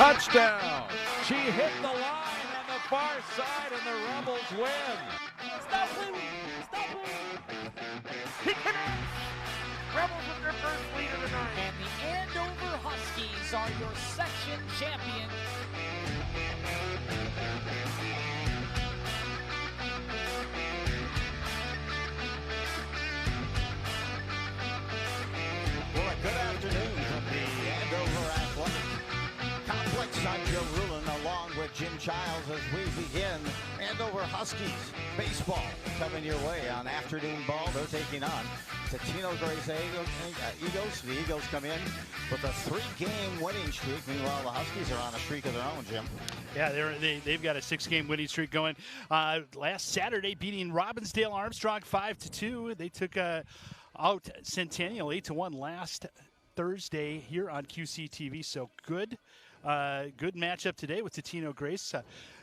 touchdown. She hit the line on the far side, and the Rebels win. Stop moving! Stop moving! He connects! Rebels with their first lead of the night. And the Andover Huskies are your section champions. Well, a good afternoon from the Andover Athletic Complex. I'm Joe Rulin along with Jim Childs as we begin Andover Huskies baseball coming your way on afternoon ball. They're taking on Totino-Grace Eagles. The Eagles come in with a 3-game winning streak. Meanwhile, the Huskies are on a streak of their own, Jim. Yeah, they've got a 6-game winning streak going. Last Saturday, beating Robbinsdale Armstrong 5-2. They took out Centennial 8-1 last Thursday here on QCTV. So good matchup today with Totino-Grace.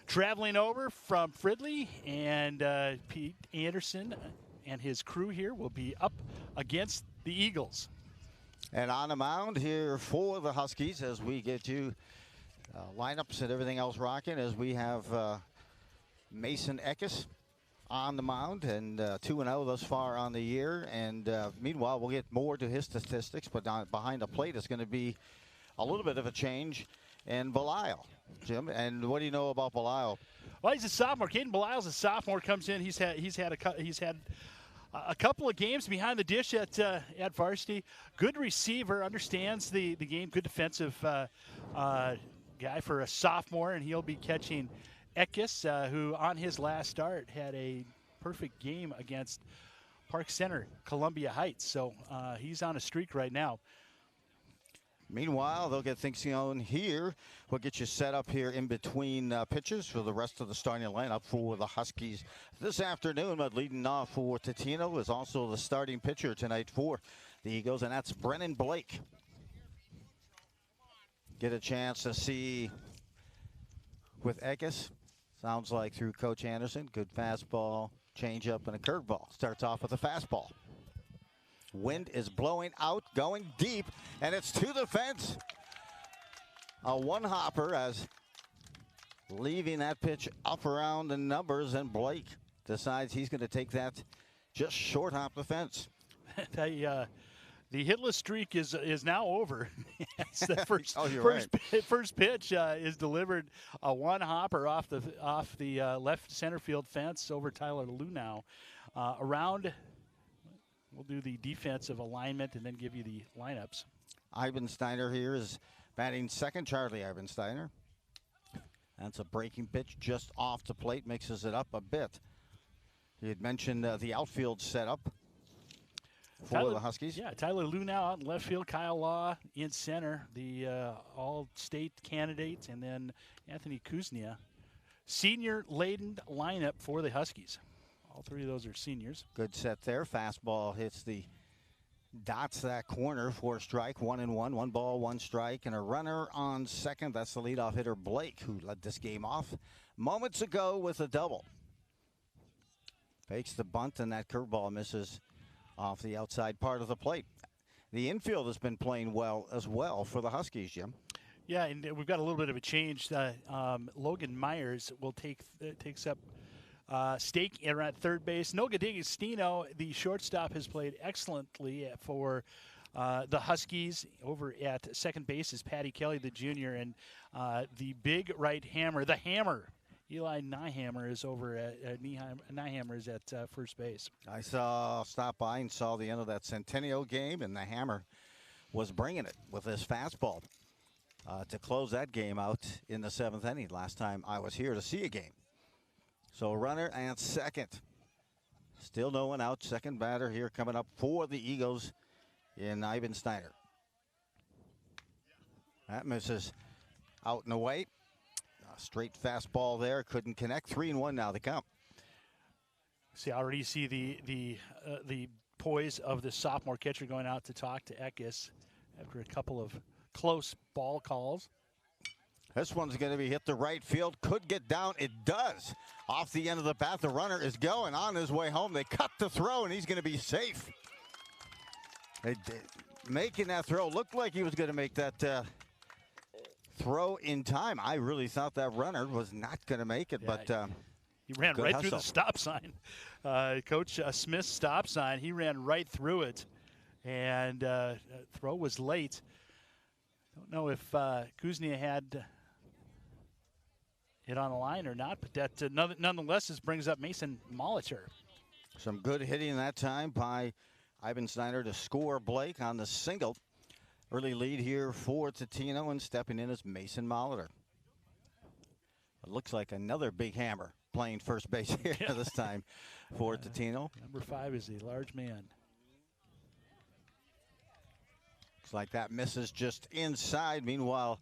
Traveling over from Fridley, and Pete Anderson and his crew here will be up against the Eagles. And on the mound here for the Huskies as we get you lineups and everything else rocking, as we have Mason Eckes on the mound, and 2-0 thus far on the year. And meanwhile, we'll get more to his statistics, but behind the plate is going to be a little bit of a change. And Belial, Jim, and what do you know about Belial? Well, he's a sophomore. Caden Belial's a sophomore. Comes in. He's had a couple of games behind the dish at varsity. Good receiver, understands the game. Good defensive guy for a sophomore, and he'll be catching Eckes, who on his last start had a perfect game against Park Center, Columbia Heights. So he's on a streak right now. Meanwhile, they'll get things going here. We'll get you set up here in between pitches for the rest of the starting lineup for the Huskies this afternoon. But leading off for Totino is also the starting pitcher tonight for the Eagles, and that's Brennan Blake. Get a chance to see with Eckes. Sounds like through Coach Anderson. Good fastball, changeup, and a curveball. Starts off with a fastball. Wind is blowing out, going deep, and it's to the fence. A one-hopper as leaving that pitch up around the numbers, and Blake decides he's going to take that just short hop the fence. The hitless streak is now over. It's the first pitch is delivered, a one-hopper off the left center field fence over Tyler Lunau. Around. We'll do the defensive alignment and then give you the lineups. Ibensteiner here is batting second. Charlie Ibensteiner. That's a breaking pitch just off the plate, mixes it up a bit. You had mentioned the outfield setup for the Huskies. Yeah, Tyler Lunau out in left field, Kyle Law in center, the all-state candidates, and then Anthony Kuznia. Senior-laden lineup for the Huskies. All three of those are seniors. Good set there. Fastball hits the dots that corner for a strike. 1-1, 1 ball, 1 strike, and a runner on second. That's the leadoff hitter Blake, who led this game off moments ago with a double. Fakes the bunt, and that curveball misses off the outside part of the plate. The infield has been playing well as well for the Huskies, Jim. Yeah, and we've got a little bit of a change. Logan Myers will takes up stake at third base. Noga D'Agostino, the shortstop, has played excellently for the Huskies. Over at second base is Patty Kelly, the junior, and the big right hammer, the hammer, Eli Nyhammer, is over at Nyhammer is at first base. I stopped by and saw the end of that Centennial game, and the hammer was bringing it with his fastball to close that game out in the 7th inning last time I was here to see a game. So runner and second. Still no one out. Second batter here coming up for the Eagles in Ibensteiner. That misses out and away. Straight fastball there. Couldn't connect. 3-1 now the count. See, I already see the poise of the sophomore catcher going out to talk to Eckes after a couple of close ball calls. This one's going to be hit to right field. Could get down. It does. Off the end of the bat, the runner is going on his way home. They cut the throw, and he's going to be safe. Making that throw. Looked like he was going to make that throw in time. I really thought that runner was not going to make it, but he ran good right hustle. through the stop sign. Coach Smith's stop sign, he ran right through it, and throw was late. Don't know if Kuznia had hit on the line or not, but that nonetheless this brings up Mason Molitor. Some good hitting that time by Ivan Snyder to score Blake on the single. Early lead here for Totino, and stepping in is Mason Molitor. It looks like another big hammer playing first base here this time for Totino. Number 5 is a large man. Looks like that misses just inside. Meanwhile,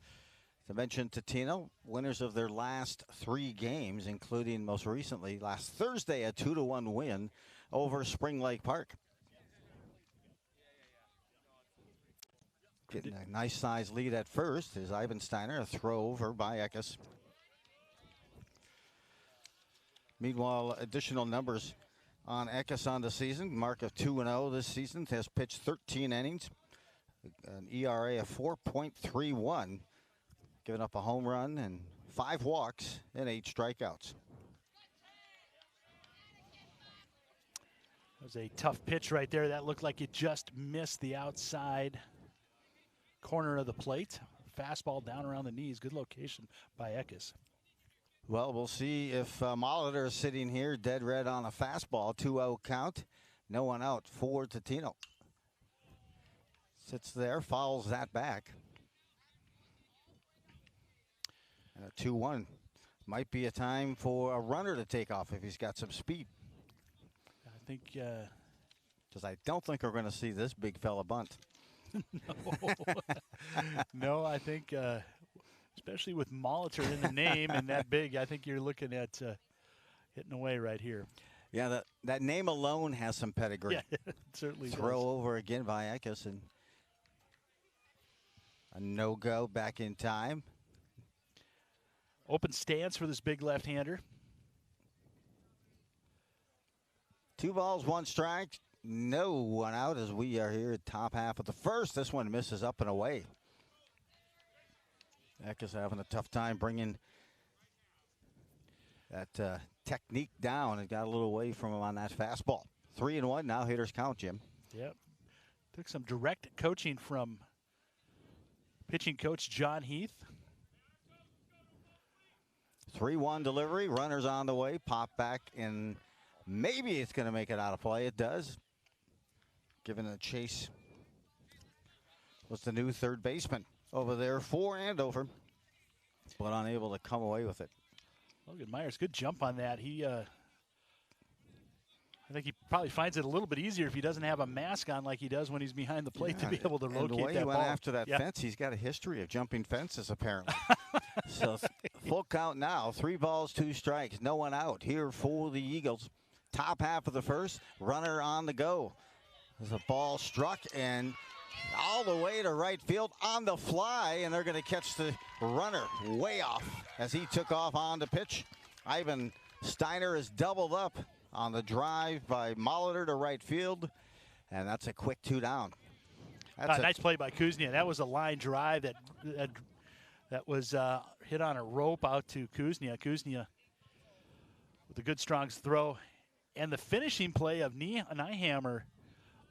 to mention Totino, winners of their last 3 games, including most recently last Thursday, a 2-1 win over Spring Lake Park. Getting a nice size lead at first is Ivan Steiner, a throw over by Eckes. Meanwhile, additional numbers on Eckes on the season. Mark of 2-0 this season, has pitched 13 innings, an ERA of 4.31. Giving up a home run and 5 walks and 8 strikeouts. That was a tough pitch right there. That looked like it just missed the outside corner of the plate. Fastball down around the knees. Good location by Eckes. Well, we'll see if Molitor is sitting here dead red on a fastball. 2-0 count. No one out for Totino. Sits there, fouls that back. And a 2-1 might be a time for a runner to take off if he's got some speed. I think. Because I don't think we're going to see this big fella bunt. No, I think, especially with Molitor in the name and that big, I think you're looking at hitting away right here. Yeah, that name alone has some pedigree. Yeah, it certainly Throw does. over again by Eckes, and a no-go back in time. Open stance for this big left-hander. 2 balls, 1 strike. No one out as we are here at top half of the first. This one misses up and away. Eckes having a tough time bringing that technique down, and got a little away from him on that fastball. 3-1 now. Hitters count, Jim. Yep. Took some direct coaching from pitching coach John Heath. 3-1 delivery. Runners on the way. Pop back, and maybe it's going to make it out of play. It does. Given a chase was the new third baseman over there for Andover, but unable to come away with it. Logan Myers, good jump on that. I think he probably finds it a little bit easier if he doesn't have a mask on like he does when he's behind the plate to be able to locate that ball. And the way he went after that fence, he's got a history of jumping fences, apparently. So full count now. 3 balls, 2 strikes. No one out here for the Eagles. Top half of the first. Runner on the go. There's a ball struck and all the way to right field on the fly, and they're going to catch the runner way off as he took off on the pitch. Ivan Steiner is doubled up on the drive by Molitor to right field, and that's a quick 2 down. That's nice play by Kuznia. That was a line drive that was hit on a rope out to Kuznia. Kuznia with a good strong throw, and the finishing play of Nyhammer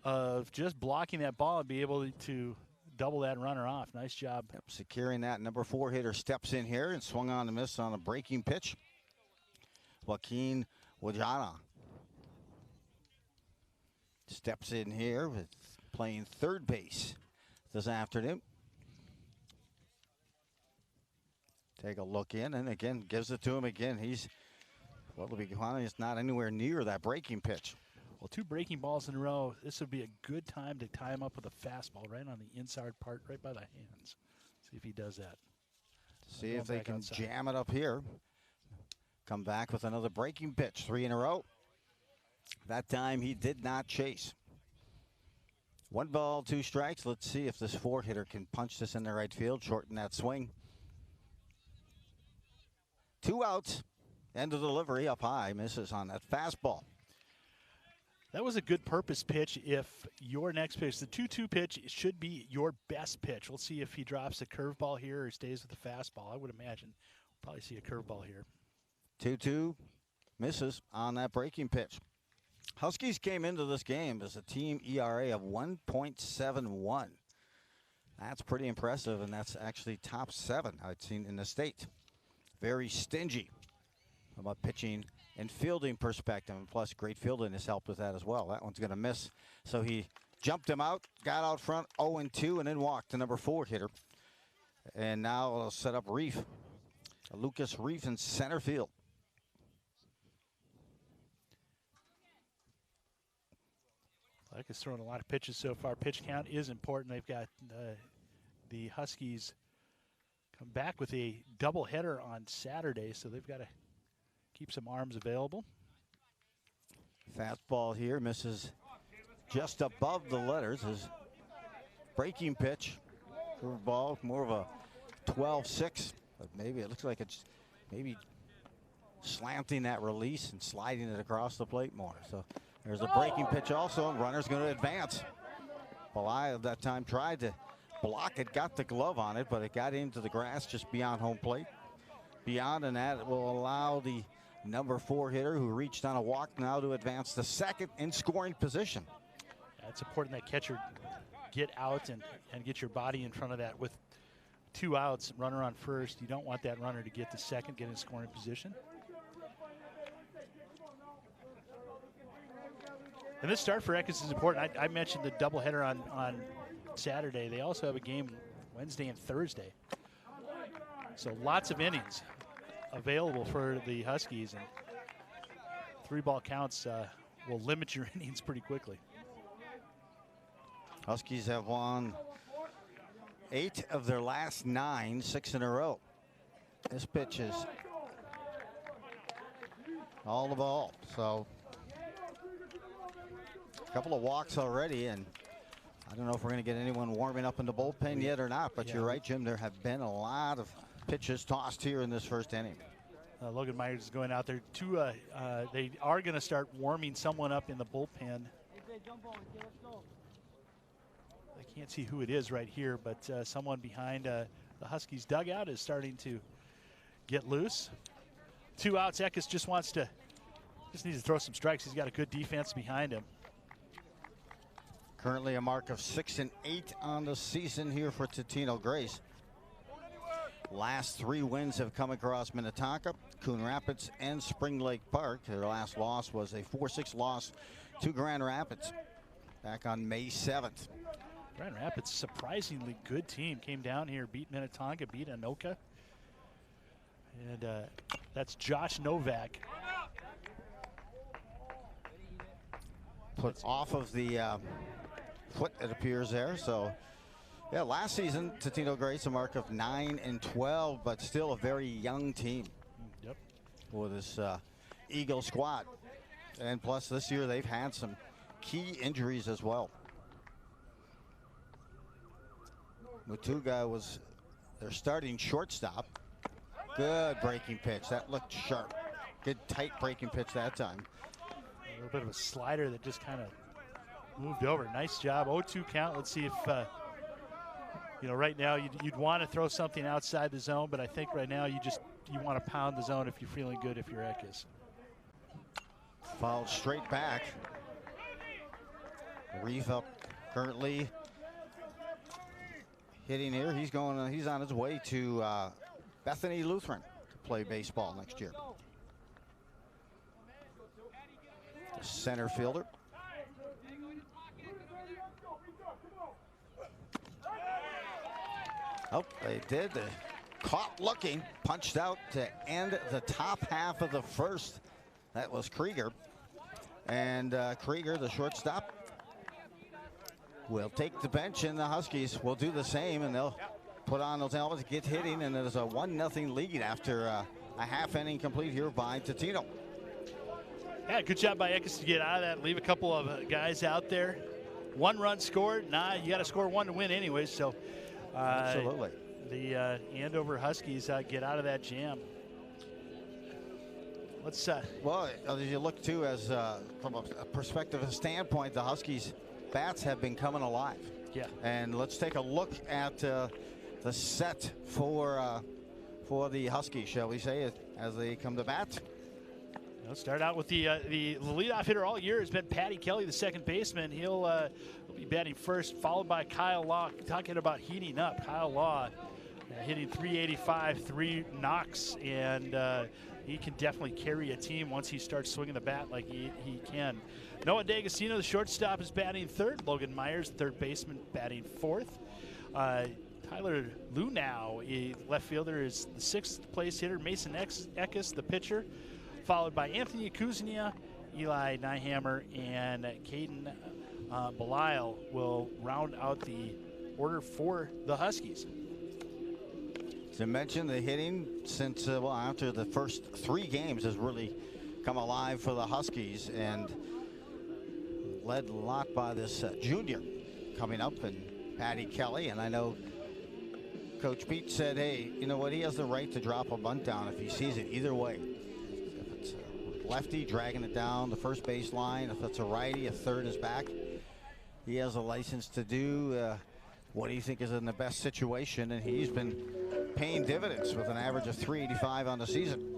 of just blocking that ball and be able to double that runner off. Nice job. Yep, securing that. Number 4 hitter steps in here and swung on the miss on a breaking pitch. Joaquin Wajana steps in here with playing third base this afternoon. Take a look in, and again gives it to him again. He's not anywhere near that breaking pitch. Well, 2 breaking balls in a row. This would be a good time to tie him up with a fastball right on the inside part, right by the hands. See if he does that. See if they can jam it up here. Come back with another breaking pitch. 3 in a row. That time he did not chase. 1 ball, 2 strikes. Let's see if this 4 hitter can punch this in the right field, shorten that swing. 2 outs. End of the delivery up high. Misses on that fastball. That was a good purpose pitch. If your next pitch, the 2-2 pitch, should be your best pitch. We'll see if he drops a curveball here or stays with the fastball. I would imagine we'll probably see a curveball here. 2-2 misses on that breaking pitch. Huskies came into this game as a team ERA of 1.71. That's pretty impressive, and that's actually top 7 I've seen in the state. Very stingy from a pitching and fielding perspective, and plus great fielding has helped with that as well. That one's going to miss, so he jumped him out, got out front 0-2, and then walked the number 4 hitter. And now it'll set up Reef, Lucas Reef in center field. Like has thrown a lot of pitches so far. Pitch count is important. They've got the Huskies come back with a doubleheader on Saturday, so they've got to keep some arms available. Fastball here misses just above the letters. His breaking pitch, curveball, more of a 12-6, but maybe it looks like it's maybe slanting that release and sliding it across the plate more. So there's a breaking pitch also, and runner's going to advance. Belay at that time tried to block it, got the glove on it, but it got into the grass just beyond home plate. Beyond, and that will allow the number 4 hitter who reached on a walk now to advance to second in scoring position. Yeah, it's important that catcher get out and get your body in front of that. With 2 outs, runner on first, you don't want that runner to get to second, get in scoring position. And this start for Eckes is important. I mentioned the doubleheader on Saturday. They also have a game Wednesday and Thursday. So lots of innings available for the Huskies, and 3-ball counts will limit your innings pretty quickly. Huskies have won 8 of their last 9, 6 in a row. This pitch is all the ball. So a couple of walks already, and I don't know if we're going to get anyone warming up in the bullpen yet or not, but you're right, Jim. There have been a lot of pitches tossed here in this first inning. Logan Myers is going out there. They are going to start warming someone up in the bullpen. I can't see who it is right here, but someone behind the Huskies dugout is starting to get loose. 2 outs. Eckes just needs to throw some strikes. He's got a good defense behind him. Currently a mark of 6-8 on the season here for Totino-Grace. Last 3 wins have come across Minnetonka, Coon Rapids, and Spring Lake Park. Their last loss was a 4-6 loss to Grand Rapids back on May 7th. Grand Rapids, surprisingly good team. Came down here, beat Minnetonka, beat Anoka. And that's Josh Novak. Put off of the foot, it appears there. So, yeah, last season, Totino-Grace a mark of 9-12, but still a very young team. Yep. For this Eagle squad. And plus this year they've had some key injuries as well. Mutuga was their starting shortstop. Good breaking pitch. That looked sharp. Good tight breaking pitch that time. A little bit of a slider that just kind of moved over. Nice job. 0-2 count. Let's see if, right now you'd want to throw something outside the zone, but I think right now you want to pound the zone if you're feeling good, if you're Eckes. Fouled straight back. Reef up currently hitting here. He's on his way to Bethany Lutheran to play baseball next year. The center fielder. Oh, they did. They caught looking, punched out to end the top half of the first. That was Krieger. And Krieger, the shortstop, will take the bench, and the Huskies will do the same, and they'll put on those helmets, get hitting, and there's a 1-0 lead after a half inning complete here by Totino. Yeah, good job by Eckes to get out of that, leave a couple of guys out there. 1 run scored. You got to score 1 to win anyway, so absolutely. The Andover Huskies get out of that jam. Let's. Well, as you look too, as from a perspective, a standpoint, the Huskies bats have been coming alive. Yeah. And let's take a look at the set for the Huskies, shall we say, as they come to bat. Let's start out with the leadoff hitter all year has been Patty Kelly, the second baseman. He'll be batting first, followed by Kyle Law. Talking about heating up, Kyle Law hitting .385, 3 knocks, and he can definitely carry a team once he starts swinging the bat like he can. Noah D'Agostino, the shortstop, is batting third. Logan Myers, the third baseman, batting fourth. Tyler Lunau, a left fielder, is the sixth place hitter. Mason Eckes, the pitcher, followed by Anthony Kuznia, Eli Nyhammer, and Caden Belisle will round out the order for the Huskies. To mention, the hitting since after the first 3 games has really come alive for the Huskies, and led a lot by this junior coming up, and Patty Kelly. And I know Coach Pete said, hey, you know what, he has the right to drop a bunt down if he sees it either way. If it's a lefty dragging it down the first base line, if it's a righty, a third is back, he has a license to do what do you think is in the best situation, and he's been paying dividends with an average of .385 on the season.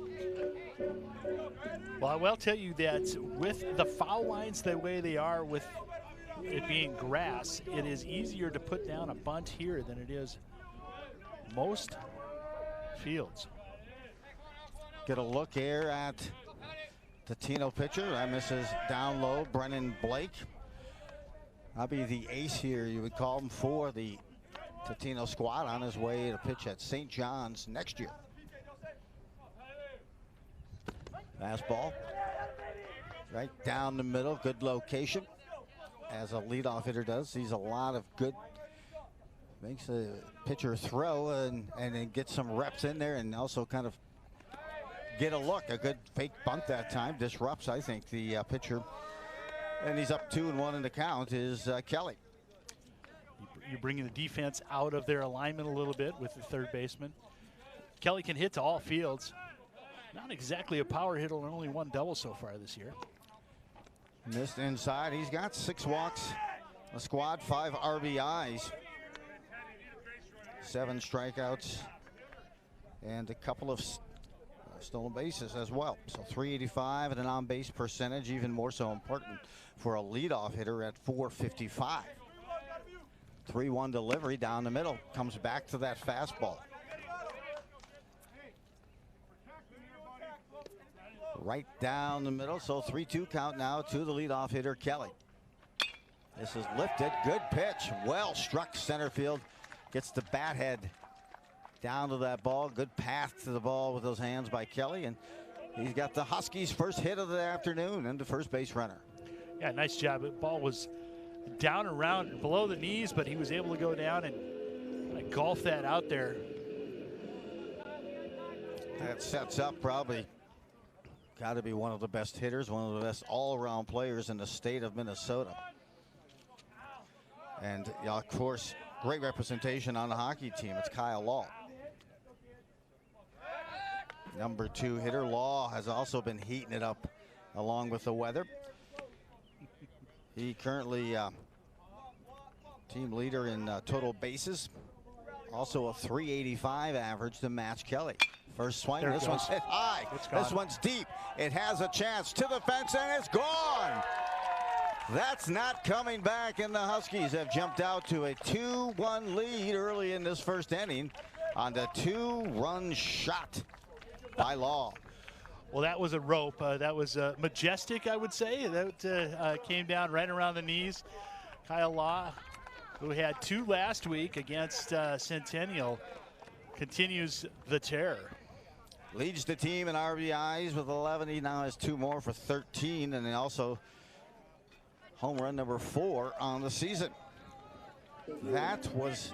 Well, I will tell you that with the foul lines the way they are, with it being grass, it is easier to put down a bunt here than it is most fields. Get a look here at the Tino pitcher. That misses down low. Brennan Blake. I'll be the ace here, you would call him, for the Totino squad, on his way to pitch at St. John's next year. Fastball right down the middle. Good location, as a leadoff hitter does. Sees a lot of good, makes a pitcher throw and then get some reps in there, and also kind of get a look. A good fake bunt that time disrupts, I think, the pitcher. And he's up 2-1 in the count is Kelly. You're bringing the defense out of their alignment a little bit with the third baseman. Kelly can hit to all fields. Not exactly a power hitter, only 1 double so far this year. Missed inside. He's got 6 walks, a squad, 5 RBIs, 7 strikeouts, and a couple of stolen bases as well. So .385 and an on-base percentage, even more so important for a leadoff hitter at .455. 3-1 delivery down the middle. Comes back to that fastball. Right down the middle. So 3-2 count now to the leadoff hitter, Kelly. This is lifted. Good pitch. Well struck center field. Gets the bat head down to that ball. Good path to the ball with those hands by Kelly. And he's got the Huskies' first hit of the afternoon and the first base runner. Yeah, nice job. The ball was down around below the knees, but he was able to go down and golf that out there. That sets up probably got to be one of the best hitters, one of the best all-around players in the state of Minnesota. And of course, great representation on the hockey team. It's Kyle Law. Number 2 hitter. Law has also been heating it up along with the weather. He currently team leader in total bases. Also a .385 average to match Kelly. First swing. There This one's hit high. This one's deep. It has a chance to the fence, and it's gone. That's not coming back, and the Huskies have jumped out to a 2-1 lead early in this first inning on the 2-run shot by Law. Well, that was a rope. That was majestic, I would say. That came down right around the knees. Kyle Law, who had 2 last week against Centennial, continues the terror. Leads the team in RBIs with 11. He now has 2 more for 13, and then also home run number 4 on the season. That was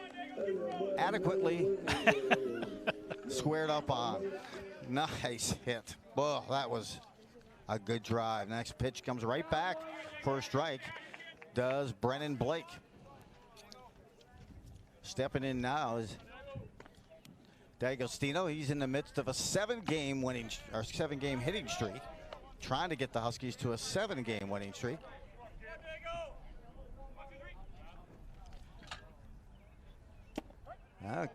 adequately squared up on. Nice hit. Well, that was a good drive. Next pitch comes right back for a strike. Does Brennan Blake. Stepping in now is D'Agostino, he's in the midst of a 7-game hitting streak, trying to get the Huskies to a 7-game winning streak.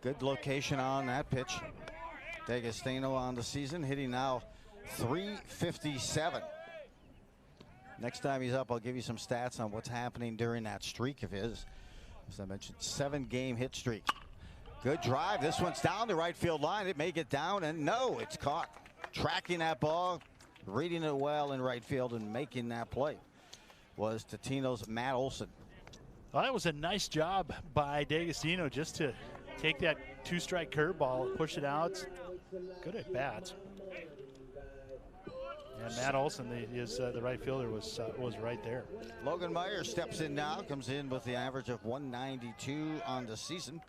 Good location on that pitch. D'Agostino on the season, hitting now .357. Next time he's up, I'll give you some stats on what's happening during that streak of his. As I mentioned, 7-game hit streak. Good drive. This one's down the right field line. It may get down, and no, it's caught. Tracking that ball, reading it well in right field, and making that play was Totino's Matt Olson. Well, that was a nice job by D'Agostino just to take that 2-strike curveball, push it out. Good at bat. And Matt Olson, the right fielder, was right there. Logan Myers steps in now, comes in with the average of 192 on the season.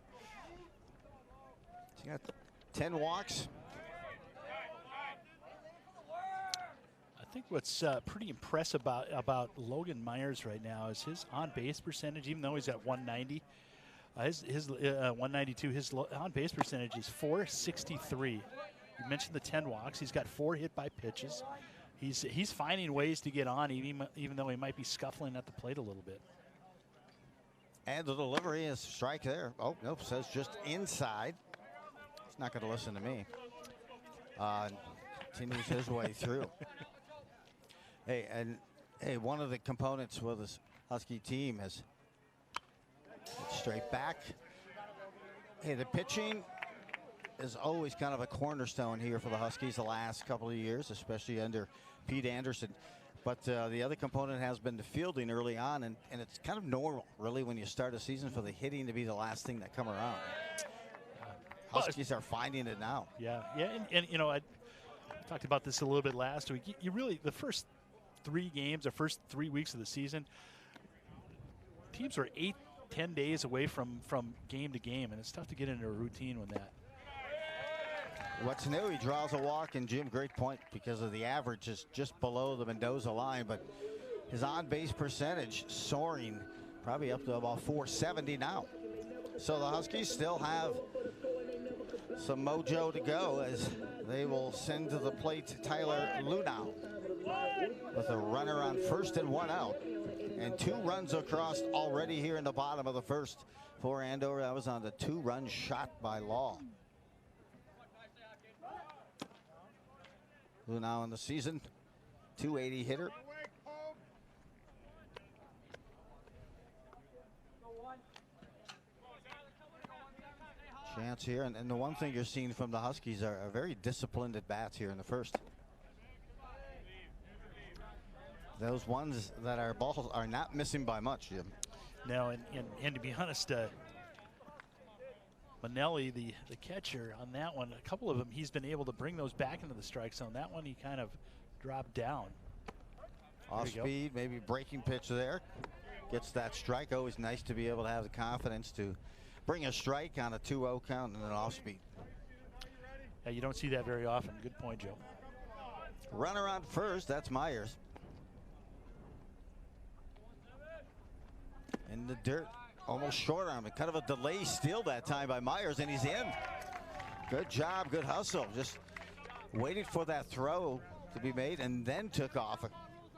He's got 10 walks. I think what's pretty impressive about Logan Myers right now is his on-base percentage. Even though he's at 190, his 192, his on-base percentage is .463. You mentioned the 10 walks. He's got 4 hit by pitches. He's finding ways to get on, even though he might be scuffling at the plate a little bit. And the delivery is strike there. Oh, nope, says just inside. He's not going to listen to me. Continues his way through. Hey, one of the components with this Husky team is straight back. Hey, the pitching is always kind of a cornerstone here for the Huskies the last couple of years, especially under Pete Anderson. But the other component has been the fielding early on, and it's kind of normal, really, when you start a season for the hitting to be the last thing that come around. Huskies are finding it now. Yeah, and you know, I talked about this a little bit last week. You really, the first 3 games, the first 3 weeks of the season, teams are 8-10 days away from game to game, and it's tough to get into a routine with that. What's new, he draws a walk, and Jim, great point, because of the average is just below the Mendoza line, but his on-base percentage soaring probably up to about .470 now. So the Huskies still have some mojo to go as they will send to the plate Tyler Lunau with a runner on first and 1 out, and 2 runs across already here in the bottom of the first for Andover. That was on the 2-run shot by Law. Lunau in the season, .280 hitter. Chance here, and the one thing you're seeing from the Huskies are very disciplined at bats here in the first. Those ones that are balls are not missing by much, Jim. No, and to be honest, Manelli, the catcher on that one, a couple of them, he's been able to bring those back into the strike zone. That one he kind of dropped down. Off speed, maybe breaking pitch there. Gets that strike. Always nice to be able to have the confidence to bring a strike on a 2-0 count and an off speed. Yeah, you don't see that very often. Good point, Joe. Runner on first, that's Myers. In the dirt, almost short arm, kind of a delay steal that time by Myers, and he's in. Good job, good hustle. Just waited for that throw to be made and then took off a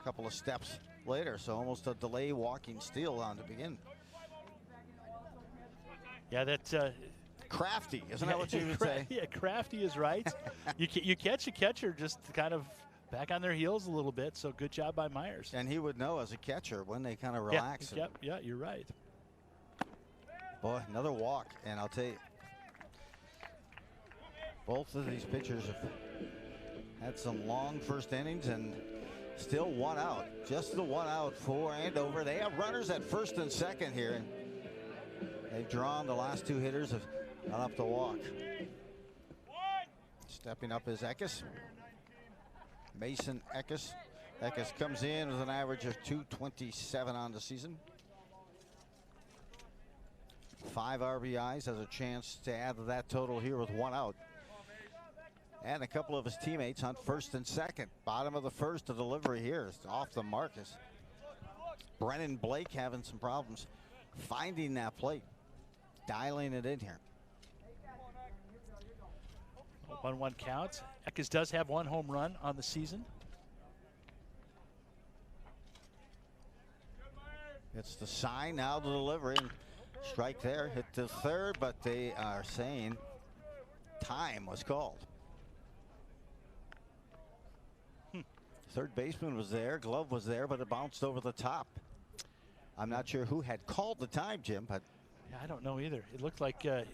couple of steps later. So almost a delay walking steal on to begin. Yeah, that's crafty, isn't that what you would say? Yeah, crafty is right. you catch a catcher just kind of back on their heels a little bit. So good job by Myers. And he would know as a catcher when they kind of relax. Yeah, you're right. Boy, another walk, and I'll tell you, both of these pitchers have had some long first innings and still 1 out. Just the 1 out for Andover. They have runners at first and second here, and they've drawn the last 2 hitters have gone up the walk. Stepping up is Eckes. Mason Eckes. Eckes comes in with an average of .227 on the season. 5 RBIs, has a chance to add to that total here with 1 out. And a couple of his teammates on first and second. Bottom of the first, the delivery here is off the mark. Brennan Blake having some problems finding that plate, dialing it in here. 1-1 count. Eckes does have 1 home run on the season. It's the sign, now the delivery. Strike there, hit to third, but they are saying time was called. Third baseman was there, glove was there, but it bounced over the top. I'm not sure who had called the time, Jim, but Yeah, I don't know either. It looked like the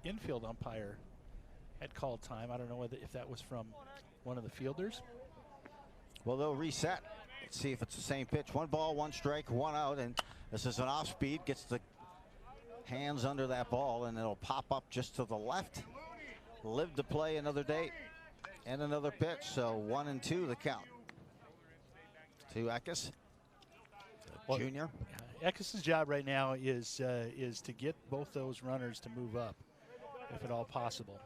infield umpire had called time. I don't know if that was from one of the fielders. well, they'll reset. Let's see if it's the same pitch. 1 ball, 1 strike, 1 out, and this is an off speed. Gets the hands under that ball, and it'll pop up just to the left. Live to play another day and another pitch. So 1-2 the count to Eckes, Well, junior. Eckes' job right now is to get both those runners to move up, if at all possible.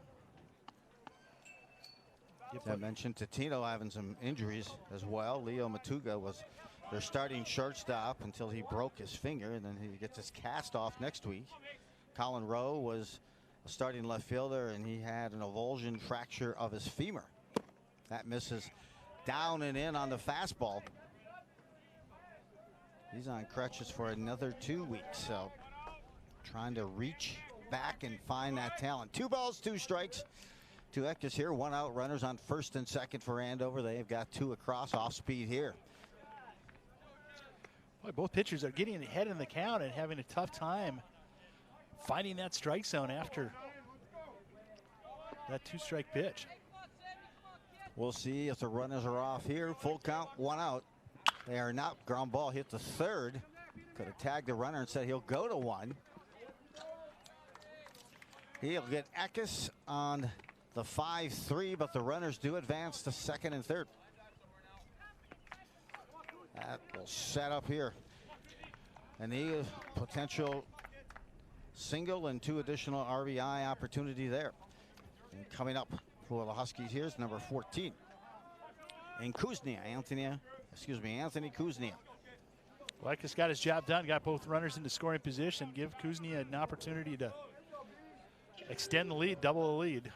I mentioned Totino having some injuries as well. Leo Matuga was their starting shortstop until he broke his finger, and then he gets his cast off next week. Colin Rowe was a starting left fielder, and he had an avulsion fracture of his femur. That misses down and in on the fastball. He's on crutches for another 2 weeks, so trying to reach back and find that talent. 2 balls, 2 strikes to Eckes here. 1 out, runners on first and second for Andover. They've got 2 across, off speed here. Boy, both pitchers are getting ahead in the count and having a tough time finding that strike zone after that 2-strike pitch. We'll see if the runners are off here. Full count, 1 out. They are not. Ground ball hit the third. Could have tagged the runner and said he'll go to 1. He'll get Eckes on the 5-3, but the runners do advance to second and third. That will set up here. And the potential single and 2 additional RBI opportunity there. And coming up for the Huskies here is number 14. And Kuznia, Anthony Kuznia. Well, Eckes got his job done, got both runners into scoring position, give Kuznia an opportunity to extend the lead, double the lead.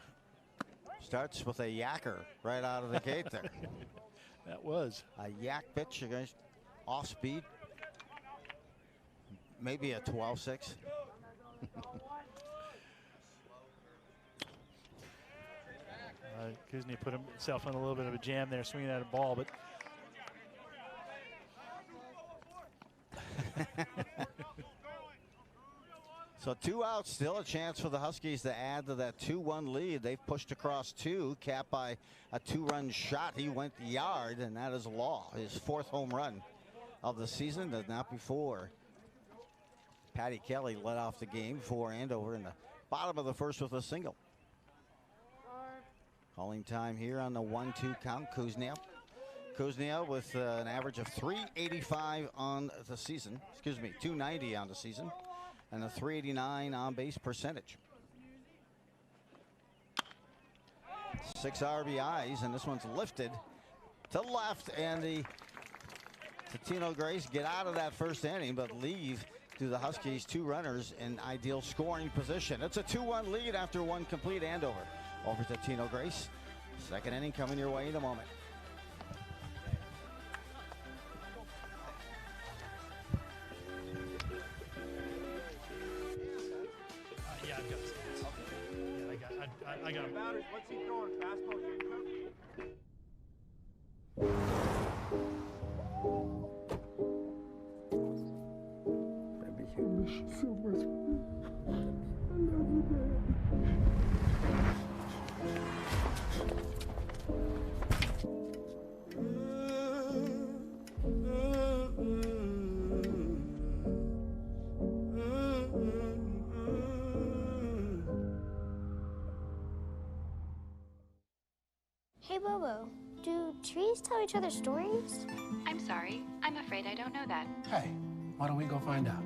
Starts with a yacker right out of the gate there. That was a yak pitch against off speed. Maybe a 12-6. Kuznia put himself in a little bit of a jam there, swinging at a ball, but So 2 outs, still a chance for the Huskies to add to that 2-1 lead. They've pushed across 2, capped by a 2-run shot. He went yard, and that is Law, his 4th home run of the season, but not before. Patty Kelly led off the game for Andover in the bottom of the first with a single. Calling time here on the 1-2 count. Kuznia with an average of 385 on the season. 290 on the season. And a 389 on base percentage. 6 RBIs, and this one's lifted to left, and the Totino-Grace get out of that first inning, but leave to the Huskies 2 runners in ideal scoring position. It's a 2-1 lead after 1 complete. Andover over to Totino-Grace. Second inning coming your way in a moment. yeah, I've got the stats. Yeah, I got them. What's he throwing? Fastball? Baby, you miss you so much. I love you, Dad. Hey, Bobo, do trees tell each other stories? I'm sorry. I'm afraid I don't know that. Hey, why don't we go find out?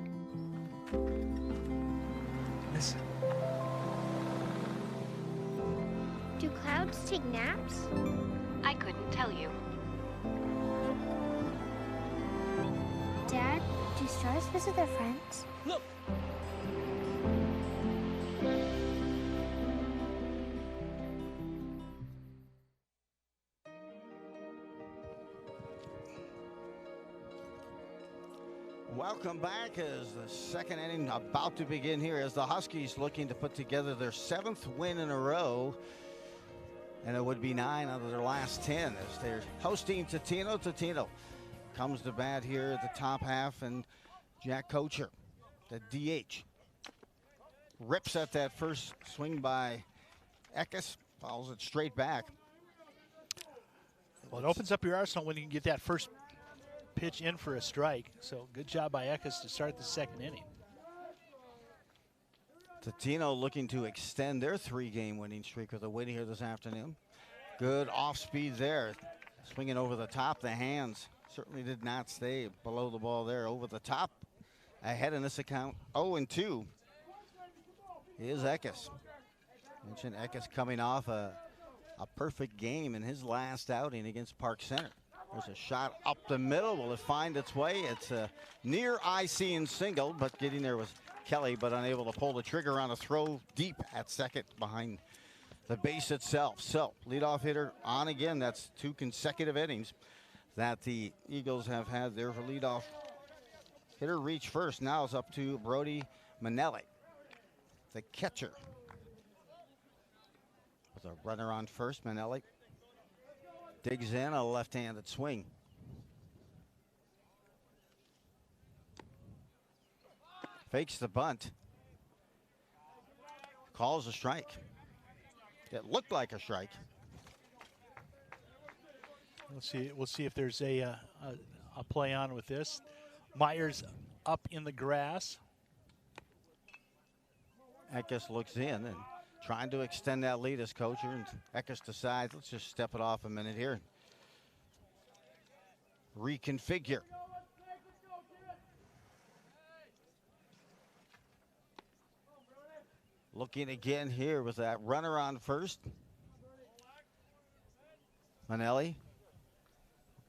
Listen. Do clouds take naps? I couldn't tell you. Dad, do stars visit their friends? Look, Welcome back as the second inning about to begin here as the Huskies looking to put together their 7th win in a row. And it would be 9 out of their last 10 as they're hosting Totino. Totino comes to bat here at the top half, and Jack Kocher, the DH, rips at that first swing by Eckes, follows it straight back. Well, it opens up your arsenal when you can get that first pitch in for a strike. So good job by Eckes to start the second inning. Totino looking to extend their 3-game winning streak with a win here this afternoon. Good off speed there. Swinging over the top. The hands certainly did not stay below the ball there. Over the top. Ahead in this account. 0-2 is Eckes. Mentioned Eckes coming off a perfect game in his last outing against Park Center. There's a shot up the middle. Will it find its way? It's a near IC single, but getting there was Kelly, but unable to pull the trigger on a throw deep at second behind the base itself. So leadoff hitter on again. That's 2 consecutive innings that the Eagles have had their leadoff hitter reach first. Now it's up to Brody Manelli, the catcher. With a runner on first, Manelli digs in a left-handed swing. Fakes the bunt. Calls a strike. It looked like a strike. We'll see if there's a play on with this. Myers up in the grass. Eckes looks in and trying to extend that lead as Kocher, and Eckes decides, let's just step it off a minute here. Reconfigure. Looking again here with that runner on first. Manelli.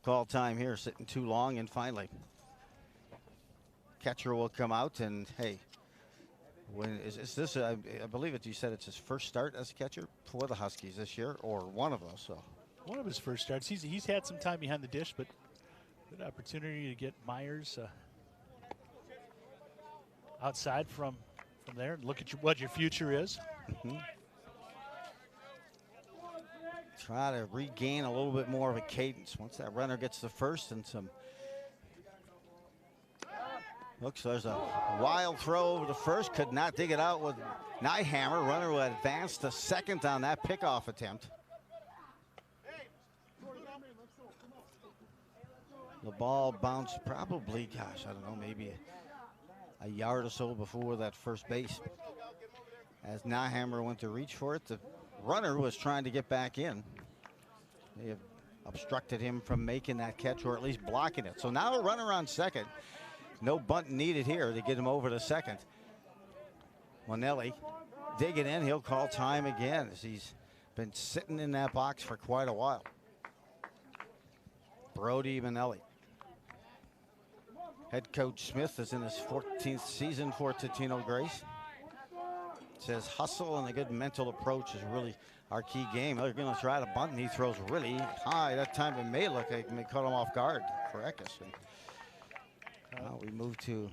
Call time here, sitting too long, and finally catcher will come out, and hey, when is this? I believe it. You said it's his first start as a catcher for the Huskies this year, or one of those. So one of his first starts. He's had some time behind the dish, but good opportunity to get Myers outside from there. Look at what your future is. Try to regain a little bit more of a cadence once that runner gets the first, and some. Looks there's a wild throw over the first. Could not dig it out with Nyhammer. Runner will advance to second on that pickoff attempt. The ball bounced probably, gosh, I don't know, maybe a yard or so before that first base. As Nyhammer went to reach for it, the runner was trying to get back in. They have obstructed him from making that catch, or at least blocking it. So now a runner on second. No bunt needed here to get him over to second. Manelli digging in. He'll call time again as he's been sitting in that box for quite a while. Brody Manelli. Head coach Smith is in his 14th season for Totino-Grace. Says hustle and a good mental approach is really our key game. They're going to try to bunt, and he throws really high. That time it may look like it may cut him off guard for Eckes. Now we move to.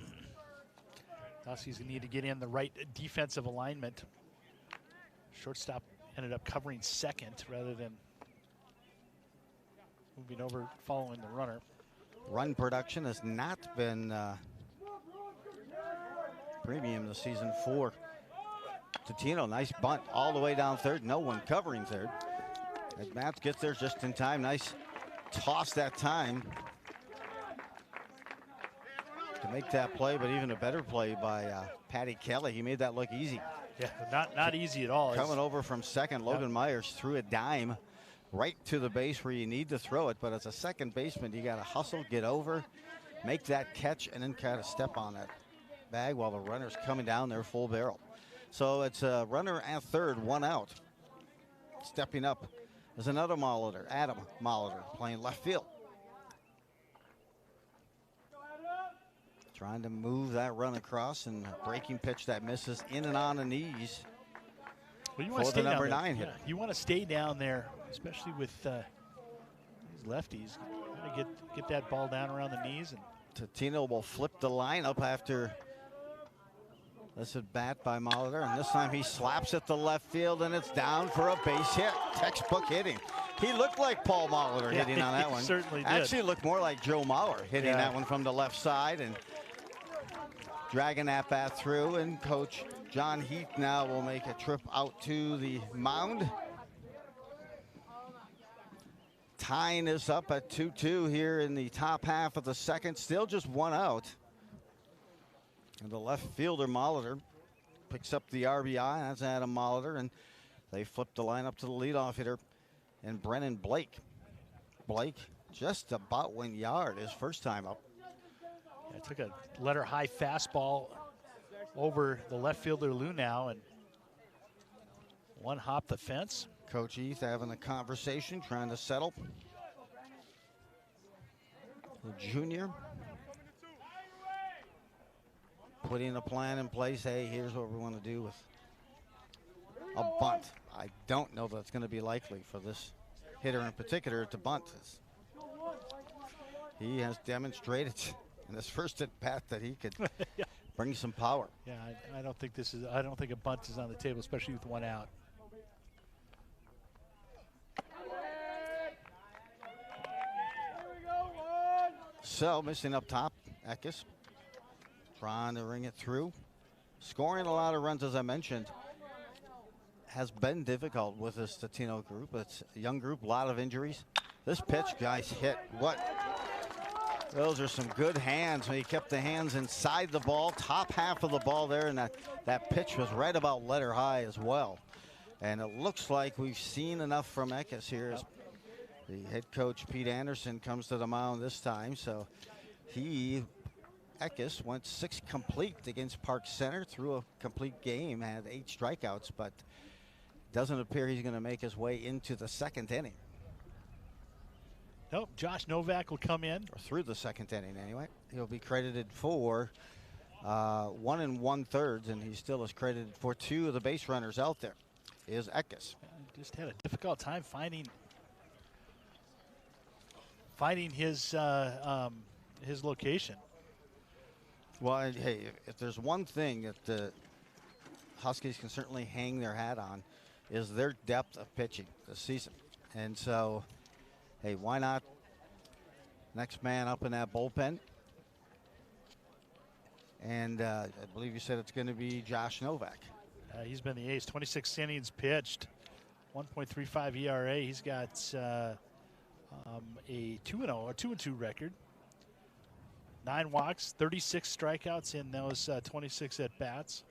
Huskies need to get in the right defensive alignment. Shortstop ended up covering second rather than moving over following the runner. Run production has not been premium this season for Totino. Nice bunt all the way down third. No one covering third. As Matz gets there just in time. Nice toss that time to make that play, but even a better play by Patty Kelly. He made that look easy. Yeah, not easy at all. Coming over from second, Logan Myers threw a dime right to the base where you need to throw it, but as a second baseman, you got to hustle, get over, make that catch, and then kind of step on that bag while the runner's coming down there full barrel. So it's a runner at third, 1 out. Stepping up is another Molitor, Adam Molitor, playing left field. Trying to move that run across, and a breaking pitch that misses in and on the knees. Well, you want to stay stay number down 9 there. hitter. Yeah, you want to stay down there, especially with these lefties. You gotta get that ball down around the knees. And Totino will flip the lineup after this at bat by Molitor, and this time he slaps it to left field, and it's down for a base hit. Textbook hitting. He looked like Paul Molitor hitting on that one. Certainly did. Actually looked more like Joe Mauer hitting that one from the left side and dragging that bat through. And Coach John Heath now will make a trip out to the mound. Tying this up at 2-2 here in the top half of the second. Still just one out. And the left fielder, Molitor, picks up the RBI. That's Adam Molitor. And they flip the lineup to the leadoff hitter, and Brennan Blake. Blake just about went yard his first time up. Yeah, took a letter high fastball over the left fielder Lunau and one hop the fence. Coach Heath having a conversation, trying to settle the junior. Putting a plan in place. Hey, here's what we want to do with a bunt. I don't know that's going to be likely for this hitter in particular to bunt. He has demonstrated in his first at bat that he could bring some power. Yeah, I don't think this is. I don't think a bunt is on the table, especially with one out. So missing up top, Eckes trying to ring it through. Scoring a lot of runs, as I mentioned, has been difficult with this Totino group. It's a young group, a lot of injuries. This pitch, guys, hit. What? Those are some good hands. He kept the hands inside the ball, top half of the ball there, and that pitch was right about letter high as well. And it looks like we've seen enough from Eckes here. As the head coach, Pete Anderson, comes to the mound this time. So Eckes went 6 complete against Park Center, threw a complete game, had 8 strikeouts, but doesn't appear he's going to make his way into the second inning. Nope, Josh Novak will come in. Or through the second inning anyway. He'll be credited for 1 1/3, and he still is credited for 2 of the base runners out there. Is Eckes. Just had a difficult time finding his location. Well, hey, if there's one thing that the Huskies can certainly hang their hat on, is their depth of pitching this season. And so, hey, why not next man up in that bullpen? And I believe you said it's going to be Josh Novak. He's been the ace. 26 innings pitched, 1.35 ERA. He's got a 2-2 record. 9 walks, 36 strikeouts in those 26 at-bats.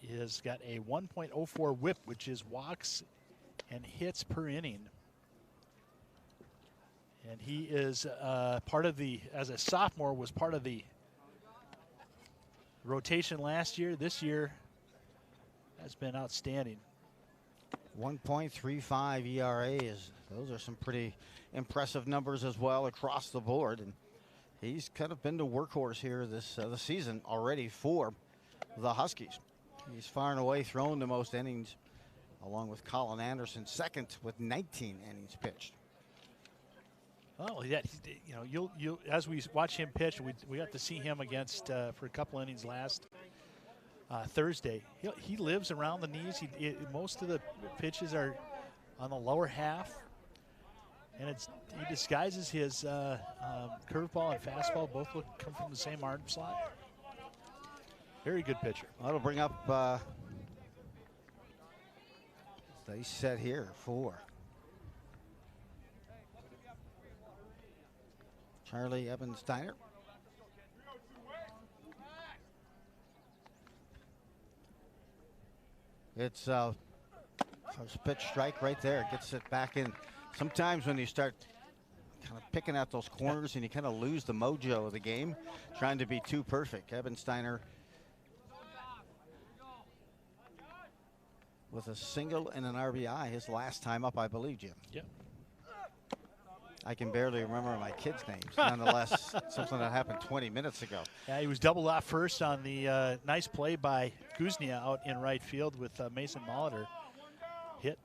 He has got a 1.04 whip, which is walks and hits per inning. And he is part of the, as a sophomore, was part of the rotation last year. This year has been outstanding. 1.35 ERA those are some pretty impressive numbers as well across the board, and he's kind of been the workhorse here this season already for the Huskies. He's far and away thrown the most innings, along with Colin Anderson, second with 19 innings pitched. Oh, yeah, you'll as we watch him pitch, we got to see him against for a couple innings last Thursday. He lives around the knees. Most of the pitches are on the lower half, and he disguises his curveball and fastball. Both come from the same arm slot. Very good pitcher. That'll bring up they set here for Charlie Ebensteiner. It's first pitch strike right there. Gets it back in. Sometimes when you start kind of picking at those corners and you kind of lose the mojo of the game, trying to be too perfect. Ebensteiner with a single and an RBI his last time up, I believe, Jim. Yep. I can barely remember my kids' names. Nonetheless, something that happened 20 minutes ago. Yeah, he was doubled off first on the nice play by Kuznia out in right field with Mason Molitor. Hit.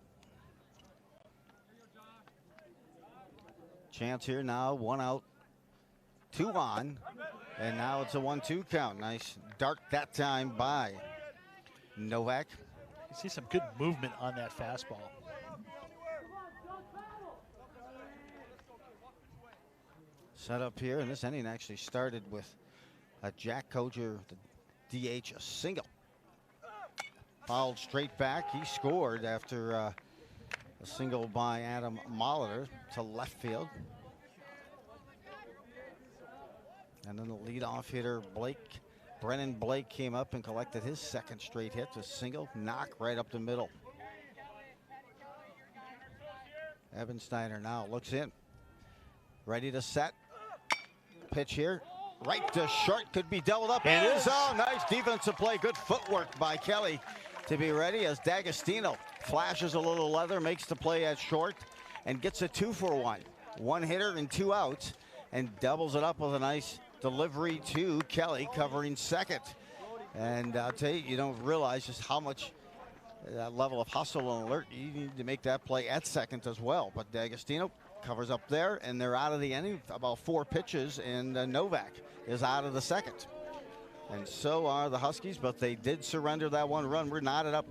Chance here now, 1 out 2 on, and now it's a 1-2 count. Nice dart that time by Novak. You see some good movement on that fastball. Set up here, and this inning actually started with a Jack Koger, the DH, a single. Fouled straight back. He scored after a single by Adam Molitor to left field. And then the leadoff hitter, Brennan Blake, came up and collected his second straight hit. A single knock right up the middle. Evan Steiner now looks in. Ready to set. Pitch here. Right to short, could be doubled up. It is. Oh, nice defensive play. Good footwork by Kelly to be ready as D'Agostino flashes a little leather, makes the play at short, and gets a 2-for-1. 1 hitter and 2 outs, and doubles it up with a nice delivery to Kelly covering second. And I'll tell you, you don't realize just how much that level of hustle and alert you need to make that play at second as well. But D'Agostino covers up there, and they're out of the inning. About 4 pitches, and Novak is out of the second. And so are the Huskies, but they did surrender that 1 run. We're knotted up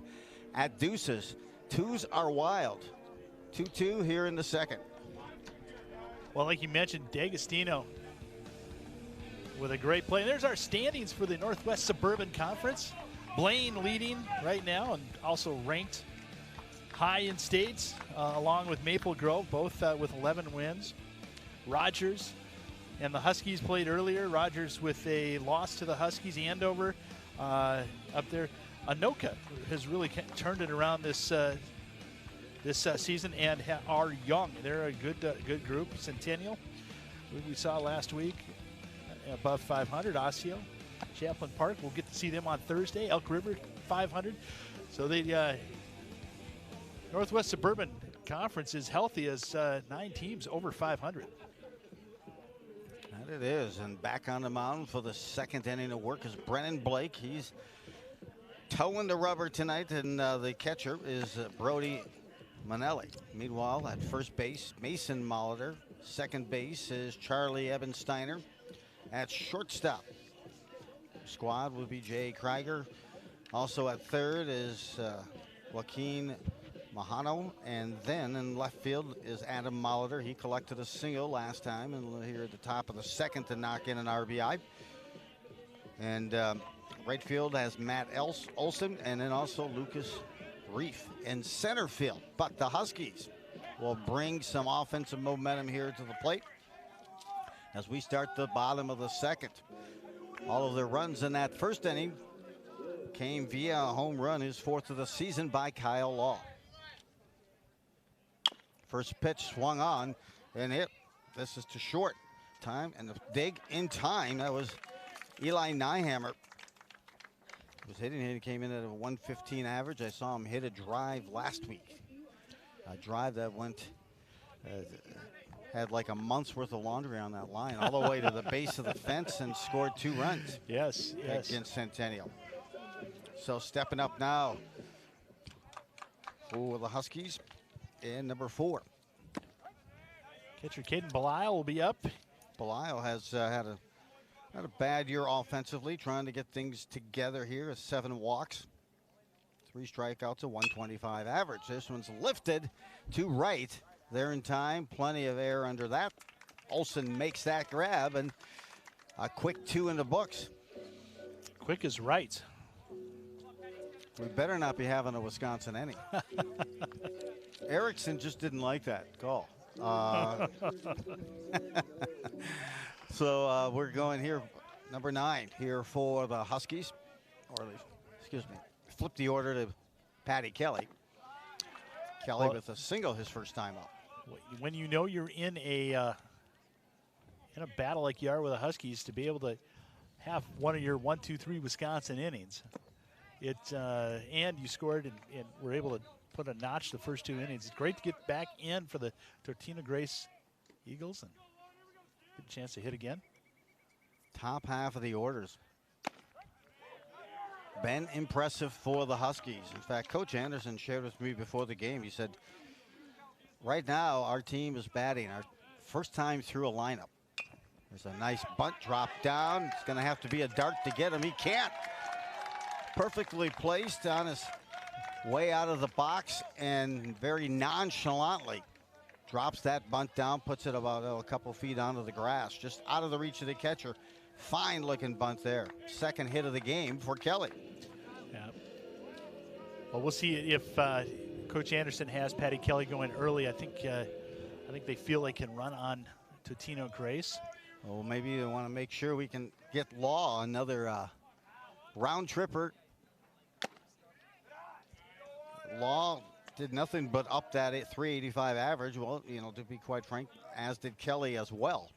at deuces. 2s are wild. 2-2 here in the second. Well, like you mentioned, D'Agostino with a great play. There's our standings for the Northwest Suburban Conference. Blaine leading right now and also ranked high in states, along with Maple Grove, both with 11 wins. Rogers and the Huskies played earlier. Rogers with a loss to the Huskies. Andover up there. Anoka has really turned it around this season and are young. They're a good group. Centennial, we saw last week, above 500. Osseo, Chaplin Park, we'll get to see them on Thursday. Elk River, 500. So the Northwest Suburban Conference is healthy as 9 teams over 500. That it is, and back on the mound for the second inning of work is Brennan Blake. He's towing the rubber tonight, and the catcher is Brody Manelli. Meanwhile, at first base, Mason Molitor. Second base is Charlie Ebensteiner. At shortstop, squad would be Jay Krieger. Also at third is Joaquin Mahano, and then in left field is Adam Molitor. He collected a single last time, and here at the top of the second to knock in an RBI. And right field has Matt Olson, and then also Lucas Reef in center field. But the Huskies will bring some offensive momentum here to the plate as we start the bottom of the second. All of their runs in that first inning came via a home run, his 4th of the season, by Kyle Law. First pitch swung on and hit. This is to short. Time and the dig in time. That was Eli Nyhammer. Was hitting it. He came in at a 115 average. I saw him hit a drive last week. A drive that went, had like a month's worth of laundry on that line, all the way to the base of the fence, and scored 2 runs. Yes. Against Centennial. So stepping up now for the Huskies in number 4. Catcher Caden Belial will be up. Belial has had a bad year offensively, trying to get things together here. 7 walks, 3 strikeouts, a 125 average. This one's lifted to right there in time. Plenty of air under that. Olson makes that grab, and a quick 2 in the books. Quick is right. We better not be having a Wisconsin inning. Erickson just didn't like that call. So we're going here, number 9 here for the Huskies. Or, excuse me, flip the order to Patty Kelly. Kelly with a single his first time up. When you know you're in a battle like you are with the Huskies, to be able to have one of your 1, 2, 3 Wisconsin innings, and you scored and were able to put a notch the first 2 innings. It's great to get back in for the Totino-Grace Eagles and get a chance to hit again. Top half of the orders been impressive for the Huskies. In fact, Coach Anderson shared with me before the game. He said, right now our team is batting our first time through a lineup. There's a nice bunt drop down. It's going to have to be a dart to get him. He can't. Perfectly placed on his way out of the box and very nonchalantly drops that bunt down, puts it about a couple feet onto the grass, just out of the reach of the catcher. Fine looking bunt there. Second hit of the game for Kelly. Yeah. Well, we'll see if Coach Anderson has Patty Kelly going early. I think they feel they can run on Totino-Grace. Well, maybe they want to make sure we can get Law another round tripper. Law did nothing but up that 385 average. Well, you know, to be quite frank, as did Kelly as well.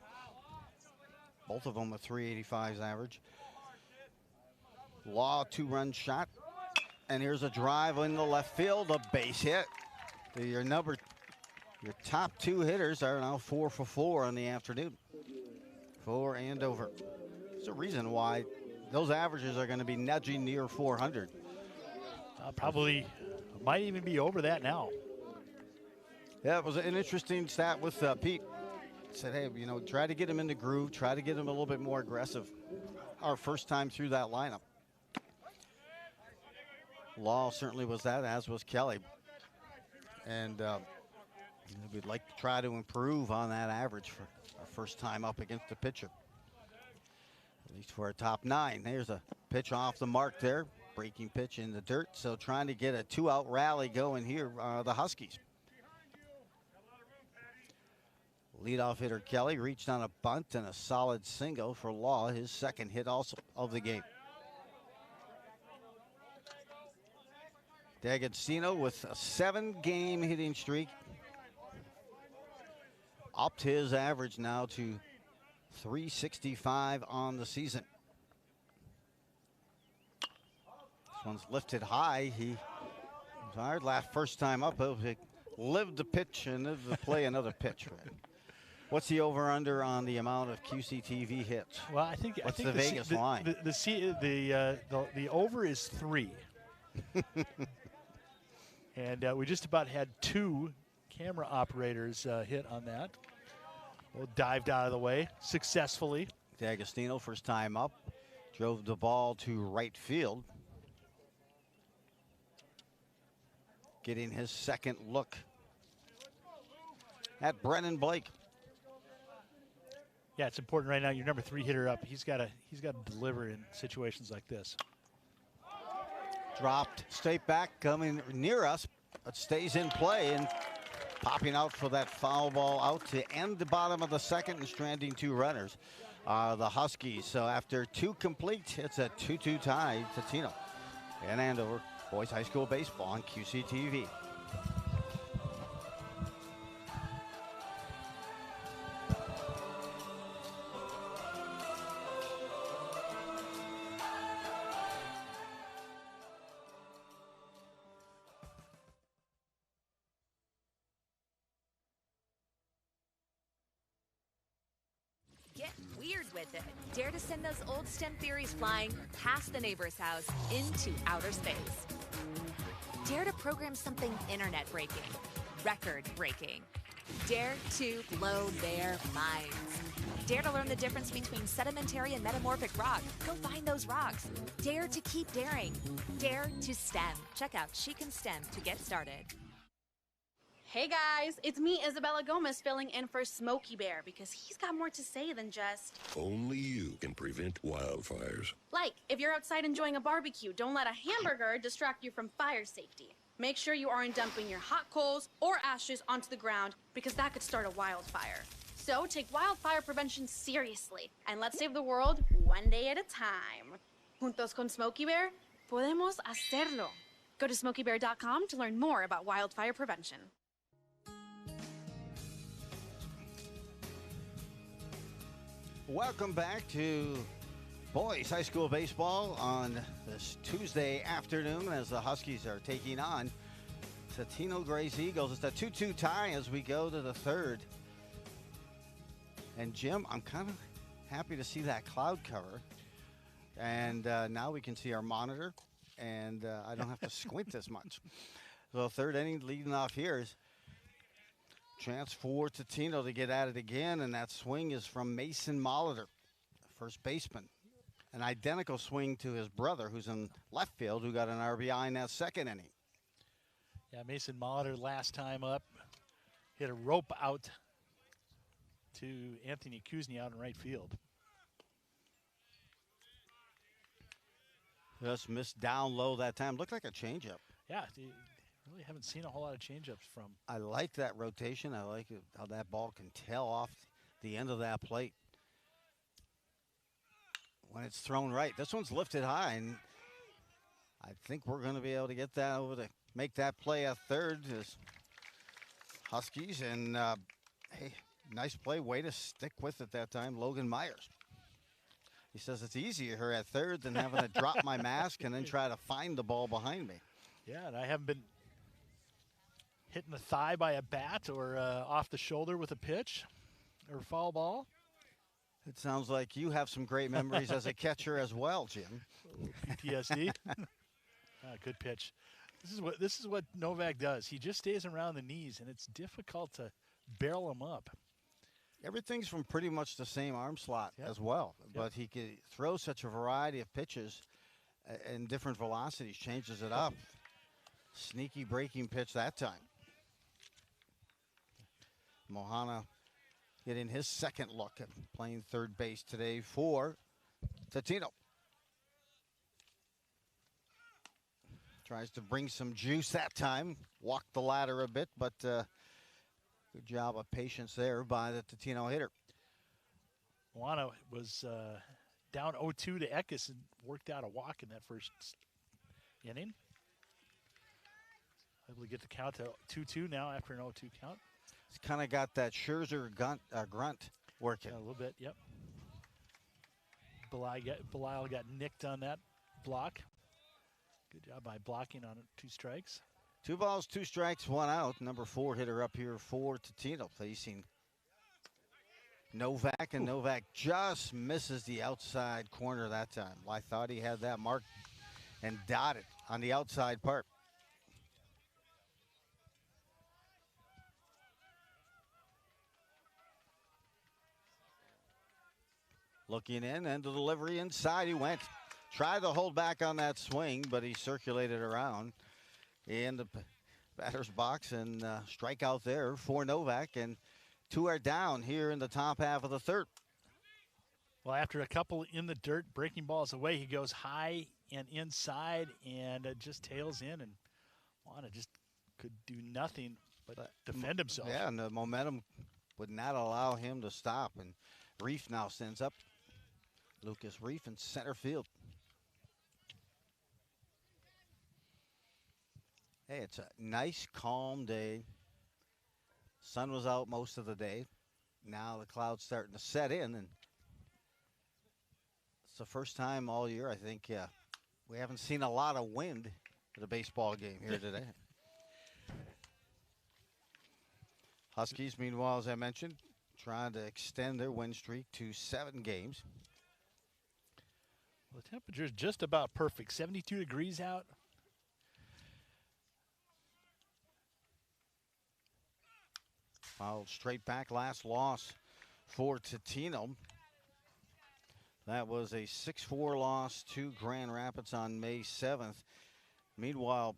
Both of them with 385's average. Law, 2-run shot. And here's a drive in the left field, a base hit. Your top two hitters are now 4 for 4 on the afternoon for Andover. There's a reason why those averages are going to be nudging near 400. Probably might even be over that now. Yeah, it was an interesting stat with Pete. Said, hey, you know, try to get him in the groove, try to get him a little bit more aggressive. Our first time through that lineup. Law certainly was that, as was Kelly. And we'd like to try to improve on that average for our first time up against the pitcher. At least for our top 9. There's a pitch off the mark there. Breaking pitch in the dirt. So trying to get a 2-out rally going here, the Huskies. Leadoff hitter Kelly reached on a bunt and a solid single for Law, his second hit also of the game. D'Agostino with a 7-game hitting streak. Upped his average now to 365 on the season. This one's lifted high. He fired first time up. He lived the pitch and lived to play another pitch. What's the over/under on the amount of QCTV hits? Well, I think the Vegas line? The over is 3. And we just about had 2 camera operators hit on that. Well, dived out of the way successfully. D'Agostino, first time up, drove the ball to right field. Getting his second look at Brennan Blake. Yeah, it's important right now. Your number 3 hitter up. He's got to deliver in situations like this. Dropped straight back, coming near us, but stays in play and popping out for that foul ball out to end the bottom of the second and stranding 2 runners. The Huskies. So after 2 complete, it's a 2-2 tie. Totino and Andover boys high school baseball on QCTV. Get weird with it. Dare to send those old STEM theories flying past the neighbor's house into outer space. Dare to program something internet-breaking, record-breaking. Dare to blow their minds. Dare to learn the difference between sedimentary and metamorphic rock. Go find those rocks. Dare to keep daring. Dare to STEM. Check out She Can STEM to get started. Hey guys, it's me, Isabella Gomez, filling in for Smokey Bear because he's got more to say than just... Only you can prevent wildfires. Like, if you're outside enjoying a barbecue, don't let a hamburger distract you from fire safety. Make sure you aren't dumping your hot coals or ashes onto the ground because that could start a wildfire. So take wildfire prevention seriously and let's save the world one day at a time. Juntos con Smokey Bear, podemos hacerlo. Go to smokeybear.com to learn more about wildfire prevention. Welcome back to boys high school baseball on this Tuesday afternoon as the Huskies are taking on Totino-Grace Eagles. It's a 2-2 tie as we go to the third. And Jim, I'm kind of happy to see that cloud cover. And now we can see our monitor, and I don't have to squint as much. So third inning leading off here is Chance for Totino to get at it again, and that swing is from Mason Molitor, first baseman. An identical swing to his brother, who's in left field, who got an RBI in that second inning. Yeah, Mason Molitor last time up hit a rope out to Anthony Kuzny out in right field. Just missed down low that time. Looked like a changeup. Yeah, really haven't seen a whole lot of changeups from. I like that rotation. I like how that ball can tail off the end of that plate when it's thrown right. This one's lifted high, and I think we're going to be able to get that over to make that play at third. As Huskies, and hey, nice play. Way to stick with it that time, Logan Myers. He says it's easier at third than having to drop my mask and then try to find the ball behind me. Yeah, and I haven't been hitting the thigh by a bat or off the shoulder with a pitch or foul ball. It sounds like you have some great memories as a catcher as well, Jim. PTSD. Good pitch. This is what Novak does. He just stays around the knees, and it's difficult to barrel him up. Everything's from pretty much the same arm slot as well, but he can throw such a variety of pitches and different velocities, changes it up. Sneaky breaking pitch that time. Mohana getting his second look at playing third base today for Totino. Tries to bring some juice that time, walk the ladder a bit, but good job of patience there by the Totino hitter. Moana was down 0-2 to Eckes and worked out a walk in that first inning. Able to get the count to 2-2 now after an 0-2 count. He's kind of got that Scherzer grunt working. Yeah, a little bit, yep. Belial got nicked on that block. Good job by blocking on 2 strikes. 2 balls, 2 strikes, 1 out. Number 4 hitter up here for Totino, facing Novak, and Novak just misses the outside corner that time. Well, I thought he had that marked and dotted on the outside part. Looking in, and the delivery inside he went. Tried to hold back on that swing, but he circulated around in the batter's box, and strikeout there for Novak, and 2 are down here in the top half of the third. Well, after a couple in the dirt, breaking balls away, he goes high and inside and just tails in, and Juana just could do nothing but defend himself. Yeah, and the momentum would not allow him to stop, and Reef now sends up. Lucas Reef in center field. Hey, it's a nice, calm day. Sun was out most of the day. Now the clouds starting to set in, and it's the first time all year, I think, we haven't seen a lot of wind at a baseball game here today. Huskies, meanwhile, as I mentioned, trying to extend their win streak to 7 games. Well, the temperature is just about perfect, 72 degrees out. Fouled straight back, last loss for Totino. That was a 6-4 loss to Grand Rapids on May 7th. Meanwhile,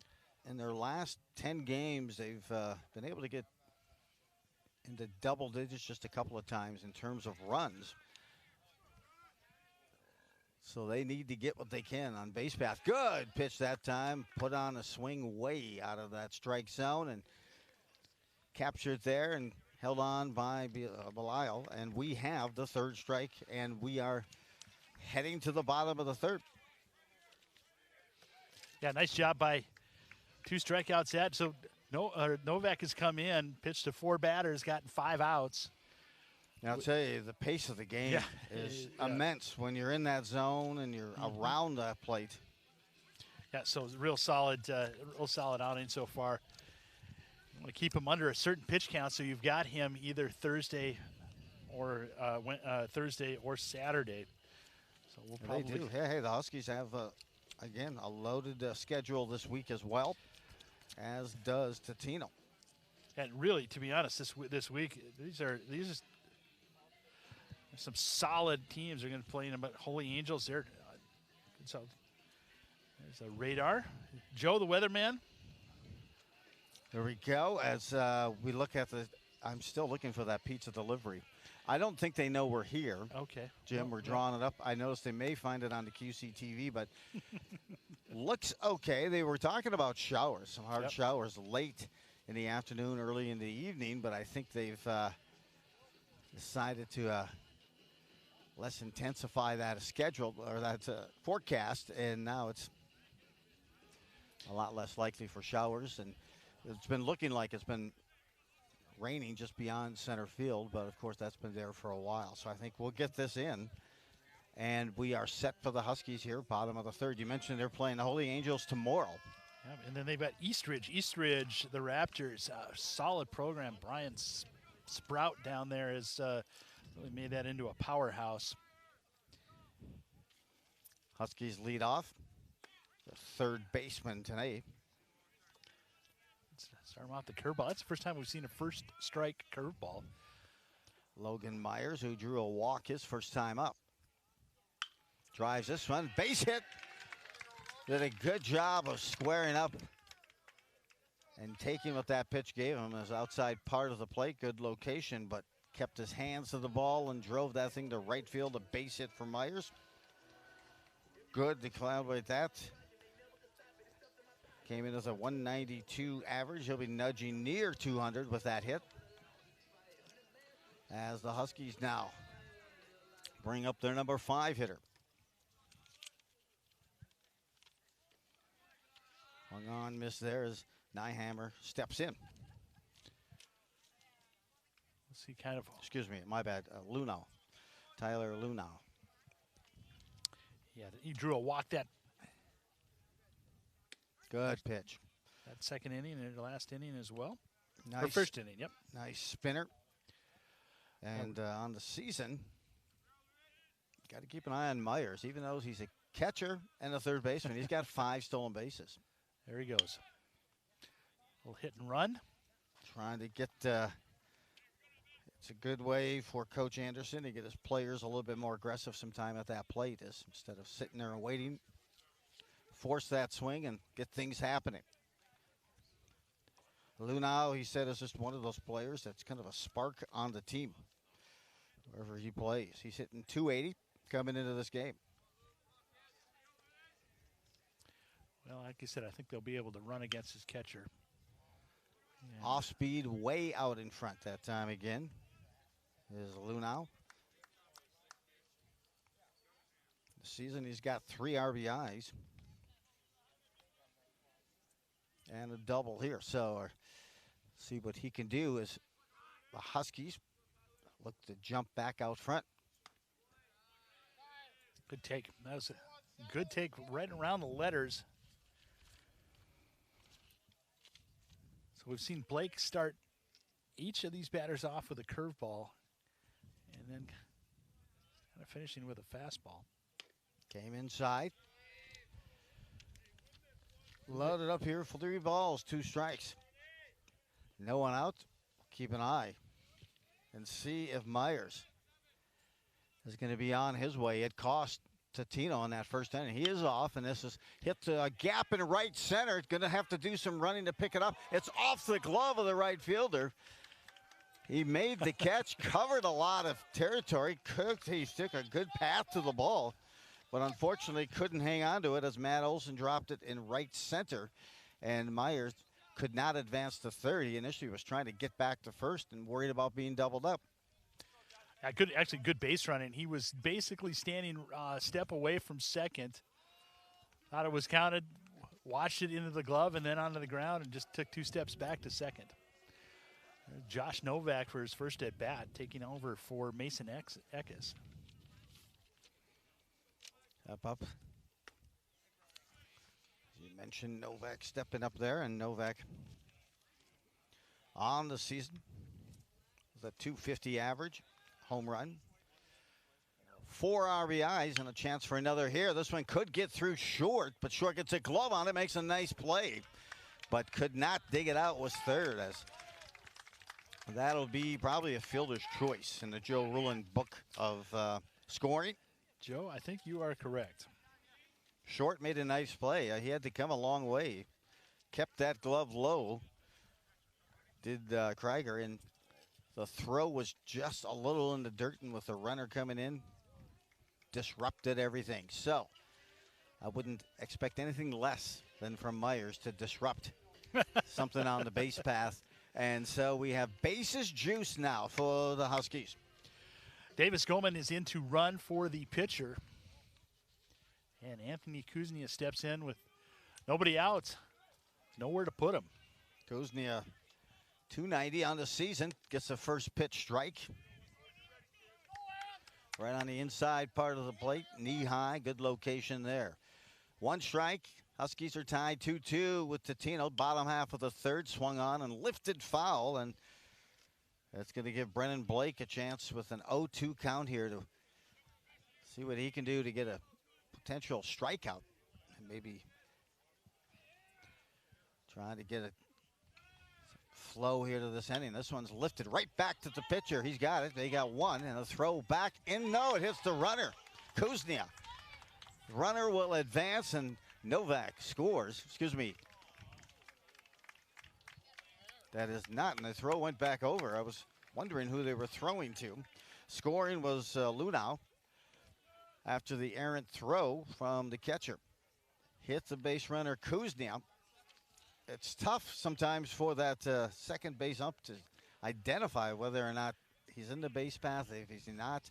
in their last 10 games, they've been able to get into double digits just a couple of times in terms of runs. So they need to get what they can on base path. Good pitch that time. Put on a swing way out of that strike zone and captured there and held on by Belial. And we have the 3rd strike, and we are heading to the bottom of the 3rd. Yeah, nice job by 2 strikeouts at. So Novak has come in, pitched to 4 batters, gotten 5 outs. And I'll tell you, the pace of the game is immense when you're in that zone and you're around the plate. Yeah, so real solid outing so far. You want to keep him under a certain pitch count, so you've got him either Thursday or Saturday. So we'll probably. They do. Hey, the Huskies have again a loaded schedule this week as well, as does Totino. And really, to be honest, this week, these are some solid teams are going to play in. But Holy Angels, they're so there's a radar. Joe, the weatherman. There we go. As we look at I'm still looking for that pizza delivery. I don't think they know we're here. Okay. Jim, we're drawing it up. I noticed they may find it on the QCTV, but looks okay. They were talking about showers, some hard showers late in the afternoon, early in the evening, but I think they've decided to less intensify that schedule or that forecast, and now it's a lot less likely for showers. And it's been looking like it's been raining just beyond center field, but of course that's been there for a while. So I think we'll get this in, and we are set for the Huskies here, bottom of the third. You mentioned they're playing the Holy Angels tomorrow. Yeah, and then they've got Eastridge, the Raptors, solid program. Brian Sprout down there has really made that into a powerhouse. Huskies lead off. The third baseman tonight. Start him off the curveball. That's the first time we've seen a first strike curveball. Logan Myers, who drew a walk his first time up. Drives this one, base hit. Did a good job of squaring up and taking what that pitch gave him as outside part of the plate. Good location, but kept his hands to the ball and drove that thing to right field. A base hit for Myers. Good to calibrate that. Came in as a 192 average. He'll be nudging near 200 with that hit. As the Huskies now bring up their number 5 hitter. Hung on, miss there as Nyhammer steps in. Let's see, kind of. Excuse me, my bad. Lunau. Tyler Lunau. Yeah, he drew a walk that. Good pitch. That second inning and the last inning as well. Nice. Or first inning, yep. Nice spinner. And on the season, got to keep an eye on Myers, even though he's a catcher and a third baseman. He's got 5 stolen bases. There he goes. A little hit and run. Trying to get, it's a good way for Coach Anderson to get his players a little bit more aggressive sometime at that plate, instead of sitting there and waiting. Force that swing and get things happening. Lunau, he said, is just one of those players that's kind of a spark on the team wherever he plays. He's hitting 280 coming into this game. Well, like I said, I think they'll be able to run against his catcher. Yeah. Off speed, way out in front that time again is Lunau. This season he's got 3 RBIs. And a double here. So see what he can do as the Huskies look to jump back out front. Good take. That was a good take right around the letters. So we've seen Blake start each of these batters off with a curveball and then kind of finishing with a fastball. Came inside. Loaded up here for 3 balls, 2 strikes. No one out. Keep an eye and see if Myers is going to be on his way. It cost Totino on that first inning. He is off, and this is hit a gap in right center. Going to have to do some running to pick it up. It's off the glove of the right fielder. He made the catch, covered a lot of territory. He took a good path to the ball, but unfortunately couldn't hang on to it as Matt Olson dropped it in right center, and Myers could not advance to third. He initially was trying to get back to first and worried about being doubled up. Actually good base running. He was basically standing a step away from second. Thought it was counted, watched it into the glove and then onto the ground and just took 2 steps back to second. Josh Novak for his first at bat, taking over for Mason Eckes. Up. You mentioned Novak stepping up there, and Novak on the season with a .250 average, home run, 4 RBIs, and a chance for another here. This one could get through Short, but Short gets a glove on it, makes a nice play, but could not dig it out, was third as That'll be probably a fielder's choice in the Joe Rulin book of scoring. Joe, I think you are correct. Short made a nice play. He had to come a long way. Kept that glove low. Did Krieger, and the throw was just a little in the dirt, and with the runner coming in, disrupted everything. So I wouldn't expect anything less than from Myers to disrupt something on the base path. And so we have bases juice now for the Huskies. Davis Goldman is in to run for the pitcher. And Anthony Kuznia steps in with nobody out. Nowhere to put him. Kuznia, 290 on the season, gets the first pitch strike. Right on the inside part of the plate, knee high, good location there. One strike. Huskies are tied 2-2 with Totino. Bottom half of the third, swung on and lifted foul, and that's going to give Brennan Blake a chance with an 0-2 count here to see what he can do to get a potential strikeout, and maybe trying to get a flow here to this inning. This one's lifted right back to the pitcher. He's got it. They got one, and a throw back in. No, it hits the runner, Kuznia. Runner will advance, and Novak scores. Excuse me. That is not, and the throw went back over. I was wondering who they were throwing to. Scoring was Lunau after the errant throw from the catcher. Hit the base runner Kuznia. It's tough sometimes for that second base ump to identify whether or not he's in the base path, if he's not.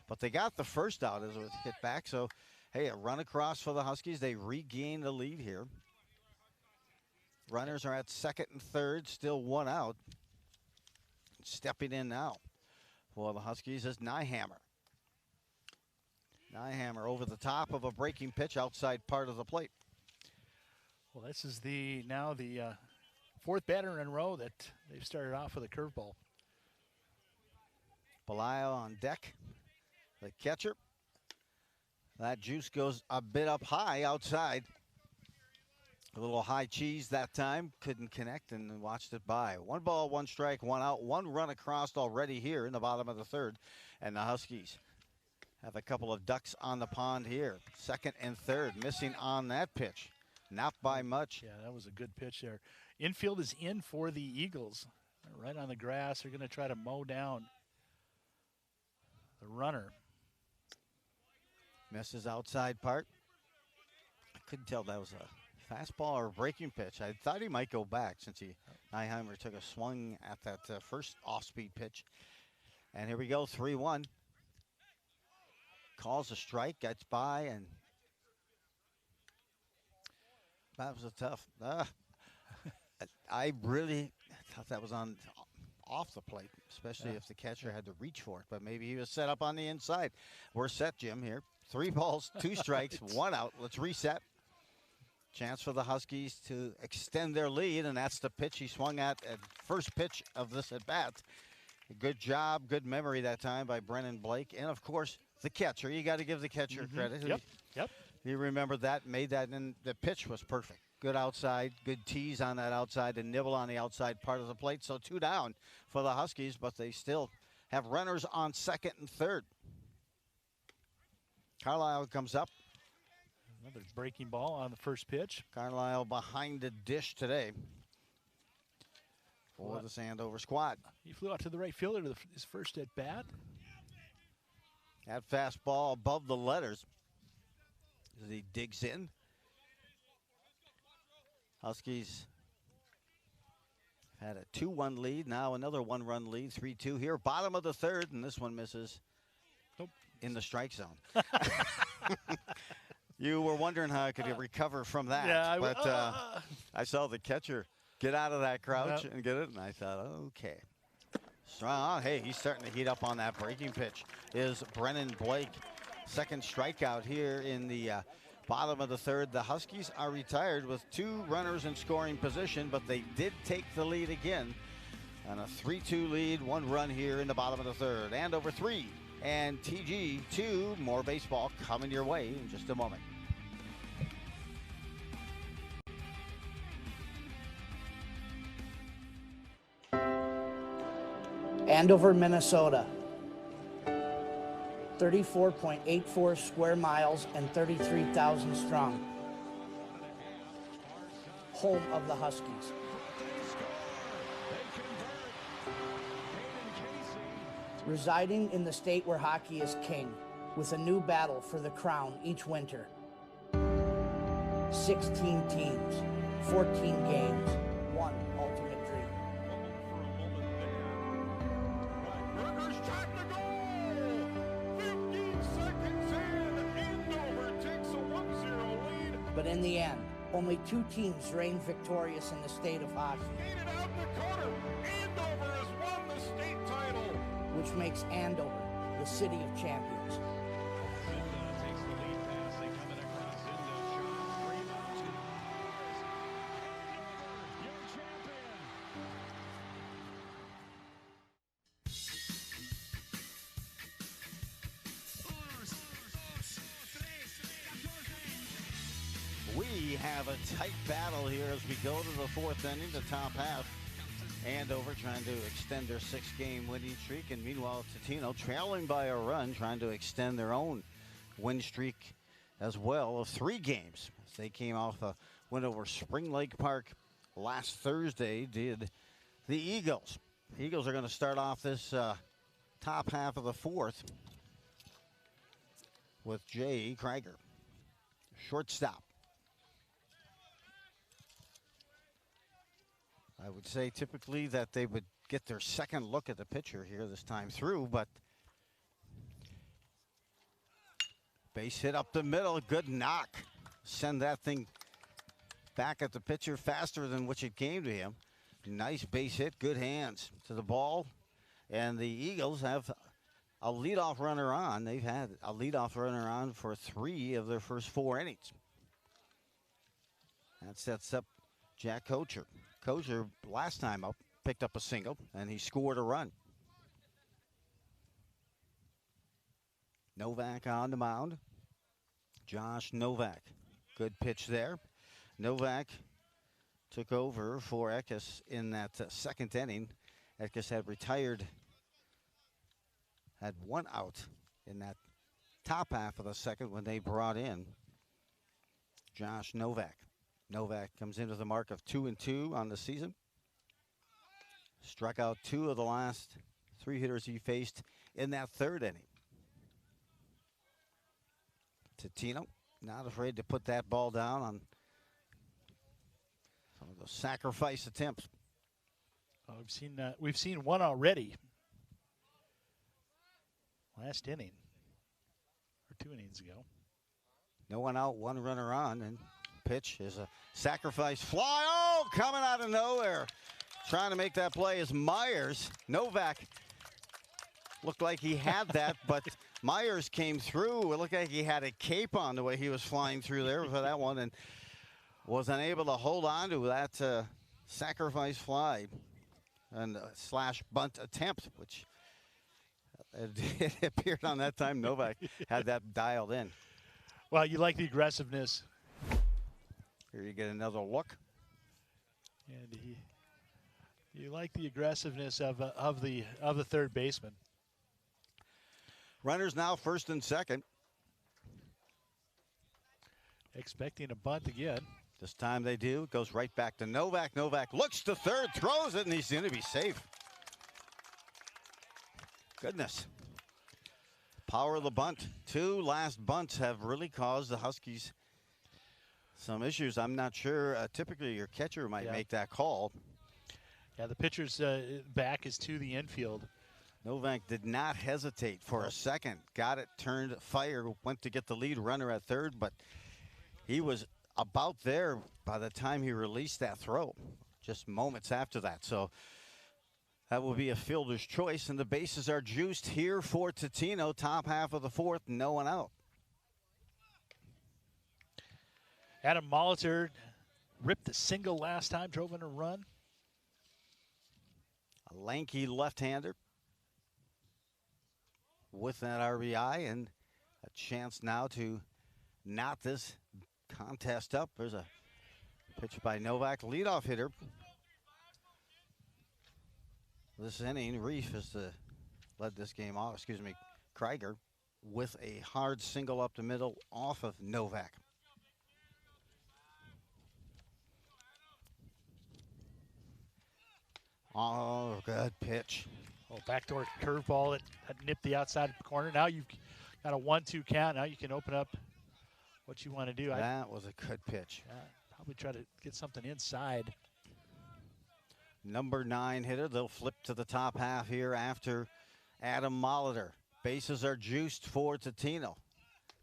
But they got the first out as it was hit back, so hey, a run across for the Huskies. They regain the lead here. Runners are at second and third, still one out. Stepping in now for the Huskies is Nyhammer. Nyhammer over the top of a breaking pitch outside part of the plate. Well, this is now the fourth batter in a row that they've started off with a curveball. Belial on deck, the catcher. That juice goes a bit up high outside. A little high cheese that time. Couldn't connect and watched it by. 1 ball, 1 strike, 1 out. 1 run across already here in the bottom of the third. And the Huskies have a couple of ducks on the pond here. Second and third, missing on that pitch. Not by much. Yeah, that was a good pitch there. Infield is in for the Eagles. They're right on the grass. They're going to try to mow down the runner. Misses outside part. I couldn't tell if that was a fastball or a breaking pitch. I thought he might go back since Nyheimer took a swing at that first off-speed pitch. And here we go, 3-1. Calls a strike, gets by, and that was a tough. I really thought that was off the plate, especially if the catcher had to reach for it. But maybe he was set up on the inside. We're set, Jim, here. 3 balls, 2 strikes, 1 out. Let's reset. Chance for the Huskies to extend their lead, and that's the pitch he swung at first pitch of this at-bat. Good job, good memory that time by Brennan Blake. And, of course, the catcher. You got to give the catcher credit. Yep. He remembered that, made that, and the pitch was perfect. Good outside, good tease on that outside, and nibble on the outside part of the plate. So 2 down for the Huskies, but they still have runners on second and third. Carlisle comes up. Another breaking ball on the first pitch. Carlisle behind the dish today for the Andover squad. He flew out to the right fielder to his first at bat. That fastball above the letters as he digs in. Huskies had a 2-1 lead. Now another 1-run lead, 3-2 here. Bottom of the third, and this one misses in the strike zone. You were wondering how I could recover from that. Yeah, but I saw the catcher get out of that crouch and get it, and I thought, okay. Strong. Hey, he's starting to heat up on that breaking pitch. Is Brennan Blake. Second strikeout here in the bottom of the third. The Huskies are retired with 2 runners in scoring position, but they did take the lead again on a 3-2 lead. 1 run here in the bottom of the third. Andover 3 and TG 2. More baseball coming your way in just a moment. Andover, Minnesota. 34.84 square miles and 33,000 strong. Home of the Huskies. Residing in the state where hockey is king, with a new battle for the crown each winter. 16 teams, 14 games, one ultimate dream. Burgers trying to goal! 15 seconds in, Andover takes a 1-0 lead. But in the end, only 2 teams reigned victorious in the state of hockey. Skated out in the corner. Andover has won the state title. Which makes Andover the city of champions. Takes the lead pass. They come in across Zinda. Shot. Rebound to your champion. We have a tight battle here as we go to the 4th inning, the top half. Andover trying to extend their 6-game winning streak, and meanwhile Totino trailing by a run, trying to extend their own win streak as well of 3 games. As they came off a win over Spring Lake Park last Thursday, did the Eagles. The Eagles are going to start off this top half of the 4th with Jay Krieger, shortstop. I would say typically that they would get their second look at the pitcher here this time through, but base hit up the middle, good knock. Send that thing back at the pitcher faster than which it came to him. Nice base hit, good hands to the ball. And the Eagles have a leadoff runner on. They've had a leadoff runner on for 3 of their first 4 innings. That sets up Jack Kocher. Kocher, last time up, picked up a single, and he scored a run. Novak on the mound. Josh Novak. Good pitch there. Novak took over for Eckes in that second inning. Eckes had retired, had 1 out in that top half of the second when they brought in Josh Novak. Novak comes into the mark of 2-2 on the season. Struck out 2 of the last 3 hitters he faced in that 3rd inning. Totino not afraid to put that ball down on some of those sacrifice attempts. Oh, we've seen 1 already. Last inning, or 2 innings ago. No one out, 1 runner on, and pitch is a sacrifice fly. Oh, coming out of nowhere. Trying to make that play is Myers. Novak looked like he had that, but Myers came through. It looked like he had a cape on the way he was flying through there for that one, and was unable to hold on to that sacrifice fly and slash bunt attempt, which it appeared on that time Novak had that dialed in. Well, you like the aggressiveness. Here you get another look. And you like the aggressiveness of the 3rd baseman. Runners now 1st and 2nd. Expecting a bunt again. This time they do. It goes right back to Novak. Novak looks to 3rd, throws it, and he's going to be safe. Goodness. Power of the bunt. 2 last bunts have really caused the Huskies some issues. I'm not sure. Typically, your catcher might make that call. Yeah, the pitcher's back is to the infield. Novak did not hesitate for a second. Got it, turned, fire, went to get the lead runner at 3rd, but he was about there by the time he released that throw, just moments after that. So that will be a fielder's choice, and the bases are juiced here for Totino. Top half of the 4th, no one out. Adam Molitor ripped a single last time, drove in a run. A lanky left-hander with that RBI, and a chance now to knot this contest up. There's a pitch by Novak, leadoff hitter. this inning. Reef has led this game off. Excuse me, Krieger with a hard single up the middle off of Novak. Oh, good pitch. Oh, backdoor curveball that nipped the outside corner. Now you've got a 1-2 count. Now you can open up what you want to do. That was a good pitch. Probably try to get something inside. Number 9 hitter. They'll flip to the top half here after Adam Molitor. Bases are juiced for Totino.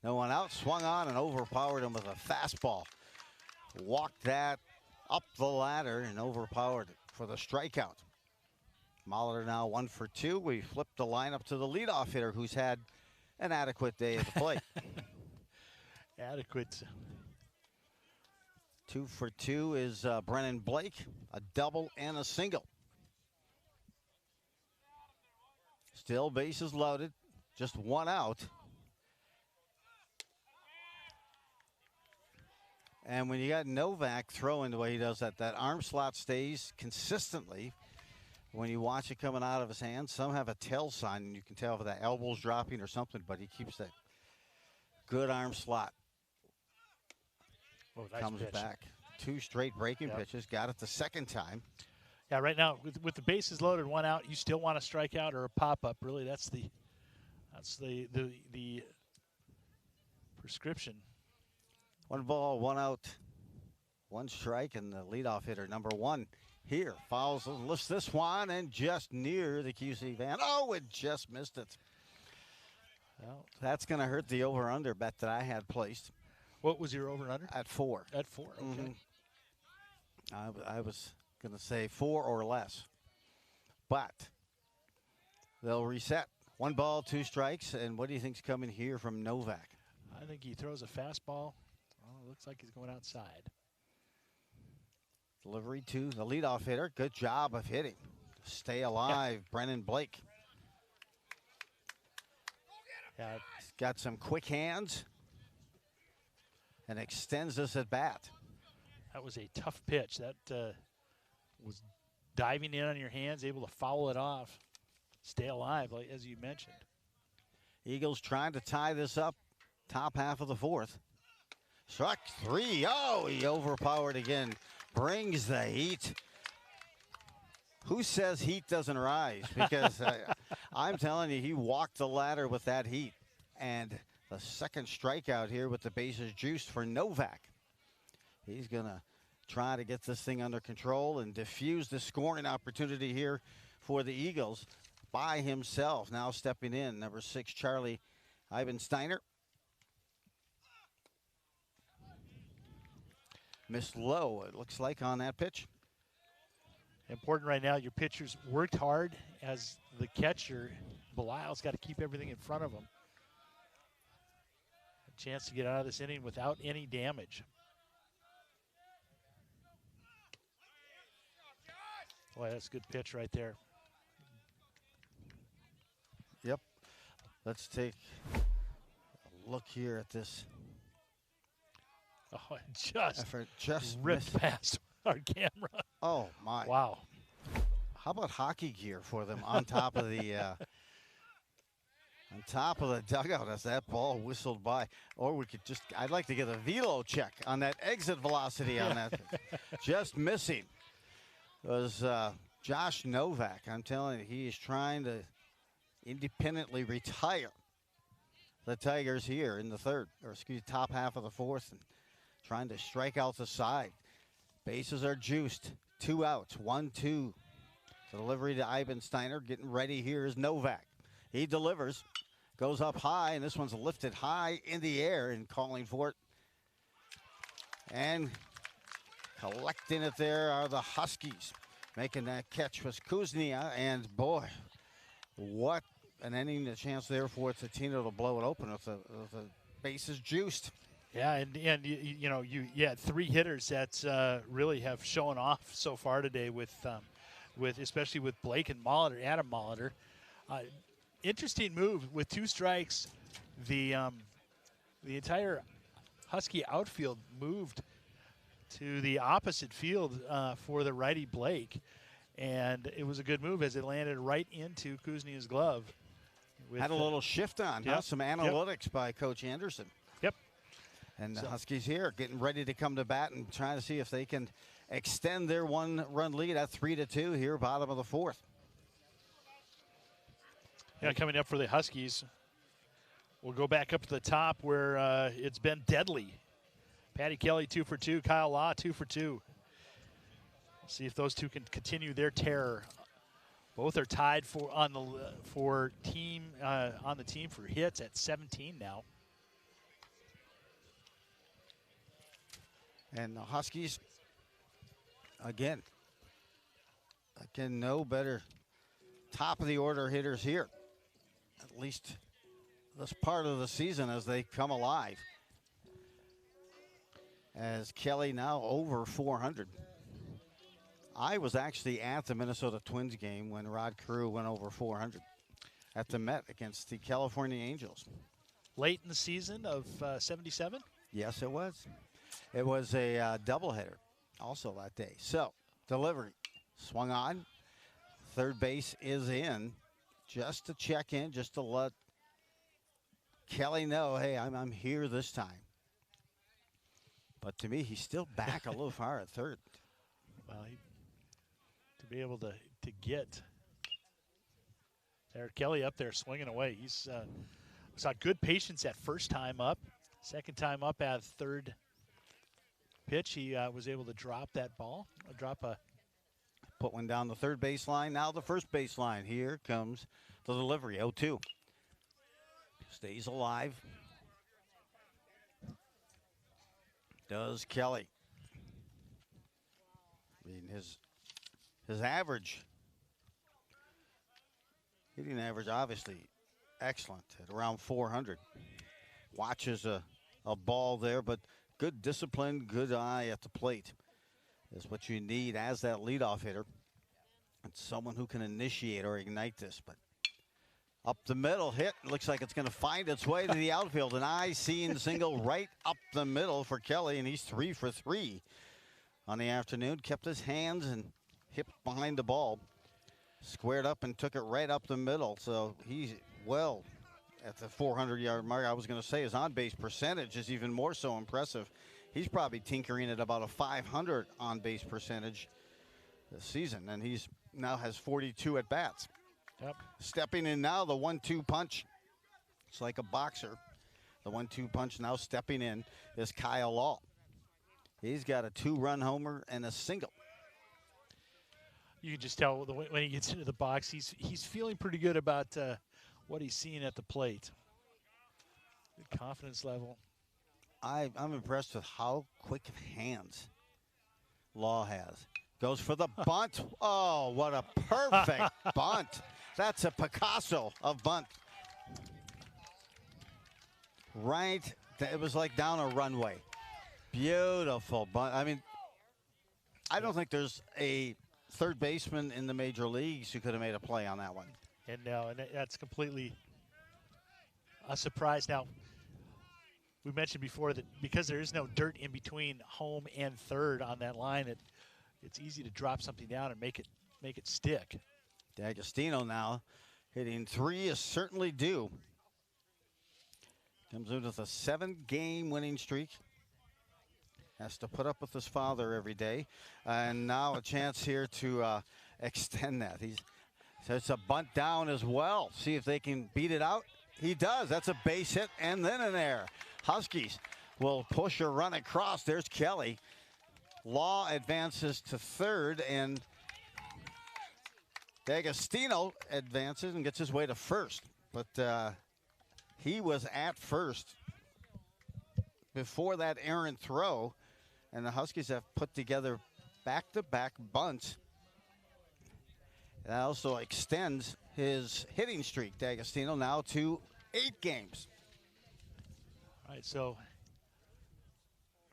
No one out. Swung on and overpowered him with a fastball. Walked that up the ladder and overpowered it for the strikeout. Molitor now 1 for 2. We flipped the lineup to the leadoff hitter, who's had an adequate day at the plate. Adequate. 2 for 2 is Brennan Blake, a double and a single. Still bases loaded, just 1 out. And when you got Novak throwing the way he does that arm slot stays consistently. When you watch it coming out of his hands, some have a tail sign, and you can tell if the elbow's dropping or something, but he keeps that good arm slot. Oh, nice Comes pitch. back. 2 straight breaking pitches. Got it the second time. Yeah, right now with the bases loaded, 1 out, you still want a strikeout or a pop up. Really, that's the prescription. 1 ball, 1 out, 1 strike, and the leadoff hitter, number 1 here, fouls, lifts this one, and just near the QC van. Oh, it just missed it. Well, that's going to hurt the over-under bet that I had placed. What was your over-under? At 4. At 4, okay. I was going to say 4 or less. But they'll reset. 1 ball, 2 strikes, and what do you think's coming here from Novak? I think he throws a fastball. Oh, it looks like he's going outside. Delivery to the leadoff hitter. Good job of hitting. Stay alive, Brennan Blake. Yeah, he's got some quick hands and extends this at bat. That was a tough pitch. That was diving in on your hands, able to foul it off. Stay alive, like as you mentioned. Eagles trying to tie this up. Top half of the 4th. Struck 3. Oh, he overpowered again. Brings the heat. Who says heat doesn't rise? Because I'm telling you, he walked the ladder with that heat. And the second strikeout here with the bases juiced for Novak. He's going to try to get this thing under control and diffuse the scoring opportunity here for the Eagles by himself. Now stepping in, number 6, Charlie Ibensteiner. Missed low, it looks like, on that pitch. Important right now, your pitchers worked hard as the catcher. Belial's got to keep everything in front of him. A chance to get out of this inning without any damage. Boy, that's a good pitch right there. Yep. Let's take a look here at this. Oh, just ripped past our camera. Oh, my. Wow. How about hockey gear for them on top of the dugout as that ball whistled by? Or we could just, I'd like to get a velo check on that exit velocity on that. Just missing. It was Josh Novak. I'm telling you, he is trying to independently retire the Tigers here in the top half of the 4th. And trying to strike out the side. Bases are juiced. 2 outs. 1-2. Delivery to Ibensteiner. Getting ready here is Novak. He delivers. Goes up high, and this one's lifted high in the air and calling for it. And collecting it there are the Huskies. Making that catch was Kuznia, and boy, what an inning, a chance there for Totino to blow it open with the bases juiced. Yeah, and you had 3 hitters that really have shown off so far today with especially with Blake and Molitor, Adam Molitor. Interesting move with 2 strikes. The entire Husky outfield moved to the opposite field for the righty Blake, And it was a good move as it landed right into Kuznia's glove. Had a little shift on, huh? Some analytics by Coach Anderson. Yep. And the Huskies here getting ready to come to bat and trying to see if they can extend their one-run lead at 3-2 here, bottom of the fourth. Yeah, coming up for the Huskies, we'll go back up to the top where it's been deadly. Patty Kelly 2 for 2, Kyle Law 2 for 2. See if those two can continue their terror. Both are tied on the team for hits at 17 now. And the Huskies, again, no better top of the order hitters here. At least this part of the season as they come alive. As Kelly now over 400. I was actually at the Minnesota Twins game when Rod Carew went over 400 at the Met against the California Angels. Late in the season of 77? Yes, it was. It was a doubleheader also that day. So, delivery swung on. Third base is in. Just to check in, just to let Kelly know, hey, I'm here this time. But to me, he's still back a little far at third. Well, to be able to get there, Kelly up there swinging away. He's saw good patience that first time up. Second time up at third pitch, he was able to drop that ball, put one down the third baseline. Now the first baseline. Here comes the delivery. 0-2. Stays alive. Does Kelly. I mean, his average, hitting average, obviously excellent at around 400. Watches a ball there, but good discipline, good eye at the plate is what you need as that leadoff hitter. And someone who can initiate or ignite this. But up the middle hit, looks like it's going to find its way to the outfield. An eye-seeing single right up the middle for Kelly, and he's 3 for 3 on the afternoon. Kept his hands and hip behind the ball. Squared up and took it right up the middle. So he's well at the 400-yard mark. I was going to say his on-base percentage is even more so impressive. He's probably tinkering at about a 500 on-base percentage this season, and he's now has 42 at-bats. Yep. Stepping in now, the 1-2 punch. It's like a boxer. The 1-2 punch now stepping in is Kyle Law. He's got a 2-run homer and a single. You can just tell when he gets into the box, he's feeling pretty good about what he's seeing at the plate. Good confidence level. I'm impressed with how quick of hands Law has. Goes for the bunt. Oh, what a perfect bunt. That's a Picasso of bunt. Right, it was like down a runway. Beautiful bunt. I mean, I don't think there's a third baseman in the major leagues who could have made a play on that one. And that's completely a surprise. Now, we mentioned before that because there is no dirt in between home and third on that line, it's easy to drop something down and make it stick. D'Agostino now hitting 3 is certainly due. Comes in with a 7-game winning streak. Has to put up with his father every day. And now a chance here to extend that. So it's a bunt down as well. See if they can beat it out. He does. That's a base hit and then an error. Huskies will push a run across. There's Kelly. Law advances to third, and D'Agostino advances and gets his way to first. But he was at first before that errant throw, and the Huskies have put together back-to-back bunts. That also extends his hitting streak, D'Agostino, now to 8 games. All right, so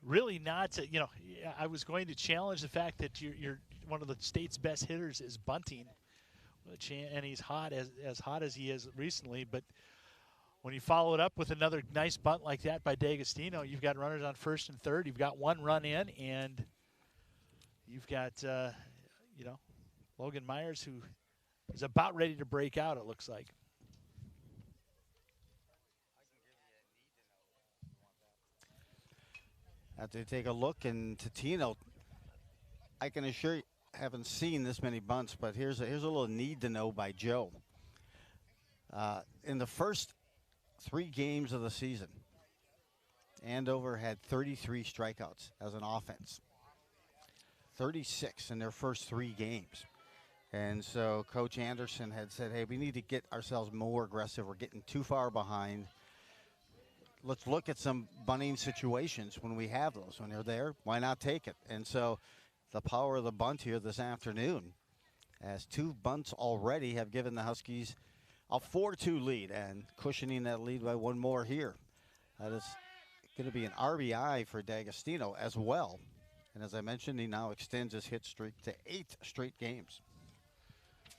really not, I was going to challenge the fact that you're one of the state's best hitters is bunting, and he's hot as hot as he is recently. But when you follow it up with another nice bunt like that by D'Agostino, you've got runners on first and third. You've got 1 run in, and you've got Logan Myers, who is about ready to break out, it looks like. After you take a look, and Totino, I can assure you, haven't seen this many bunts, but here's a little need to know by Joe. In the first 3 games of the season, Andover had 33 strikeouts as an offense. 36 in their first 3 games. And so Coach Anderson had said, hey, we need to get ourselves more aggressive. We're getting too far behind. Let's look at some bunting situations when we have those. When they're there, why not take it? And so the power of the bunt here this afternoon, as 2 bunts already have given the Huskies a 4-2 lead and cushioning that lead by 1 more here. That is going to be an RBI for D'Agostino as well. And as I mentioned, he now extends his hit streak to 8 straight games.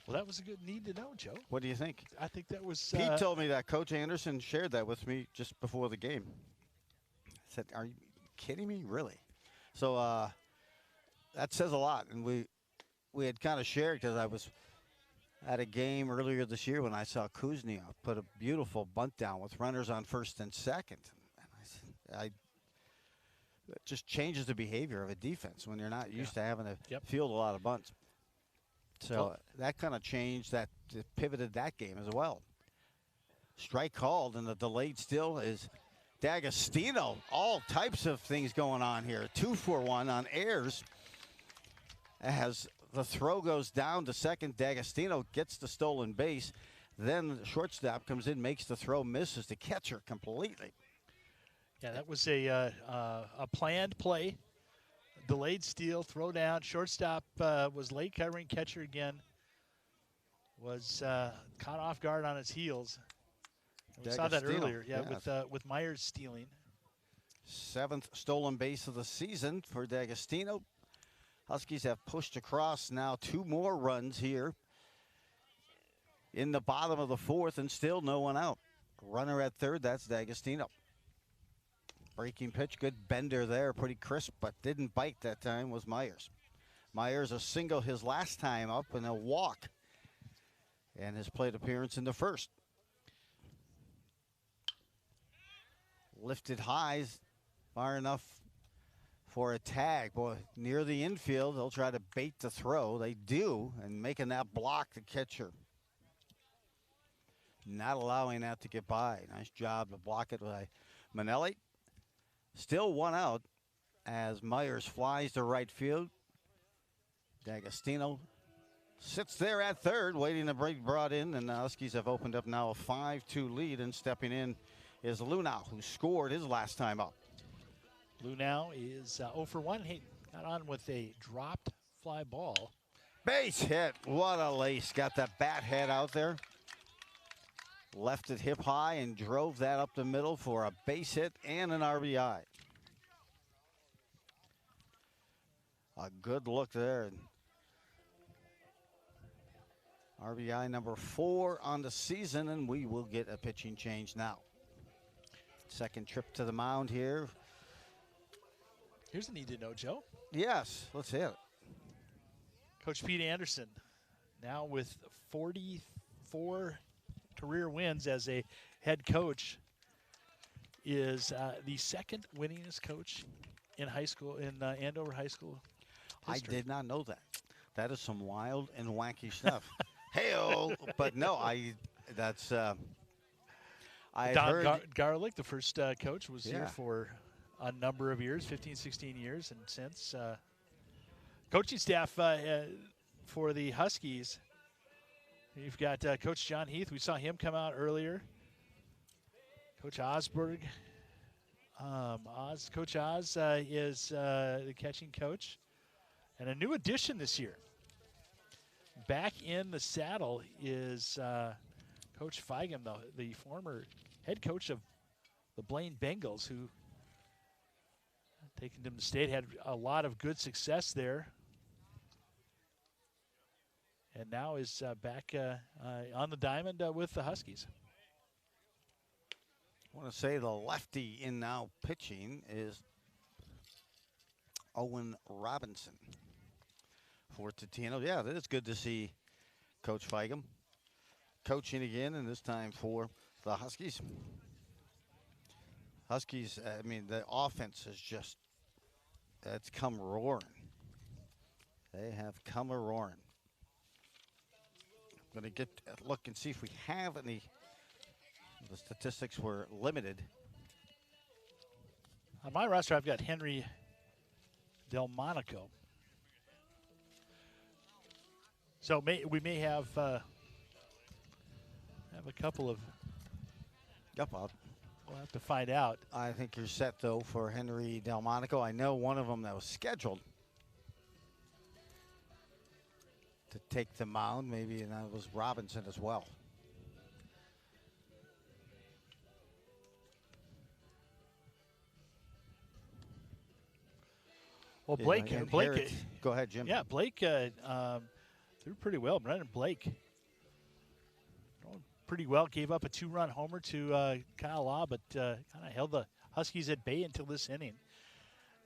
Well, that was a good need to know, Joe. What do you think? I think that was... Pete told me that. Coach Anderson shared that with me just before the game. I said, are you kidding me? Really? So that says a lot. And we had kind of shared, because I was at a game earlier this year when I saw Kuzniak put a beautiful bunt down with runners on first and second. And it just changes the behavior of a defense when you're not used to having to field a lot of bunts. So that kind of changed, that pivoted that game as well. Strike called, and the delayed still is D'Agostino. All types of things going on here. 2-for-1 on Ayers. As the throw goes down to second, D'Agostino gets the stolen base. Then the shortstop comes in, makes the throw, misses the catcher completely. Yeah, that was a planned play. Delayed steal, throw down. Shortstop was late covering. Catcher again was caught off guard on his heels. We saw that earlier, with Myers stealing. 7th stolen base of the season for D'Agostino. Huskies have pushed across now 2 more runs here in the bottom of the 4th, and still no one out. Runner at third, that's D'Agostino. Breaking pitch, good bender there, pretty crisp, but didn't bite that time, was Myers. Myers a single his last time up and a walk, and his plate appearance in the 1st. Lifted highs, far enough for a tag. Boy, near the infield, they'll try to bait the throw. They do, and making that block the catcher. Not allowing that to get by. Nice job to block it by Manelli. Still 1 out as Myers flies to right field. D'Agostino sits there at third, waiting to be brought in, and the Huskies have opened up now a 5-2 lead, and stepping in is Lunau, who scored his last time up. Lunau is 0 for 1. He got on with a dropped fly ball. Base hit. What a lace. Got that bat head out there. Left it hip high and drove that up the middle for a base hit and an RBI. A good look there. RBI number 4 on the season, and we will get a pitching change now. Second trip to the mound here. Here's a need to know, Joe. Yes, let's hit it. Coach Pete Anderson, now with 44 career wins as a head coach, is the 2nd winningest coach in high school, in Andover High School history. I did not know that. That is some wild and wacky stuff. Hey-oh, but no, that's I Don heard Garlick, the first coach, was here for a number of years, 15, 16 years, and since coaching staff for the Huskies, you've got Coach John Heath. We saw him come out earlier. Coach Osberg. Coach Oz is the catching coach. And a new addition this year. Back in the saddle is Coach Feigem, the former head coach of the Blaine Bengals, who taken them to state, had a lot of good success there. And now is back on the diamond with the Huskies. I want to say the lefty in now pitching is Owen Robinson for Totino. Yeah, it is good to see Coach Feigem coaching again, and this time for the Huskies. Huskies, I mean, the offense is just, it's come roaring. They have come a-roaring. I'm going to get a look and see if we have any. The statistics were limited. On my roster, I've got Henry Delmonico. So we may have a couple of. Yep, we'll have to find out. I think you're set, though, for Henry Delmonico. I know one of them that was scheduled to take the mound, maybe, and that was Robinson as well. Well, Blake, go ahead, Jim. Yeah, Blake threw pretty well. Brendan Blake pretty well. Gave up a 2-run homer to Kyle Law, but kind of held the Huskies at bay until this inning.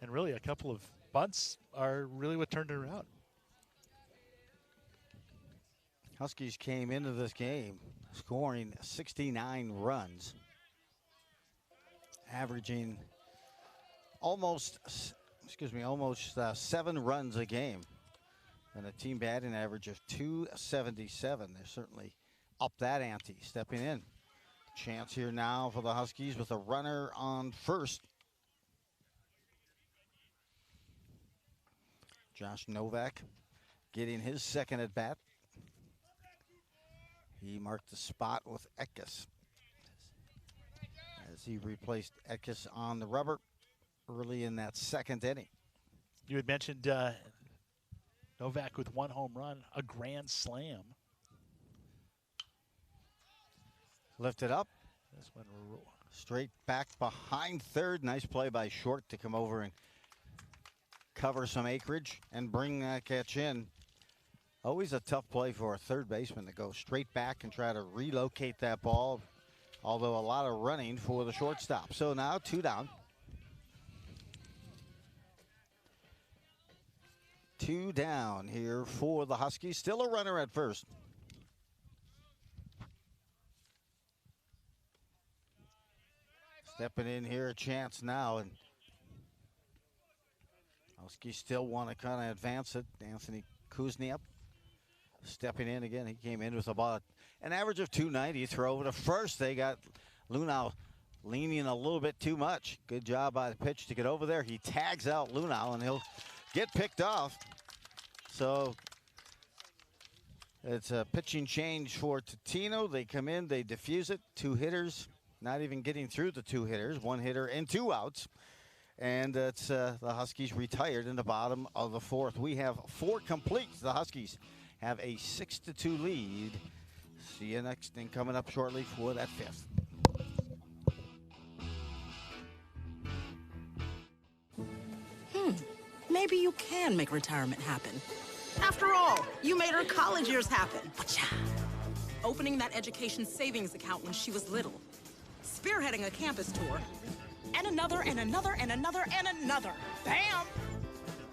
And really, a couple of bunts are really what turned it around. Huskies came into this game scoring 69 runs, averaging almost 7 runs a game, and a team batting average of 277. They're certainly up that ante. Stepping in, chance here now for the Huskies with a runner on first. Josh Novak getting his second at bat. He marked the spot with Eckes as he replaced Eckes on the rubber early in that second inning. You had mentioned Novak with 1 home run, a grand slam. Lifted up. This one straight back behind third. Nice play by Short to come over and cover some acreage and bring that catch in. Always a tough play for a third baseman to go straight back and try to relocate that ball, although a lot of running for the shortstop. So now 2 down. 2 down here for the Huskies. Still a runner at first. Stepping in here, a chance now, and Huskies still want to kind of advance it. Anthony Kuzniak stepping in again. He came in with about an average of 290. Throw over to first. They got Lunau leaning a little bit too much. Good job by the pitch to get over there. He tags out Lunau, and he'll get picked off. So it's a pitching change for Totino. They come in, they diffuse it. 2 hitters, not even getting through the 2 hitters. 1 hitter and 2 outs. And it's the Huskies retired in the bottom of the 4th. We have 4 complete. The Huskies have a 6-2 lead. See you next thing coming up shortly for that 5th. Maybe you can make retirement happen. After all, you made her college years happen. Opening that education savings account when she was little. Spearheading a campus tour. And another, and another, and another, and another. Bam!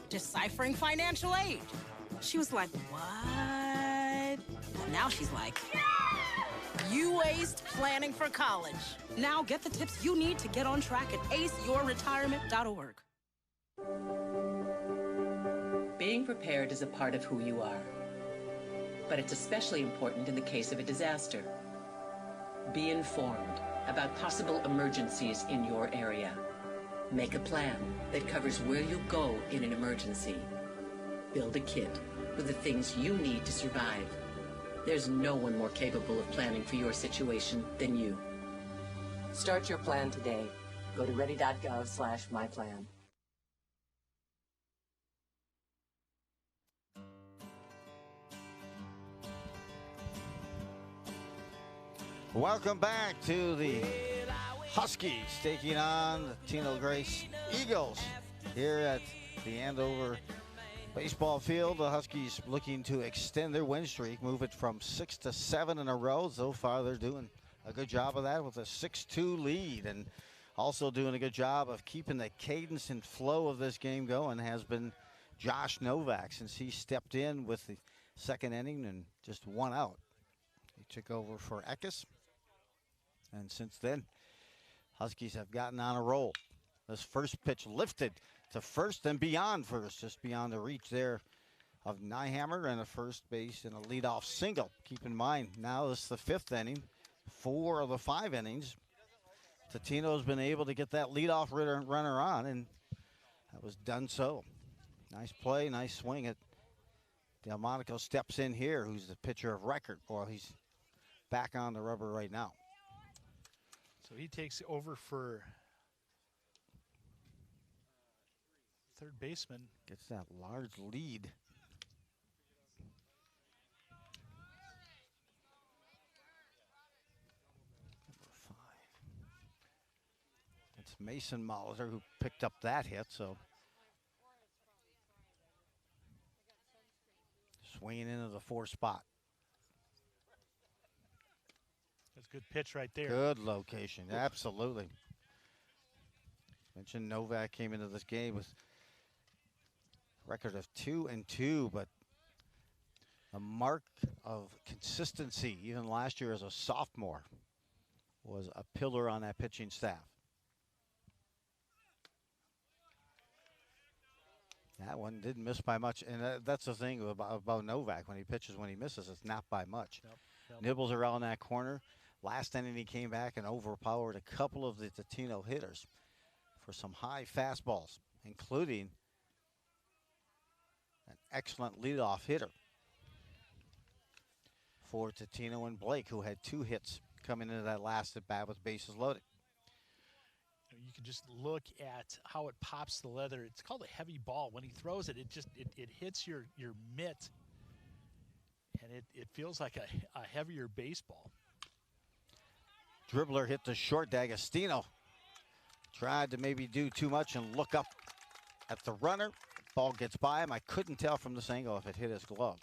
Deciphering financial aid. She was like, what? Well, now she's like, you aced planning for college. Now get the tips you need to get on track at aceyourretirement.org. Being prepared is a part of who you are. But it's especially important in the case of a disaster. Be informed about possible emergencies in your area. Make a plan that covers where you'll go in an emergency. Build a kit with the things you need to survive. There's no one more capable of planning for your situation than you. Start your plan today. Go to ready.gov/myplan. Welcome back to the Huskies taking on the Totino-Grace Eagles here at the Andover baseball field. The Huskies looking to extend their win streak, move it from 6 to 7 in a row. So far, they're doing a good job of that with a 6-2 lead, and also doing a good job of keeping the cadence and flow of this game going. Has been Josh Novak since he stepped in with the second inning and just 1 out. He took over for Eckes. And since then, Huskies have gotten on a roll. This first pitch lifted to first and beyond first, just beyond the reach there of Nyhammer, and a first base and a leadoff single. Keep in mind, now this is the 5th inning. 4 of the 5 innings, Totino's been able to get that leadoff runner on, and that was done so. Nice play, nice swing. Delmonico steps in here, who's the pitcher of record. Well, he's back on the rubber right now. So he takes over for third baseman. Gets that large lead. Number 5. It's Mason Molitor who picked up that hit, so. Swinging into the 4 spot. That's a good pitch right there. Good location, absolutely. Mentioned Novak came into this game with a record of 2-2, but a mark of consistency, even last year as a sophomore, was a pillar on that pitching staff. That one didn't miss by much, and that's the thing about Novak. When he pitches, when he misses, it's not by much. Yep. Nibbles around that corner. Last inning, he came back and overpowered a couple of the Totino hitters for some high fastballs, including an excellent leadoff hitter for Totino and Blake, who had 2 hits coming into that last at bat with bases loaded. You can just look at how it pops the leather. It's called a heavy ball. When he throws it, it hits your mitt, and it feels like a heavier baseball. Dribbler hit the short. D'Agostino tried to maybe do too much and look up at the runner. Ball gets by him. I couldn't tell from this angle if it hit his glove,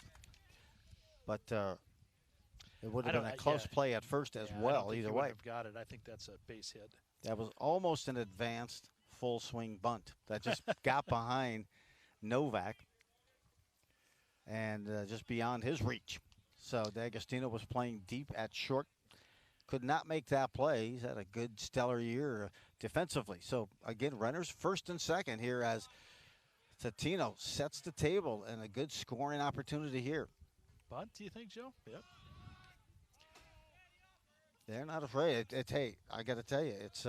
but it would have been a close play at first as well. Either way, I've got it. I think that's a base hit. That was almost an advanced full swing bunt that just got behind Novak and just beyond his reach. So D'Agostino was playing deep at short. Could not make that play. He's had a good stellar year defensively. So again, runners first and second here as Totino sets the table and a good scoring opportunity here. Bunt, do you think, Joe? Yep. They're not afraid. Hey, I got to tell you, it's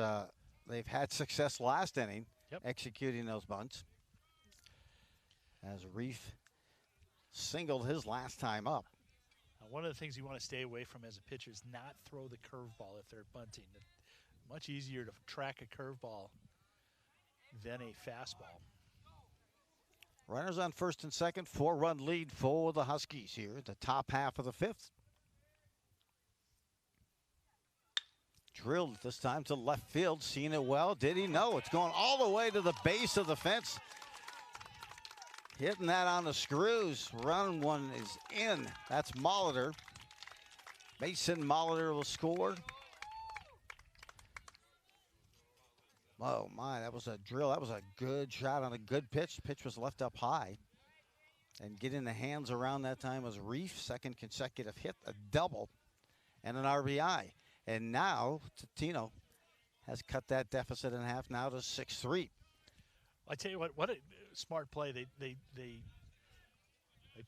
they've had success last inning executing those bunts. As Reef singled his last time up. One of the things you want to stay away from as a pitcher is not throw the curveball if they're bunting. It's much easier to track a curveball than a fastball. Runners on first and second, 4-run lead for the Huskies here at the top half of the 5th. Drilled this time to left field, seen it well. Did he? No, it's going all the way to the base of the fence. Hitting that on the screws. Run one is in. That's Molitor. Mason Molitor will score. Oh my, that was a drill. That was a good shot on a good pitch. The pitch was left up high. And getting the hands around that time was Reef. Second consecutive hit, a double, and an RBI. And now Totino has cut that deficit in half now to 6-3. I tell you what a smart play. They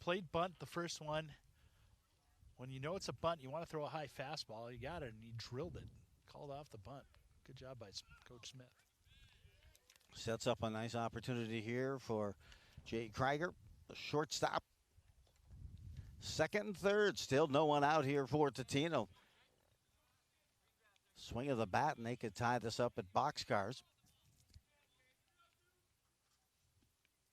played bunt the first one. When you know it's a bunt, you want to throw a high fastball. You got it, and he drilled it. Called off the bunt. Good job by Coach Smith. Sets up a nice opportunity here for Jay Krieger, the shortstop. Second and third, still no one out here for Totino. Swing of the bat, and they could tie this up at boxcars.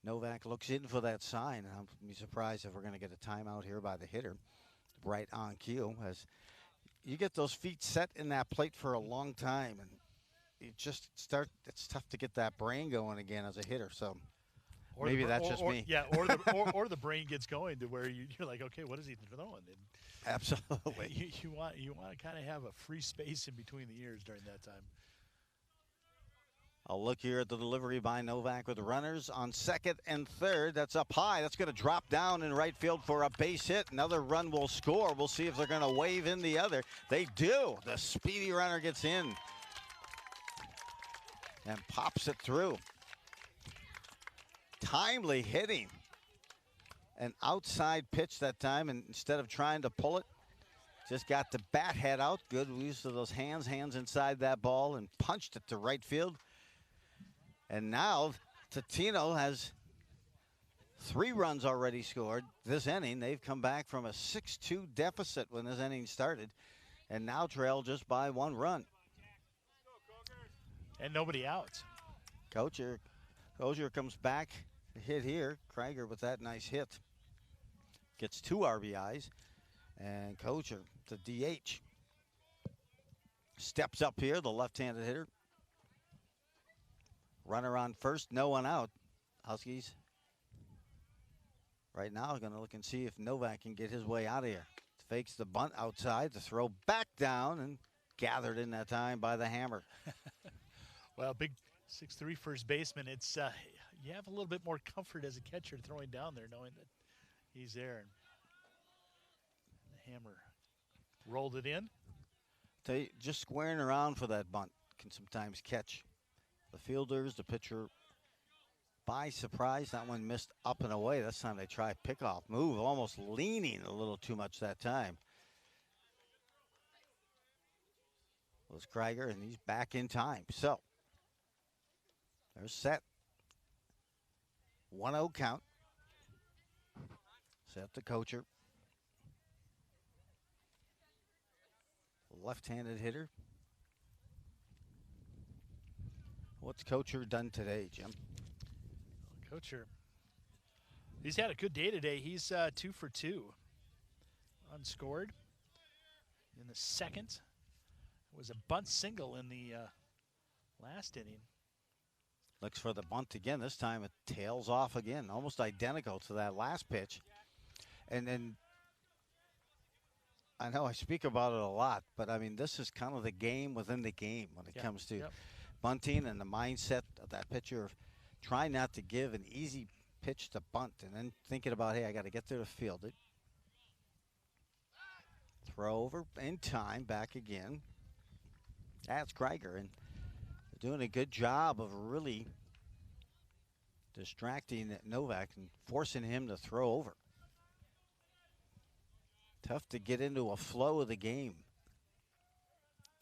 Novak looks in for that sign. I'll be surprised if we're going to get a timeout here by the hitter. Right on cue, as you get those feet set in that plate for a long time, and you just start, it's tough to get that brain going again as a hitter. So or maybe that's just me. Yeah, or the brain gets going to where you're like, okay, what is he throwing? And absolutely. You want to kind of have a free space in between the ears during that time. A look here at the delivery by Novak with the runners on second and third. That's up high. That's going to drop down in right field for a base hit. Another run will score. We'll see if they're going to wave in the other. They do. The speedy runner gets in and pops it through. Timely hitting. An outside pitch that time, and instead of trying to pull it, just got the bat head out. Good use of those hands inside that ball, and punched it to right field. And now Totino has 3 runs already scored this inning. They've come back from a 6-2 deficit when this inning started, and now trail just by 1 run. And nobody out. Kocher comes back to hit here. Krieger with that nice hit. Gets 2 RBIs. And Kocher, the DH, steps up here, the left-handed hitter. Runner on first, no one out. Huskies right now are going to look and see if Novak can get his way out of here. Fakes the bunt outside, the throw back down, and gathered in that time by the hammer. Well, big 6'3" first baseman. It's you have a little bit more comfort as a catcher throwing down there, knowing that he's there. And the hammer rolled it in. They just squaring around for that bunt can sometimes catch the fielders, the pitcher by surprise. That one missed up and away. This time they try pickoff move, almost leaning a little too much that time. Was Krieger, and he's back in time. So they're set. 1-0 count. Set the Kocher. Left-handed hitter. What's Kocher done today, Jim? Kocher, he's had a good day today. He's 2 for 2. Unscored in the second. It was a bunt single in the last inning. Looks for the bunt again. This time it tails off again, almost identical to that last pitch. And then I know I speak about it a lot, but I mean, this is kind of the game within the game when it comes to bunting and the mindset of that pitcher of trying not to give an easy pitch to bunt and then thinking about, hey, I got to get there to field it. Throw over in time, back again. That's Krieger, and they're doing a good job of really distracting Novak and forcing him to throw over. Tough to get into a flow of the game.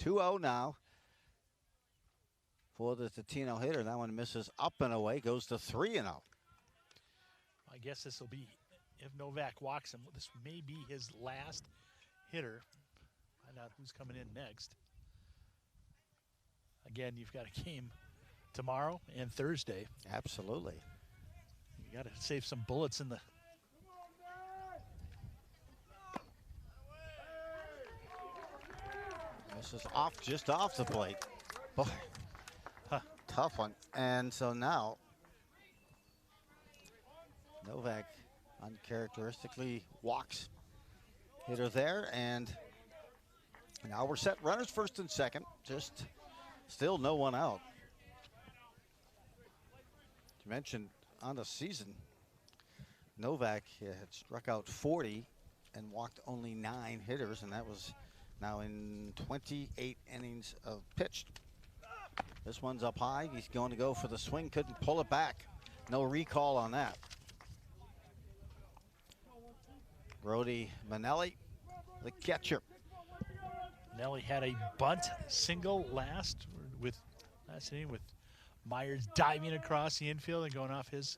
2-0 now for the Totino hitter. That one misses up and away, goes to 3-0. I guess this will be, if Novak walks him, this may be his last hitter. Find out who's coming in next. Again, you've got a game tomorrow and Thursday. Absolutely. You got to save some bullets in the. This is off, just off the plate. Boy, tough one. And so now Novak uncharacteristically walks hitter there, and now we're set. Runners first and second. Just still no one out. You mentioned on the season, Novak had struck out 40 and walked only 9 hitters, and that was now in 28 innings of pitched. This one's up high. He's going to go for the swing. Couldn't pull it back. No recall on that. Brody Manelli, the catcher. Manelli had a bunt single last inning with Myers diving across the infield and going off his.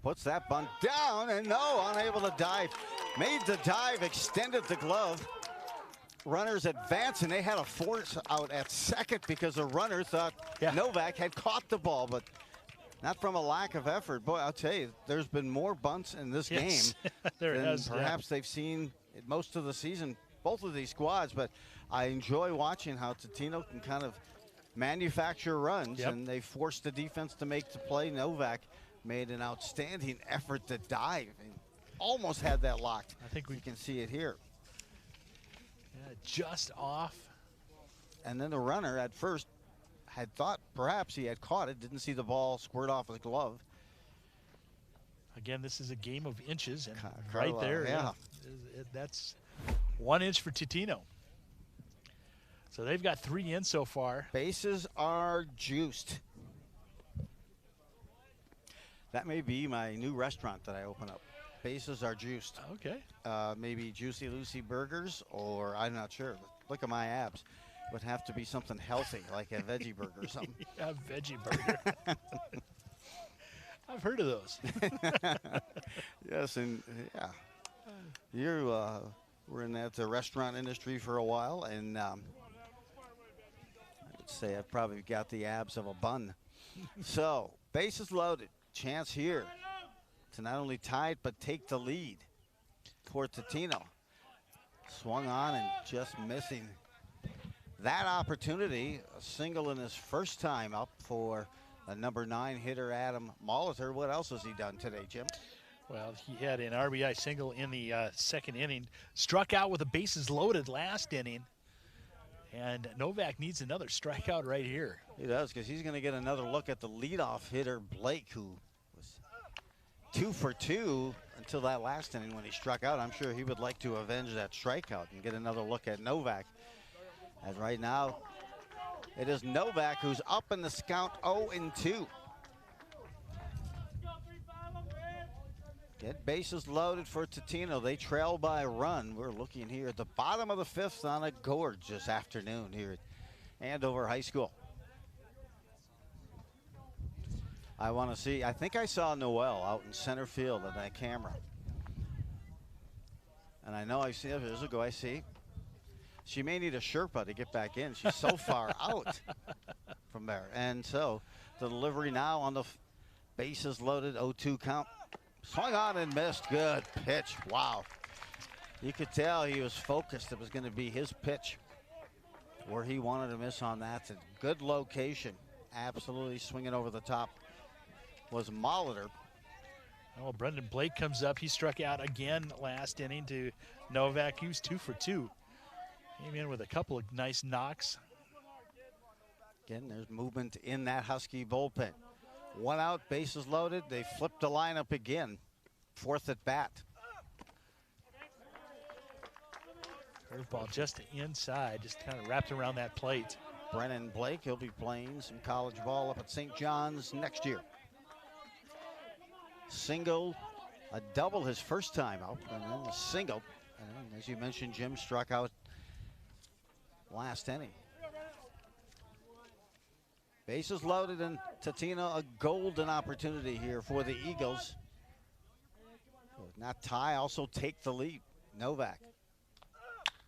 Puts that bunt down, and no, unable to dive. Made the dive, extended the glove. Runners advance, and they had a force out at second because the runner thought Novak had caught the ball, but not from a lack of effort. Boy, I'll tell you, there's been more bunts in this game than perhaps they've seen most of the season, both of these squads. But I enjoy watching how Totino can kind of manufacture runs, and they forced the defense to make the play. Novak made an outstanding effort to dive and almost had that locked. I think we can see it here. Yeah, just off And then the runner at first had thought perhaps he had caught it, didn't see the ball squirt off his glove. Again, this is a game of inches, and Carlo, right there, yeah. That's 1 inch for Totino. So they've got 3 in so far. Bases are juiced. That may be my new restaurant that I open up. Bases are juiced. Okay. Maybe Juicy Lucy Burgers, or I'm not sure. Look at my abs. Would have to be something healthy, like a veggie burger or something. Yeah, veggie burger. I've heard of those. Yes, and yeah, you were in that restaurant industry for a while, and I would say I've probably got the abs of a bun. So, bases loaded. Chance here to not only tie it, but take the lead for Totino. Swung on and just missing that opportunity. A single in his first time up for the number 9 hitter, Adam Molitor. What else has he done today, Jim? Well, he had an RBI single in the second inning. Struck out with the bases loaded last inning. And Novak needs another strikeout right here. He does, because he's going to get another look at the leadoff hitter, Blake, who was 2 for 2 until that last inning when he struck out. I'm sure he would like to avenge that strikeout and get another look at Novak. As right now, it is Novak who's up in the count 0-2. Get bases loaded for Totino. They trail by a run. We're looking here at the bottom of the 5th on a gorgeous afternoon here at Andover High School. I want to see, I think I saw Noelle out in center field on that camera. And I know I see, there's a go, I see. She may need a Sherpa to get back in. She's so far out from there. And so the delivery now on the bases loaded 0-2 count. Swung on and missed. Good pitch. Wow. You could tell he was focused. It was going to be his pitch where he wanted to miss on that. It's a good location. Absolutely swinging over the top was Molitor. Well, Brendan Blake comes up. He struck out again last inning to Novak. He was 2 for 2. Came in with a couple of nice knocks. Again, there's movement in that Husky bullpen. 1 out, bases loaded. They flipped the lineup again. 4th at bat. Curveball just inside, just kind of wrapped around that plate. Brennan Blake, he'll be playing some college ball up at St. John's next year. Single, a double his first time out, and then a single. And as you mentioned, Jim struck out last inning. Bases loaded, and Totino, a golden opportunity here for the Eagles. Not tie, also take the lead. Novak.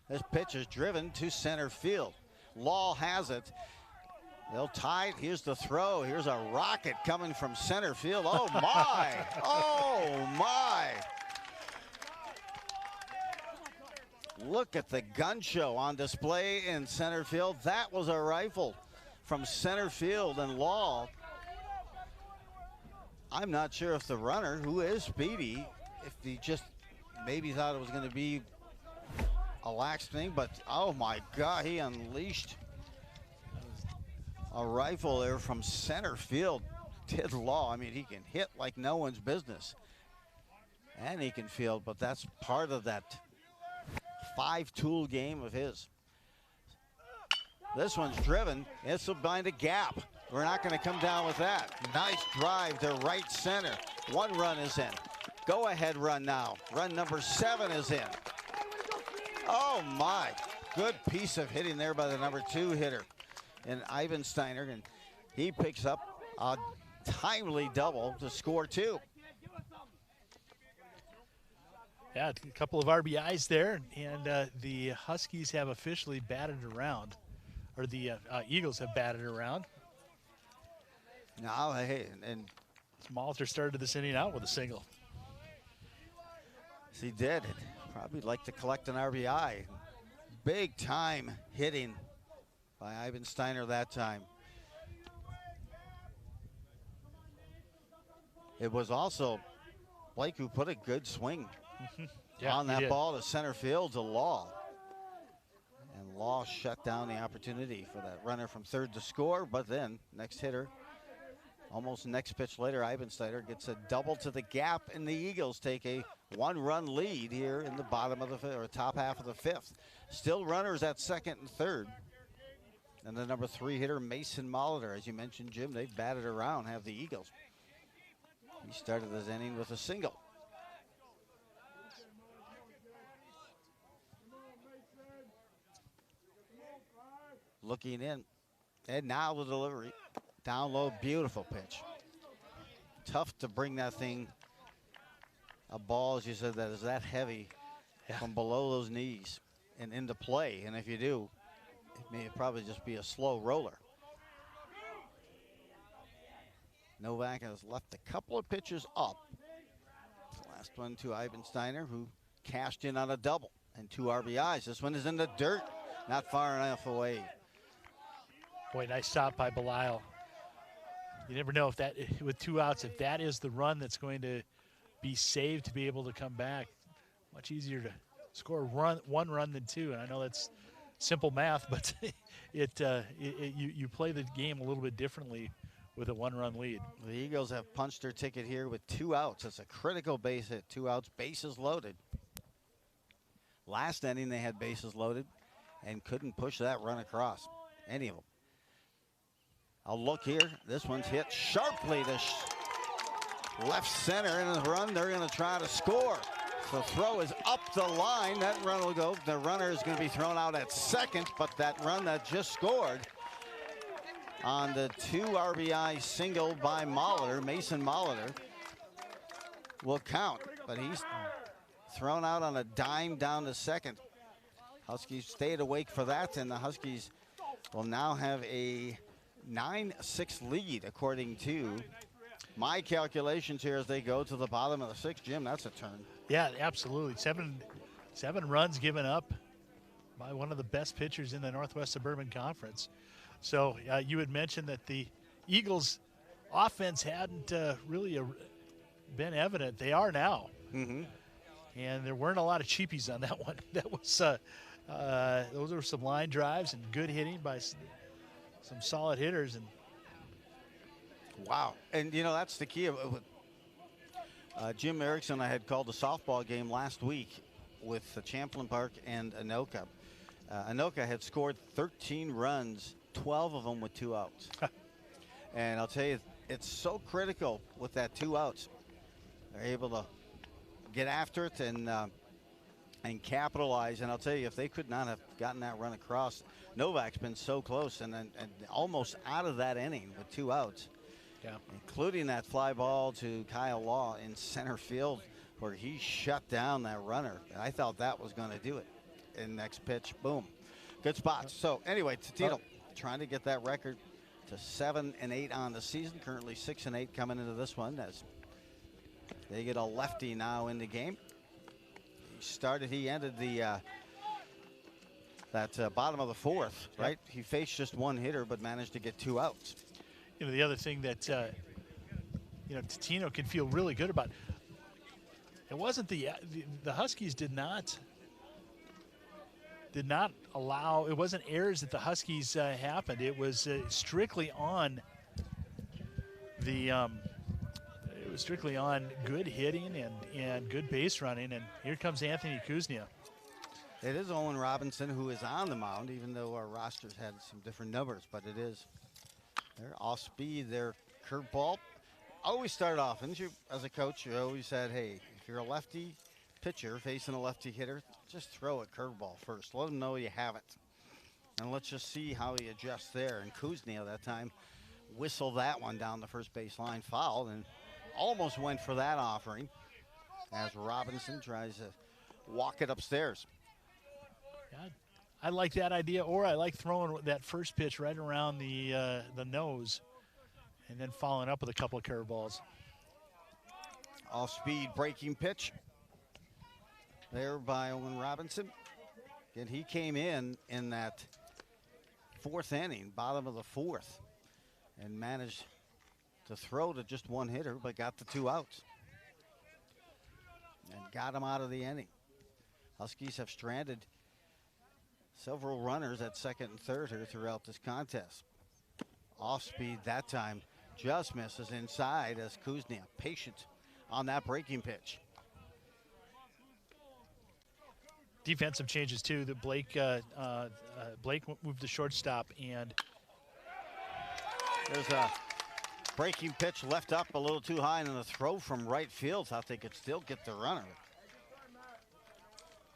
This pitch is driven to center field. Law has it. They'll tie it. Here's the throw. Here's a rocket coming from center field. Oh, my. Oh, my. Look at the gun show on display in center field. That was a rifle from center field, and Law, I'm not sure if the runner, who is speedy, if he just maybe thought it was going to be a lax thing, but oh my God, he unleashed a rifle there from center field. Did Law, I mean, he can hit like no one's business, and he can field, but that's part of that 5-tool game of his. This one's driven. This will bind a gap. We're not going to come down with that. Nice drive to right center. 1 run is in. Go ahead run now. Run number 7 is in. Oh my, good piece of hitting there by the number 2 hitter. And Ivan Steiner, and he picks up a timely double to score 2. Yeah, a couple of RBIs there, and the Huskies have officially batted around. Or the Eagles have batted around. No, hey, and Molitor started this inning out with a single. He did. Probably like to collect an RBI. Big time hitting by Ivan Steiner that time. It was also Blake who put a good swing Yeah, on that ball to center field to Law. And Law shut down the opportunity for that runner from third to score, but then next hitter, almost next pitch later, Eibensteiner gets a double to the gap, and the Eagles take a one-run lead here in the bottom of the fifth, or top half of the fifth. Still runners at second and third. And the number 3 hitter, Mason Molitor, as you mentioned, Jim, they've batted around, have the Eagles. He started this inning with a single. Looking in, and now the delivery. Down low, beautiful pitch. Tough to bring that thing, a ball, as you said, that is that heavy from below those knees and into play. And if you do, it may probably just be a slow roller. Novak has left a couple of pitches up. The last one to Eibensteiner, who cashed in on a double and 2 RBIs. This one is in the dirt, not far enough away. Boy, nice stop by Belial. You never know if that, with 2 outs, if that is the run that's going to be saved to be able to come back. Much easier to score one run than 2, and I know that's simple math, but you play the game a little bit differently with a 1-run lead. The Eagles have punched their ticket here with 2 outs. It's a critical base hit, 2 outs, bases loaded. Last inning they had bases loaded and couldn't push that run across, any of them. I'll look here. This one's hit sharply to left center, and the run, they're going to try to score. So throw is up the line. That run will go. The runner is going to be thrown out at second, but that run that just scored on the 2 RBI single by Molitor, Mason Molitor, will count. But he's thrown out on a dime down to second. Huskies stayed awake for that, and the Huskies will now have a 9-6 lead, according to my calculations here as they go to the bottom of the 6th. Jim, that's a turn. Yeah, absolutely. Seven runs given up by one of the best pitchers in the Northwest Suburban Conference. So you had mentioned that the Eagles' offense hadn't really been evident. They are now. Mm-hmm. And there weren't a lot of cheapies on that one. That was those were some line drives and good hitting by some solid hitters. And wow. And, you know, that's the key of Jim Erickson. I had called a softball game last week with Champlain Park and Anoka. Anoka had scored 13 runs, 12 of them with 2 outs. And I'll tell you, it's so critical with that 2 outs. They're able to get after it and capitalize. And I'll tell you, if they could not have gotten that run across, Novak's been so close and almost out of that inning with 2 outs. Yeah. Including that fly ball to Kyle Law in center field where he shut down that runner. And I thought that was going to do it. And next pitch, boom. Good spots. So anyway, Totino trying to get that record to 7-8 on the season. Currently 6-8 coming into this one as they get a lefty now in the game. He ended the bottom of the 4th, right? He faced just 1 hitter but managed to get 2 outs. You know, the other thing that Totino can feel really good about, it wasn't the Huskies did not allow, it wasn't errors that the Huskies happened. It was strictly on the it was strictly on good hitting and good base running. And here comes Anthony Kuznia. It is Owen Robinson who is on the mound, even though our rosters had some different numbers, but it is. They're off speed, their curveball. Always start off, and you, as a coach, you always said, hey, if you're a lefty pitcher facing a lefty hitter, just throw a curveball first. Let them know you have it. And let's just see how he adjusts there. And Kuznia that time whistled that one down the first baseline, fouled, and almost went for that offering as Robinson tries to walk it upstairs. Yeah, I like that idea, or I like throwing that first pitch right around the nose and then following up with a couple of curveballs. Off-speed breaking pitch there by Owen Robinson. And he came in that 4th inning, bottom of the 4th, and managed to throw to just 1 hitter, but got the 2 outs and got him out of the inning. Huskies have stranded several runners at second and third here throughout this contest. Off speed that time, just misses inside as Kuznia patient on that breaking pitch. Defensive changes too. That Blake moved to shortstop, and there's a breaking pitch left up a little too high, and a throw from right field. Thought they could still get the runner.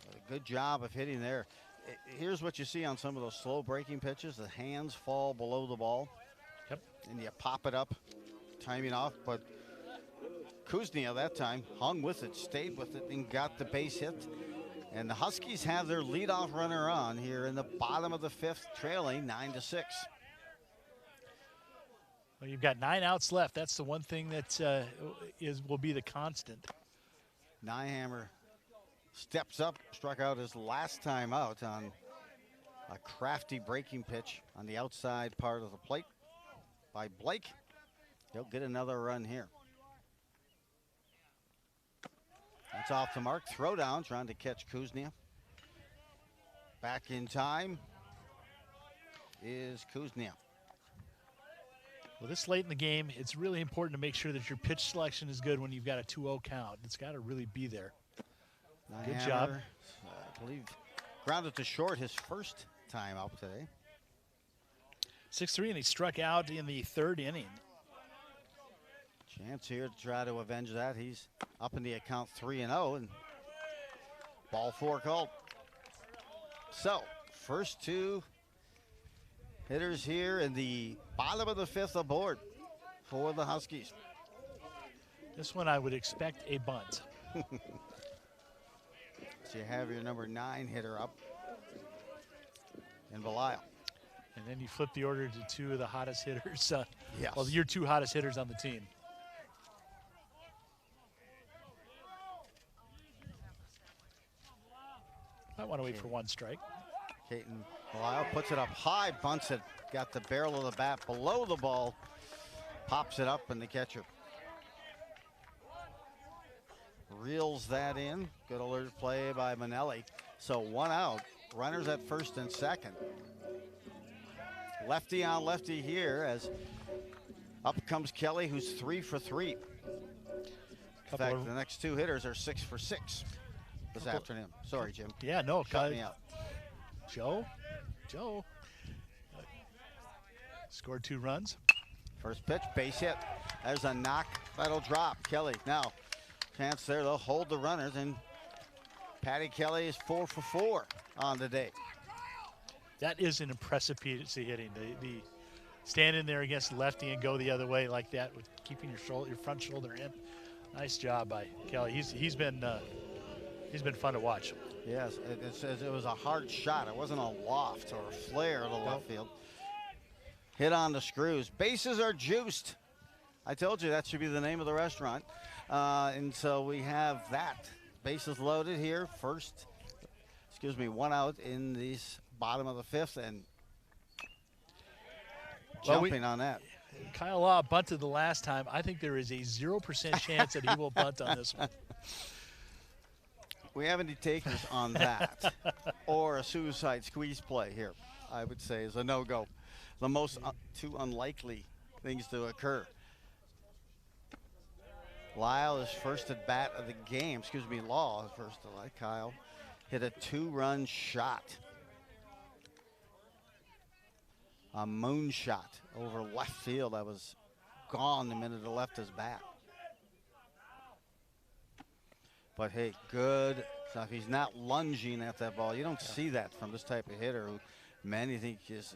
A good job of hitting there. Here's what you see on some of those slow breaking pitches. The hands fall below the ball. Yep. And you pop it up, timing off. But Kuznia that time hung with it, stayed with it, and got the base hit. And the Huskies have their leadoff runner on here in the bottom of the fifth, trailing 9-6. Well, you've got 9 outs left. That's the one thing that will be the constant. Nyhammer steps up, struck out his last time out on a crafty breaking pitch on the outside part of the plate by Blake. He'll get another run here. That's off the mark. Throw down, trying to catch Kuznia. Back in time is Kuznia. Well, this late in the game, it's really important to make sure that your pitch selection is good when you've got a 2-0 count. It's got to really be there. Good job. I believe grounded to short his first time out today. 6-3, and he struck out in the third inning. Chance here to try to avenge that. He's up in the account 3-0, and ball 4 called. So, first 2 hitters here in the bottom of the fifth aboard for the Huskies. This one I would expect a bunt. So you have your number 9 hitter up in Belial. And then you flip the order to 2 of the hottest hitters. Yes. Well, your 2 hottest hitters on the team. I want to wait for 1 strike. Caton Belial puts it up high, bunts it, got the barrel of the bat below the ball, pops it up, and the catcher reels that in. Good alert play by Manelli. So 1 out, runners at first and second. Lefty on lefty here as up comes Kelly, who's 3 for 3. In fact, the next 2 hitters are 6 for 6 this afternoon. Sorry, Jim. Yeah, no. Cut me out. Joe scored 2 runs. First pitch, base hit. There's a knock. That'll drop. Kelly now. Chance there. They'll hold the runners, and Patty Kelly is 4 for 4 on the day. That is an impressive piece of hitting. The stand in there against lefty and go the other way like that with keeping your front shoulder in. Nice job by Kelly. He's been fun to watch. Yes, it was a hard shot. It wasn't a loft or a flare to the left field. Hit on the screws. Bases are juiced. I told you that should be the name of the restaurant. And so we have that. Bases loaded here. 1 out in the bottom of the fifth, and jumping on that. Kyle Law bunted the last time. I think there is a 0% chance that he will bunt on this one. We have any takers on that or a suicide squeeze play here, I would say, is a no-go. The most 2 unlikely things to occur. Lyle is first at bat of the game. Law is first at bat. Kyle hit a 2-run shot. A moonshot over left field that was gone the minute it left his bat. But hey, good stuff. He's not lunging at that ball. You don't see that from this type of hitter who many think is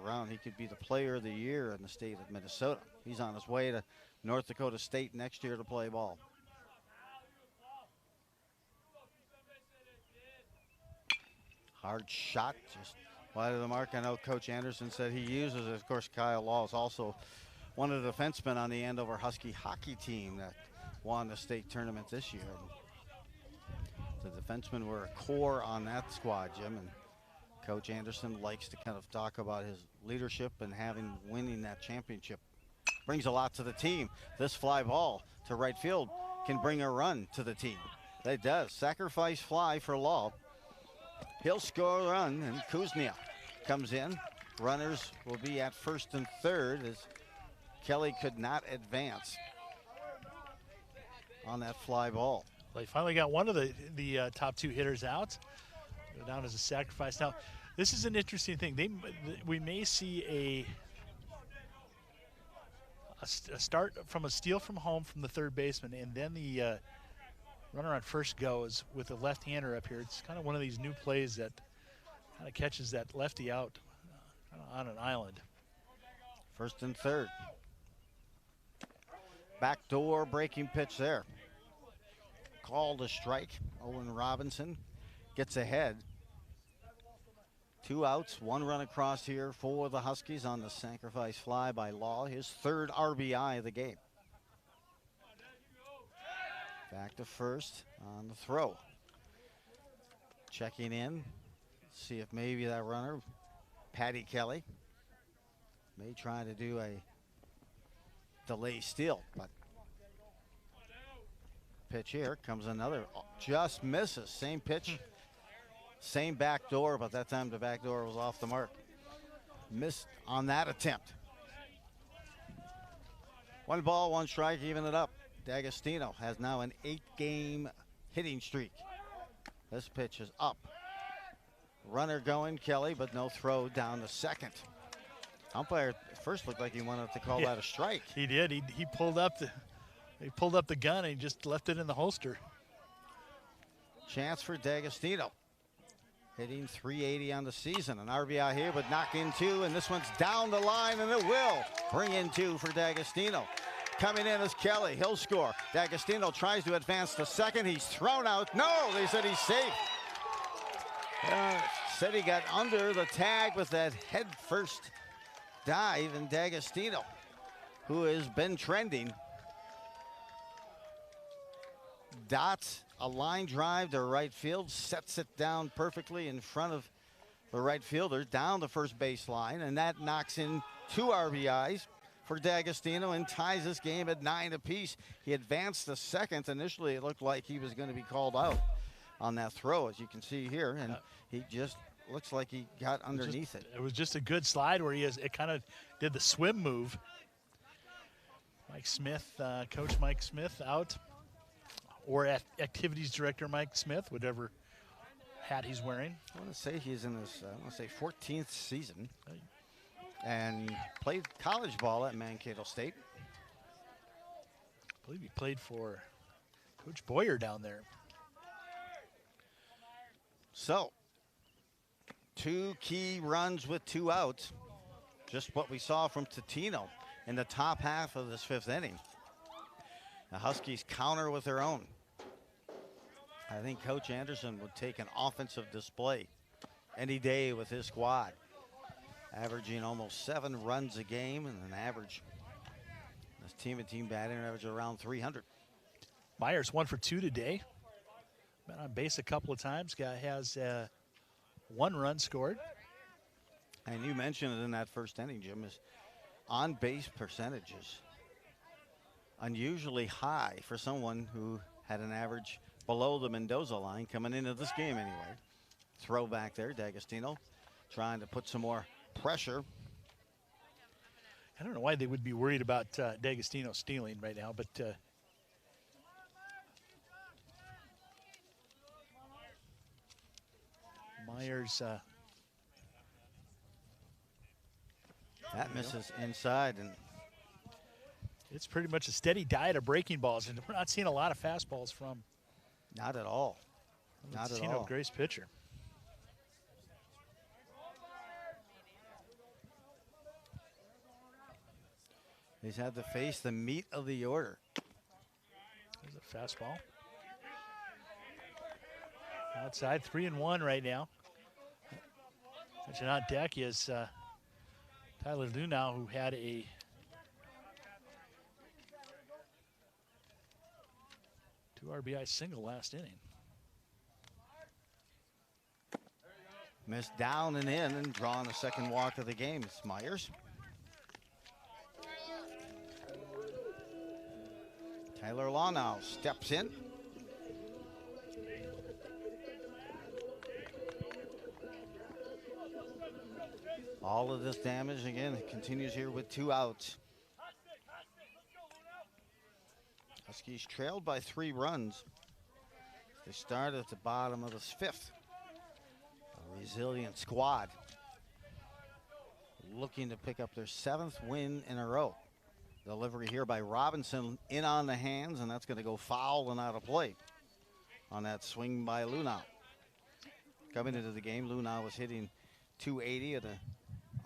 around. He could be the player of the year in the state of Minnesota. He's on his way to North Dakota State next year to play ball. Hard shot, just wide of the mark. I know Coach Anderson said he uses it. Of course, Kyle Law is also one of the defensemen on the Andover Husky hockey team that won the state tournament this year. The defensemen were a core on that squad, Jim, and Coach Anderson likes to kind of talk about his leadership and winning that championship. Brings a lot to the team. This fly ball to right field can bring a run to the team. It does. Sacrifice fly for Law. He'll score a run, and Kuznia comes in. Runners will be at first and third as Kelly could not advance on that fly ball. They finally got one of the top two hitters out. Go down as a sacrifice. Now, this is an interesting thing. We may see a start from a steal from home from the third baseman, and then the runner on first goes with a left-hander up here. It's kind of one of these new plays that kind of catches that lefty out on an island. First and third. Backdoor breaking pitch there. Called a strike. Owen Robinson gets ahead. 2 outs, 1 run across here for the Huskies on the sacrifice fly by Law, his third RBI of the game. Back to first on the throw. Checking in, see if maybe that runner, Patty Kelly, may try to do a delay steal, but pitch here comes another, just misses, same pitch. Same back door, but that time the back door was off the mark. Missed on that attempt. 1 ball, 1 strike, even it up. D'Agostino has now an 8-game hitting streak. This pitch is up. Runner going, Kelly, but no throw down to second. Umpire first looked like he wanted to call that a strike. He did. He pulled up the gun and he just left it in the holster. Chance for D'Agostino. Hitting .380 on the season. An RBI here, but knock in 2, and this one's down the line, and it will bring in 2 for D'Agostino. Coming in is Kelly. He'll score. D'Agostino tries to advance to second. He's thrown out. No, they said he's safe. Said he got under the tag with that head first dive, and D'Agostino, who has been trending, dots a line drive to right field, sets it down perfectly in front of the right fielder down the first baseline, and that knocks in 2 RBIs for D'Agostino and ties this game at 9 apiece. He advanced to second. Initially, it looked like he was going to be called out on that throw, as you can see here, and he just looks like he got underneath it. It was just a good slide where it kind of did the swim move. Mike Smith, Coach Mike Smith out. Or activities director Mike Smith, whatever hat he's wearing. I want to say he's in his, 14th season, and played college ball at Mankato State. I believe he played for Coach Boyer down there. So, 2 key runs with 2 outs. Just what we saw from Totino in the top half of this 5th inning. The Huskies counter with their own. I think Coach Anderson would take an offensive display any day with his squad. Averaging almost 7 runs a game and an average. This team batting average around 300. Myers 1 for 2 today. Been on base a couple of times. Guy has 1 run scored. And you mentioned it in that first inning, Jim, is on base percentages unusually high for someone who had an average below the Mendoza line coming into this game anyway. Throw back there, D'Agostino trying to put some more pressure. I don't know why they would be worried about D'Agostino stealing right now, but Myers. That misses inside, and it's pretty much a steady diet of breaking balls, and we're not seeing a lot of fastballs from. Not at all. Not at all. Totino-Grace pitcher. He's had to face the meat of the order. There's a fastball. Outside, 3-1 right now. Mentioned on deck is Tyler Lunau, who had a two RBI single last inning. Missed down and in and drawing the second walk of the game. It's Myers. Tyler Lunau steps in. All of this damage, again, continues here with 2 outs. Huskies trailed by 3 runs. They start at the bottom of the 5th. A resilient squad looking to pick up their 7th win in a row. Delivery here by Robinson in on the hands, and that's going to go foul and out of play on that swing by Lunau. Coming into the game, Lunau was hitting .280 at an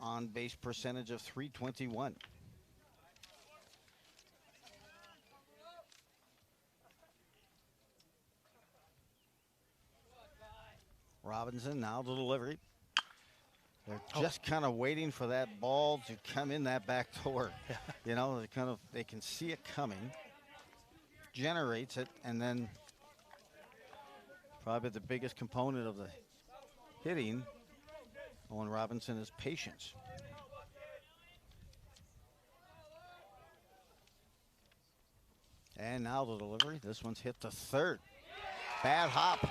on-base percentage of .321. Robinson now the delivery. They're just kind of waiting for that ball to come in that back door. You know, they can see it coming, generates it, and then probably the biggest component of the hitting, Owen Robinson, is patience. And now the delivery. This one's hit to third. Bad hop.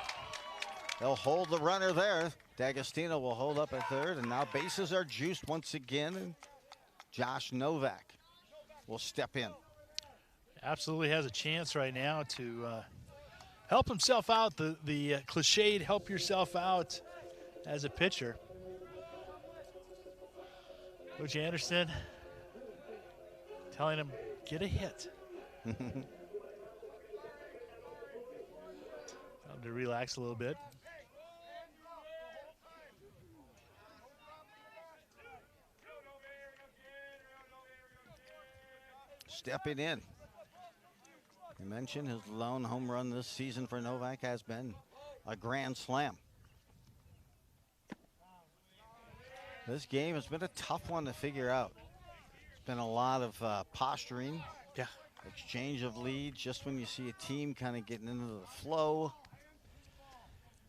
They'll hold the runner there. D'Agostino will hold up at third, and now bases are juiced once again, and Josh Novak will step in. Absolutely has a chance right now to help himself out. The cliched help yourself out as a pitcher. Coach Anderson telling him, get a hit. Tell him to relax a little bit. Stepping in. You mentioned his lone home run this season for Novak has been a grand slam. This game has been a tough one to figure out. It's been a lot of posturing. Yeah. Exchange of leads just when you see a team kind of getting into the flow.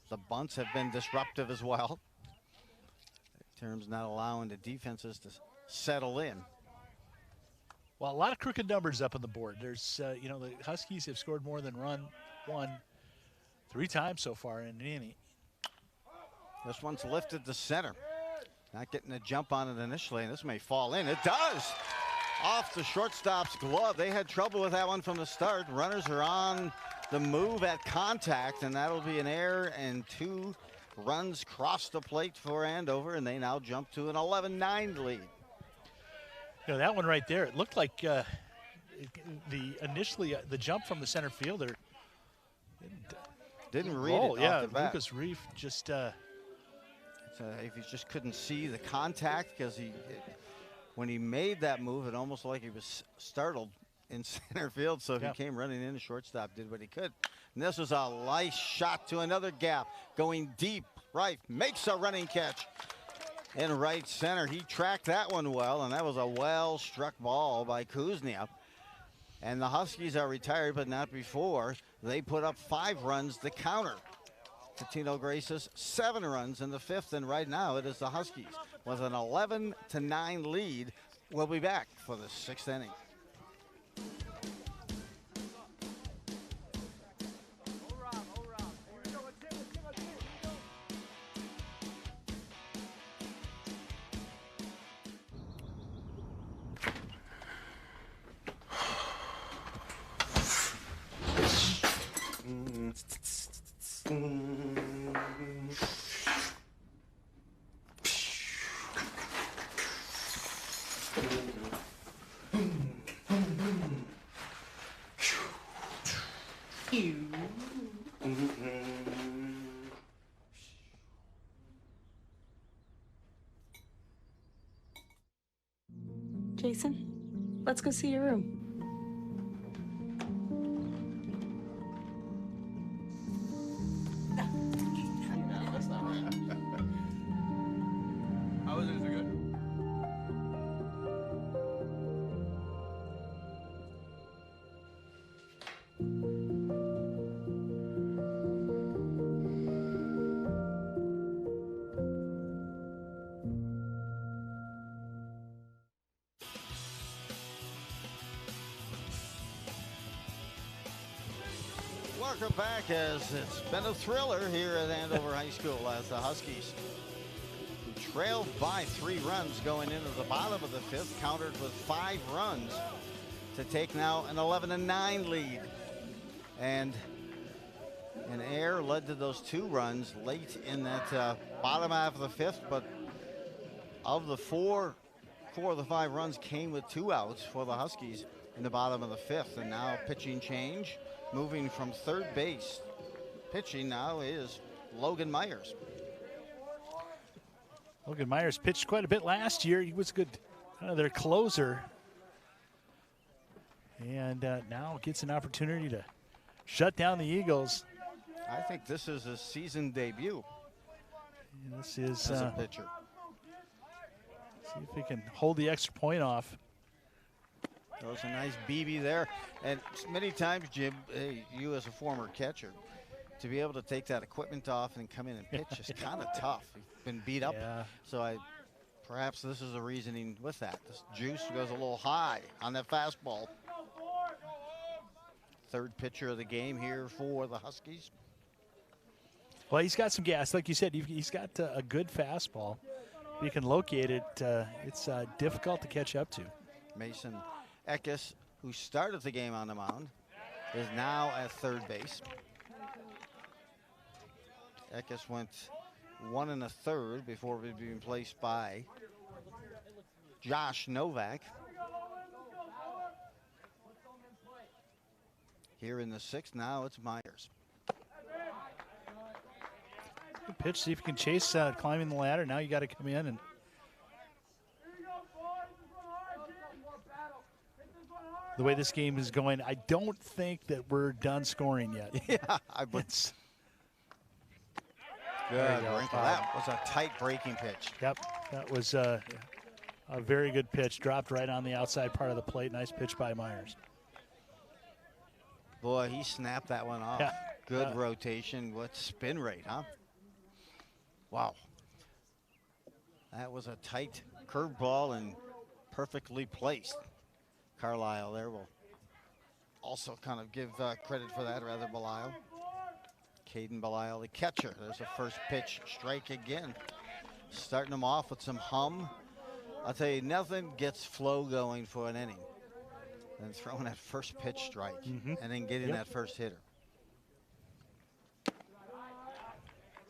The bunts have been disruptive as well. In terms of not allowing the defenses to settle in. Well, a lot of crooked numbers up on the board. There's, you know, the Huskies have scored more than one 3 times so far in an inning. This one's lifted to center. Not getting a jump on it initially, and this may fall in. It does! Off the shortstop's glove. They had trouble with that one from the start. Runners are on the move at contact, and that'll be an error, and 2 runs cross the plate for Andover, and they now jump to an 11-9 lead. You know, that one right there, it looked like initially the jump from the center fielder didn't read roll. it Yeah, off the bat. Lucas Reef just if he just couldn't see the contact, because when he made that move, it almost like he was startled in center field. So he came running in, the shortstop did what he could. And this was a nice shot to another gap, going deep right, makes a running catch in right center. He tracked that one well, and that was a well-struck ball by Kuznia. And the Huskies are retired, but not before they put up 5 runs to counter Totino-Grace's 7 runs in the 5th, and right now it is the Huskies with an 11-9 lead. We'll be back for the 6th inning. Jason, let's go see your room. How was it? Is it good? Welcome back, as it's been a thriller here at Andover High School as the Huskies, who trailed by 3 runs going into the bottom of the 5th, countered with 5 runs to take now an 11-9 lead. And an error led to those 2 runs late in that bottom half of the 5th, but of the 4 of the 5 runs came with 2 outs for the Huskies in the bottom of the 5th. And now pitching change, moving from third base. Pitching now is Logan Myers. Logan Myers pitched quite a bit last year. He was good, their closer. And now gets an opportunity to shut down the Eagles. I think this is his season debut. And this is as a pitcher. See if he can hold the extra point off. That was a nice BB there. And many times, Jim, you as a former catcher, to be able to take that equipment off and come in and pitch is kind of tough. You've been beat up. Yeah. So perhaps this is the reasoning with that. This juice goes a little high on that fastball. Third pitcher of the game here for the Huskies. Well, he's got some gas. Like you said, he's got a good fastball. If you can locate it, it's difficult to catch up to. Mason Eckes, who started the game on the mound, is now at third base. Eckes went 1 1/3 before being placed by Josh Novak. Here in the 6th, now it's Myers. Good pitch, see if you can chase climbing the ladder. Now you got to come in and the way this game is going, I don't think that we're done scoring yet. Yeah, I would. Good. That was a tight breaking pitch. Yep, that was a very good pitch. Dropped right on the outside part of the plate. Nice pitch by Myers. Boy, he snapped that one off. Yeah. Good rotation. What spin rate, huh? Wow. That was a tight curveball and perfectly placed. Carlisle there will also kind of give credit for that, rather, Belisle. Caden Belisle, the catcher. There's a first pitch strike again. Starting them off with some hum. I'll tell you, nothing gets flow going for an inning than throwing that first pitch strike and then getting that first hitter.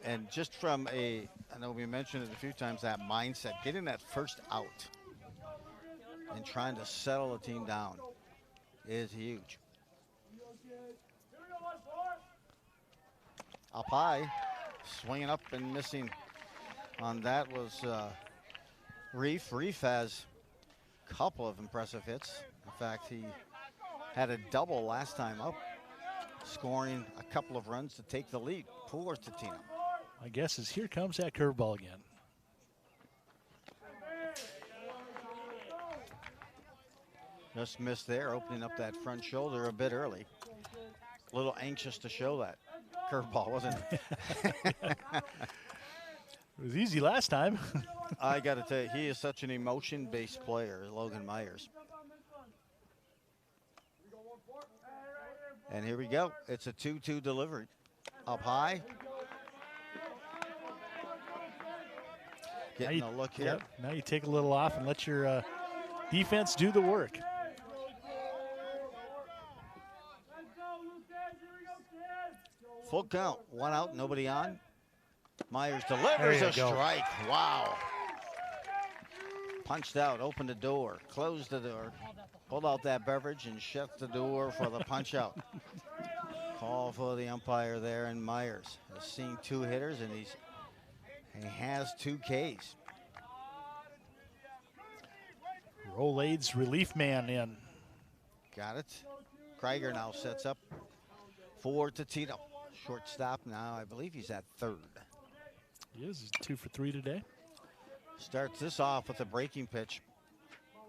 And just from I know we mentioned it a few times, that mindset, getting that first out and trying to settle the team down is huge. Up high, swinging up and missing on that was Reef. Reef has a couple of impressive hits. In fact, he had a double last time up, scoring a couple of runs to take the lead. Poor Totino. My guess is here comes that curveball again. Just missed there, opening up that front shoulder a bit early. A little anxious to show that curveball, wasn't it? It was easy last time. I got to tell you, he is such an emotion-based player, Logan Myers. And here we go. It's a 2-2 delivery. Up high. Getting a look here. Yep, now you take a little off and let your defense do the work. Full count, 1 out, nobody on. Myers delivers a strike. Wow. Punched out, opened the door, closed the door, pulled out that beverage and shut the door for the punch out. Call for the umpire there, and Myers has seen 2 hitters, and he has 2 Ks. Rolaide's relief man in. Got it. Krieger now sets up for Totino. Shortstop now, I believe he's at third. He is. He's 2 for 3 today. Starts this off with a breaking pitch.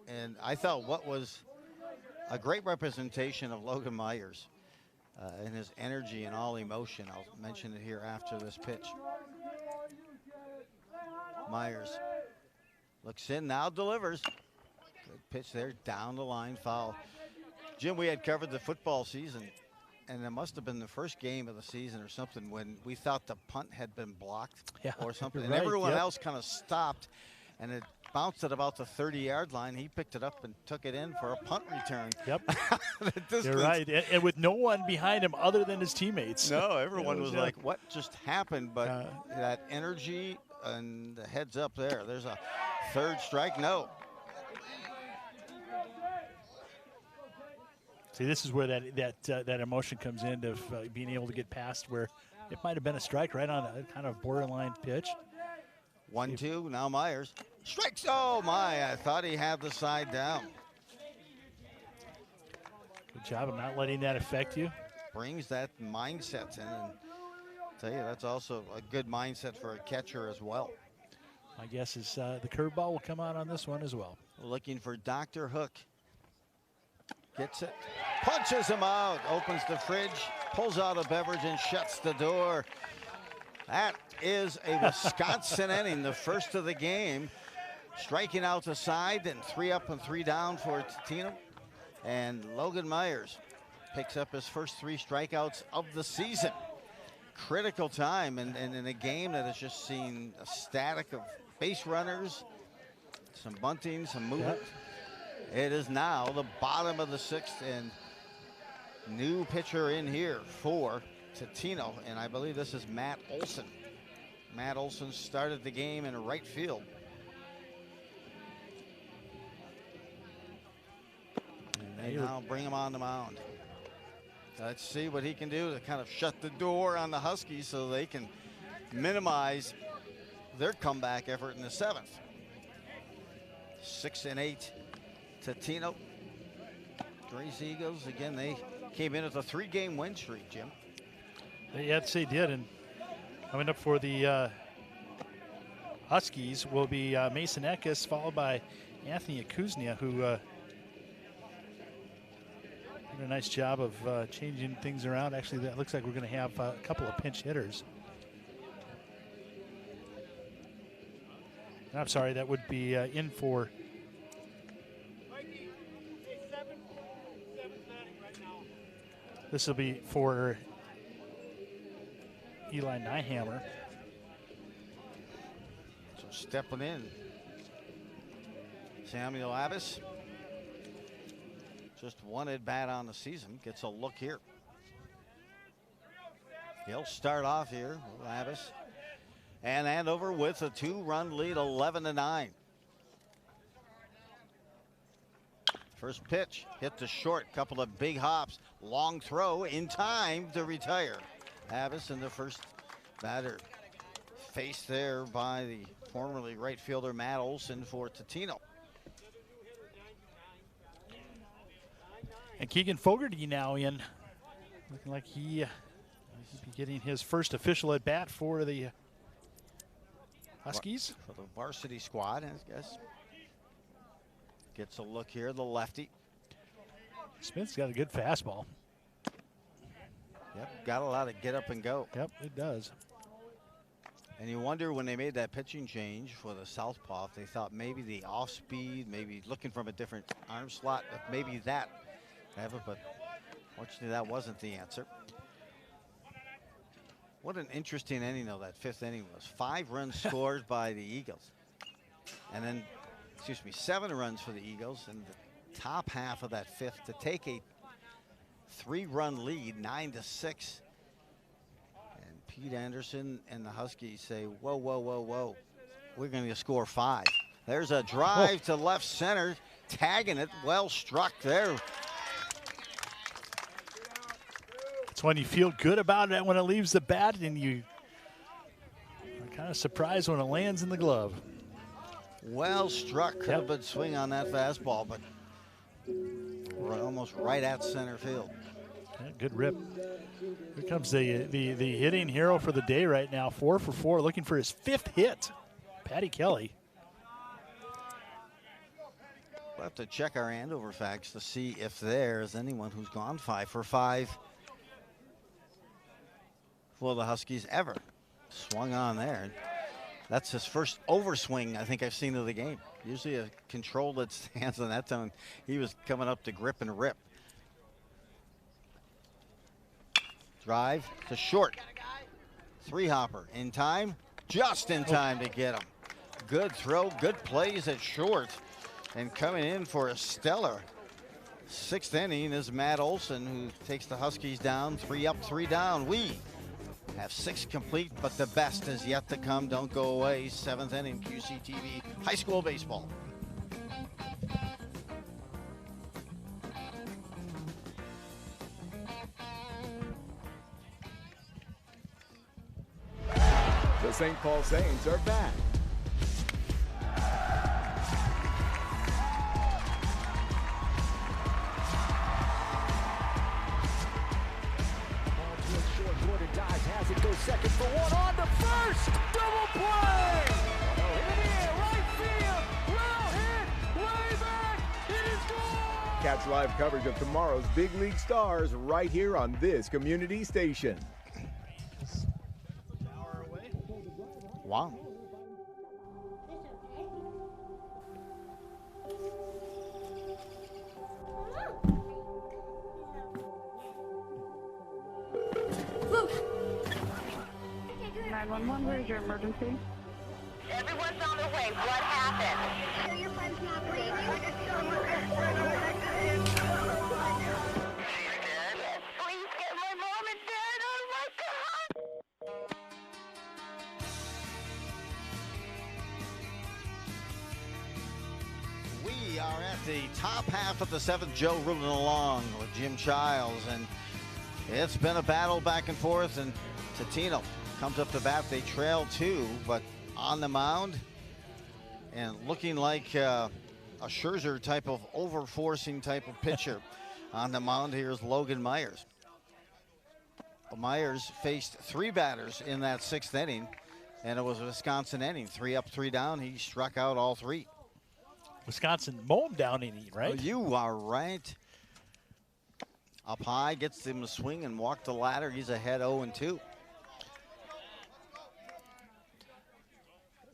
And I thought what was a great representation of Logan Myers and his energy and all emotion. I'll mention it here after this pitch. Myers looks in, now delivers. Good pitch there, down the line, foul. Jim, we had covered the football season and it must have been the first game of the season or something when we thought the punt had been blocked or something. And right, everyone else kind of stopped, and it bounced at about the 30-yard line. He picked it up and took it in for a punt return. Yep. You're right. And with no one behind him other than his teammates. No, everyone was like, what just happened? But that energy and the heads up there. There's a third strike. No. See, this is where that emotion comes in of being able to get past where it might have been a strike right on a kind of borderline pitch. 1-2, now Myers. Strikes, oh my, I thought he had the side down. Good job of not letting that affect you. Brings that mindset in, and I'll tell you, that's also a good mindset for a catcher as well. My guess is the curveball will come out on this one as well. Looking for Dr. Hook. Gets it, punches him out, opens the fridge, pulls out a beverage and shuts the door. That is a Wisconsin inning, the first of the game. Striking out the side, and 3 up and 3 down for Totino. And Logan Myers picks up his first 3 strikeouts of the season. Critical time, and in a game that has just seen a static of base runners, some bunting, some movement. Yep. It is now the bottom of the 6th, and new pitcher in here for Totino, and I believe this is Matt Olson. Matt Olson started the game in right field. And they now bring him on the mound. Let's see what he can do to kind of shut the door on the Huskies so they can minimize their comeback effort in the 7th. 6-8. Totino-Grace Eagles, again, they came in with a 3-game win streak, Jim. Yes, they did. And coming up for the Huskies will be Mason Eckes, followed by Anthony Akuznia, who did a nice job of changing things around. Actually, that looks like we're going to have a couple of pinch hitters. I'm sorry, that would be in for this will be for Eli Nyhammer. So stepping in, Samuel Abbas. Just one at bat on the season, gets a look here. He'll start off here, Abbas. And Andover with a 2-run lead, 11-9. First pitch, hit the short, couple of big hops, long throw in time to retire. Abbas in the first batter. Faced there by the formerly right fielder Matt Olson for Totino. And Keegan Fogarty now in. Looking like he'll be getting his first official at bat for the Huskies. For the varsity squad, I guess. Gets a look here, the lefty. Smith's got a good fastball. Yep, got a lot of get up and go. Yep, it does. And you wonder when they made that pitching change for the southpaw, if they thought maybe the off speed, maybe looking from a different arm slot, maybe that have it, but fortunately that wasn't the answer. What an interesting inning though that 5th inning was. 5 runs scored by the Eagles. And then, 7 runs for the Eagles in the top half of that 5th to take a 3-run lead, 9-6. And Pete Anderson and the Huskies say, whoa, whoa, whoa, whoa. We're going to score 5. There's a drive to left center, tagging it, well struck there. It's when you feel good about it when it leaves the bat, and you are kind of surprised when it lands in the glove. Well struck, could have been swing on that fastball, but we're almost right at center field. Yeah, good rip. Here comes the hitting hero for the day right now, 4 for 4, looking for his 5th hit. Patty Kelly. We'll have to check our Andover facts to see if there's anyone who's gone 5 for 5 for the Huskies ever. Swung on there. That's his first overswing I think I've seen of the game. Usually a control that stands on that tone. He was coming up to grip and rip. Drive to short. Three-hopper in time, just in time to get him. Good throw, good plays at short. And coming in for a stellar 6th inning is Matt Olson, who takes the Huskies down, 3 up, 3 down. We have 6 complete, but the best is yet to come. Don't go away. 7th inning, QCTV High School Baseball. The St. Paul Saints are back. Has it, goes second for one, on to first, double play! In the air, right field, well hit, way back, it is gone! Catch live coverage of tomorrow's big league stars right here on this community station. Wow. Where's your emergency? Everyone's on their way. What happened? Your friend's not breathing. Please get my mom and dad. Oh my God. We are at the top half of the 7th. Joe ruling along with Jim Childs, and it's been a battle back and forth, and Totino comes up to bat. They trail 2, but on the mound and looking like a Scherzer type of overforcing type of pitcher. On the mound here is Logan Myers. Myers faced 3 batters in that 6th inning, and it was a Wisconsin inning. 3 up, 3 down. He struck out all 3. Wisconsin mow him down inning, right? Oh, you are right. Up high, gets him to swing and walk the ladder. He's ahead 0-2.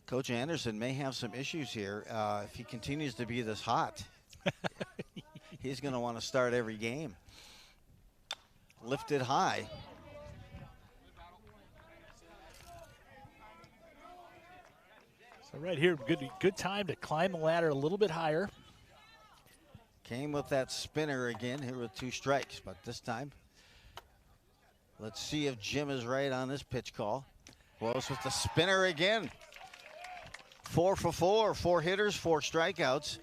Coach Anderson may have some issues here. If he continues to be this hot, he's going to want to start every game. Lifted high. So right here, good time to climb the ladder a little bit higher. Came with that spinner again here with 2 strikes, but this time, let's see if Jim is right on this pitch call. Close with the spinner again. 4 for 4, 4 hitters, 4 strikeouts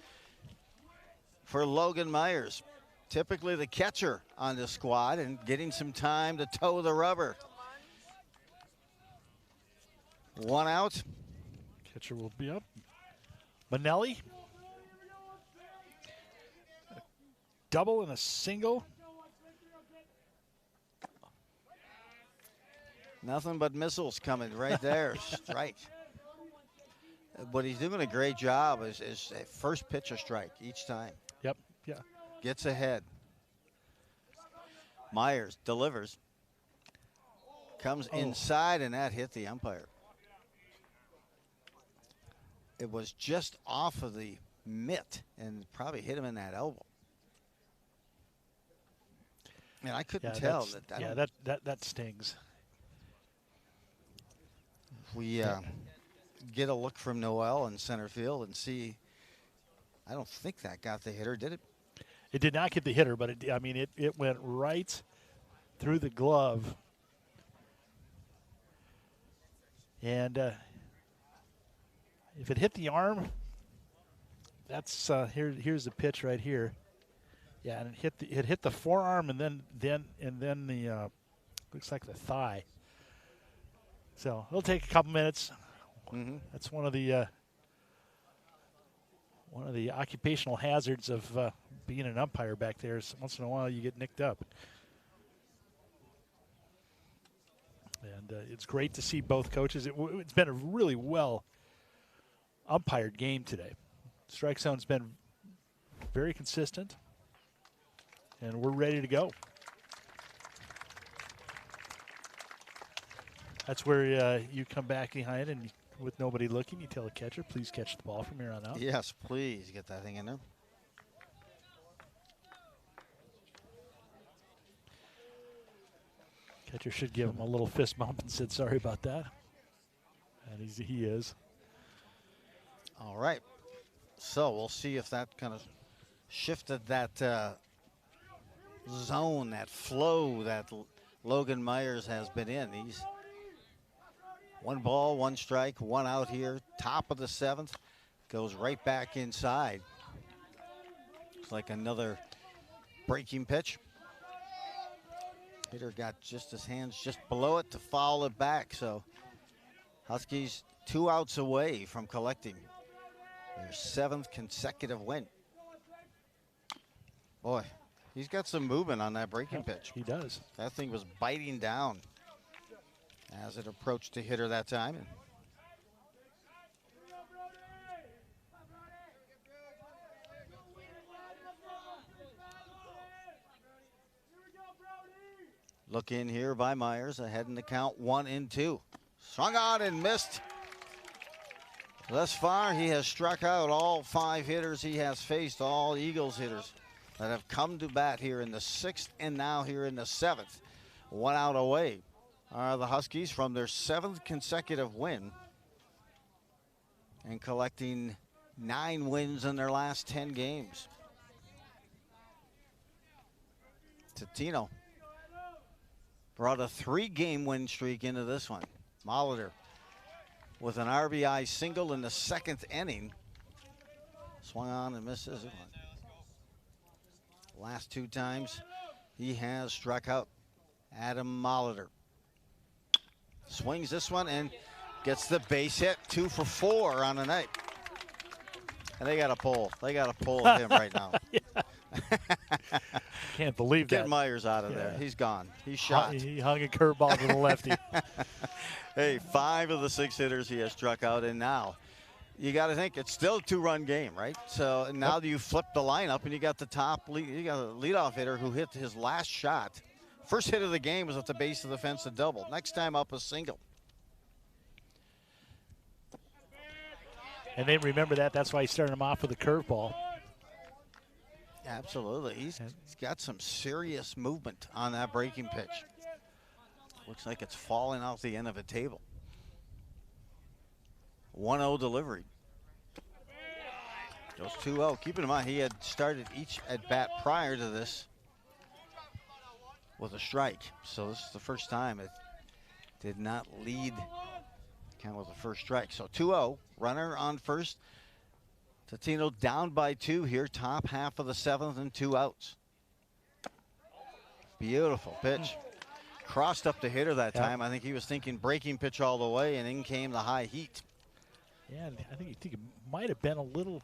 for Logan Myers. Typically the catcher on the squad and getting some time to toe the rubber. 1 out. Catcher will be up. Manelli. A double and a single. Nothing but missiles coming right there. Strike. But he's doing a great job is a first pitch a strike each time. Yep, yeah. Gets ahead. Myers delivers. Comes inside, and that hit the umpire. It was just off of the mitt and probably hit him in that elbow. And I couldn't tell. That stings. We get a look from Noel in center field and see. I don't think that got the hitter, did it? It did not get the hitter, but it went right through the glove. And if it hit the arm, that's here's the pitch right here. Yeah, and it hit the forearm and then the looks like the thigh. So it'll take a couple minutes. Mm-hmm. That's one of the occupational hazards of being an umpire back there. So once in a while you get nicked up. And it's great to see both coaches. It's been a really well umpired game today. Strike zone's been very consistent, and we're ready to go. That's where you come back behind, and with nobody looking, you tell the catcher, please catch the ball from here on out. Yes, please get that thing in there. Catcher should give him a little fist bump and said, sorry about that. And he is. All right. So we'll see if that kind of shifted that zone, that flow that Logan Myers has been in. He's 1 ball, 1 strike, 1 out here. Top of the 7th. Goes right back inside. Looks like another breaking pitch. Hitter got just his hands just below it to foul it back. So Huskies 2 outs away from collecting their 7th consecutive win. Boy, he's got some movement on that breaking pitch. He does. That thing was biting down as it approached the hitter that time. And look in here by Myers, ahead in the count, 1-2. Swung on and missed. Thus far, he has struck out all 5 hitters he has faced, all Eagles hitters that have come to bat here in the 6th and now here in the 7th. 1 out away are the Huskies from their 7th consecutive win and collecting 9 wins in their last 10 games. Totino brought a 3-game win streak into this one. Molitor with an RBI single in the 2nd inning. Swung on and misses it. Last 2 times he has struck out. Adam Molitor swings this one and gets the base hit. 2 for 4 on the night. And they got a pull. They got a pull of him right now. Can't believe that. Get Myers out of there. He's gone. He's shot. He hung a curveball to the lefty. Hey, 5 of the 6 hitters he has struck out, and now you got to think it's still a 2-run game, right? So now you flip the lineup, and you got the top lead. You got a leadoff hitter who hit his last shot. First hit of the game was at the base of the fence, a double. Next time up, a single. And then remember that. That's why he started him off with a curveball. Absolutely. He's got some serious movement on that breaking pitch. Looks like it's falling off the end of a table. 1-0 delivery. Goes 2-0. Keep in mind, he had started each at bat prior to this with a strike. So this is the first time it did not lead kind of with the first strike. So 2-0. Runner on first. Totino down by 2 here, top half of the 7th and 2 outs. Beautiful pitch. Crossed up the hitter that time. I think he was thinking breaking pitch all the way, and in came the high heat. Yeah, and I think it might have been a little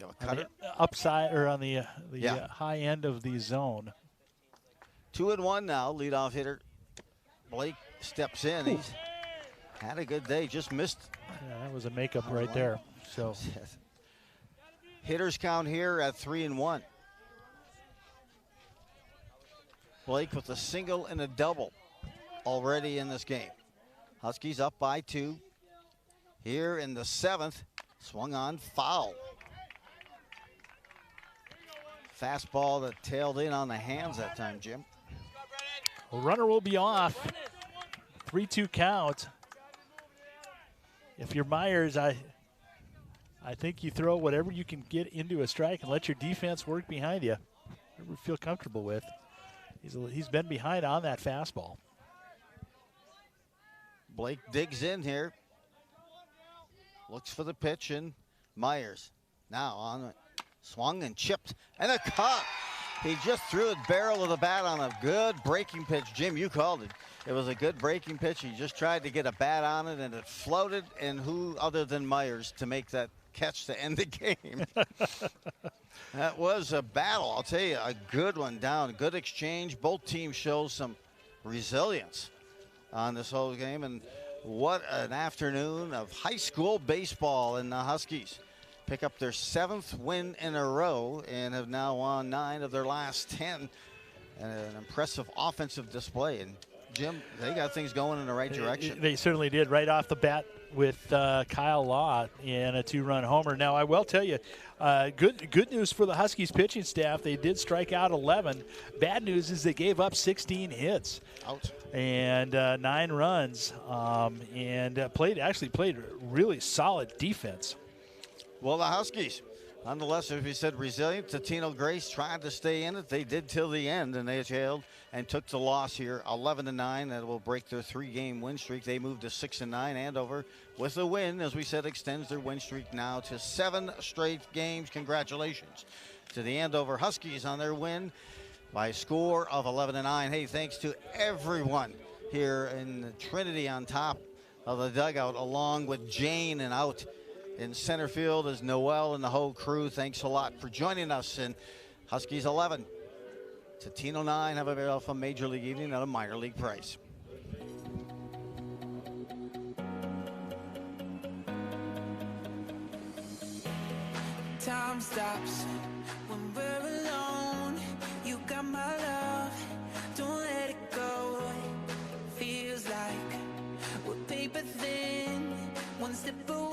on the upside or on the high end of the zone. 2-1 now. Leadoff hitter Blake steps in. He's had a good day. Just missed. Yeah, that was a makeup right there. So. Hitters count here at 3-1. Blake with a single and a double already in this game. Huskies up by 2. Here in the 7th, swung on, foul. Fastball that tailed in on the hands that time, Jim. A runner will be off. 3-2 count. If you're Myers, I think you throw whatever you can get into a strike and let your defense work behind you. Whatever you feel comfortable with. He's been behind on that fastball. Blake digs in here. Looks for the pitch, and Myers now on it. Swung and chipped, and a cut. He just threw it barrel of the bat on a good breaking pitch. Jim, you called it. It was a good breaking pitch. He just tried to get a bat on it, and it floated, and who other than Myers to make that catch to end the game. That was a battle. I'll tell you, a good one down. Good exchange. Both teams show some resilience on this whole game, and what an afternoon of high school baseball. And the Huskies pick up their 7th win in a row and have now won 9 of their last 10. And an impressive offensive display. And Jim, they got things going in the right direction. They certainly did right off the bat with Kyle Law and a 2-run homer. Now, I will tell you, good news for the Huskies pitching staff. They did strike out 11. Bad news is they gave up 16 hits. Out. And 9 runs, and played really solid defense. Well, the Huskies, nonetheless, as we said, resilient. Totino-Grace tried to stay in it. They did till the end, and they jailed and took the loss here, 11-9. That will break their 3-game win streak. They moved to 6-9. Andover, with a win, as we said, extends their win streak now to 7 straight games. Congratulations to the Andover Huskies on their win by a score of 11-9. Hey, thanks to everyone here in Trinity on top of the dugout, along with Jane, and out in center field is Noel and the whole crew. Thanks a lot for joining us. And Huskies 11, Totino 9. Have a Major League evening at a minor league price. Time stops when we're alone. You got my love, don't let it go. Feels like we're paper thin, one step away.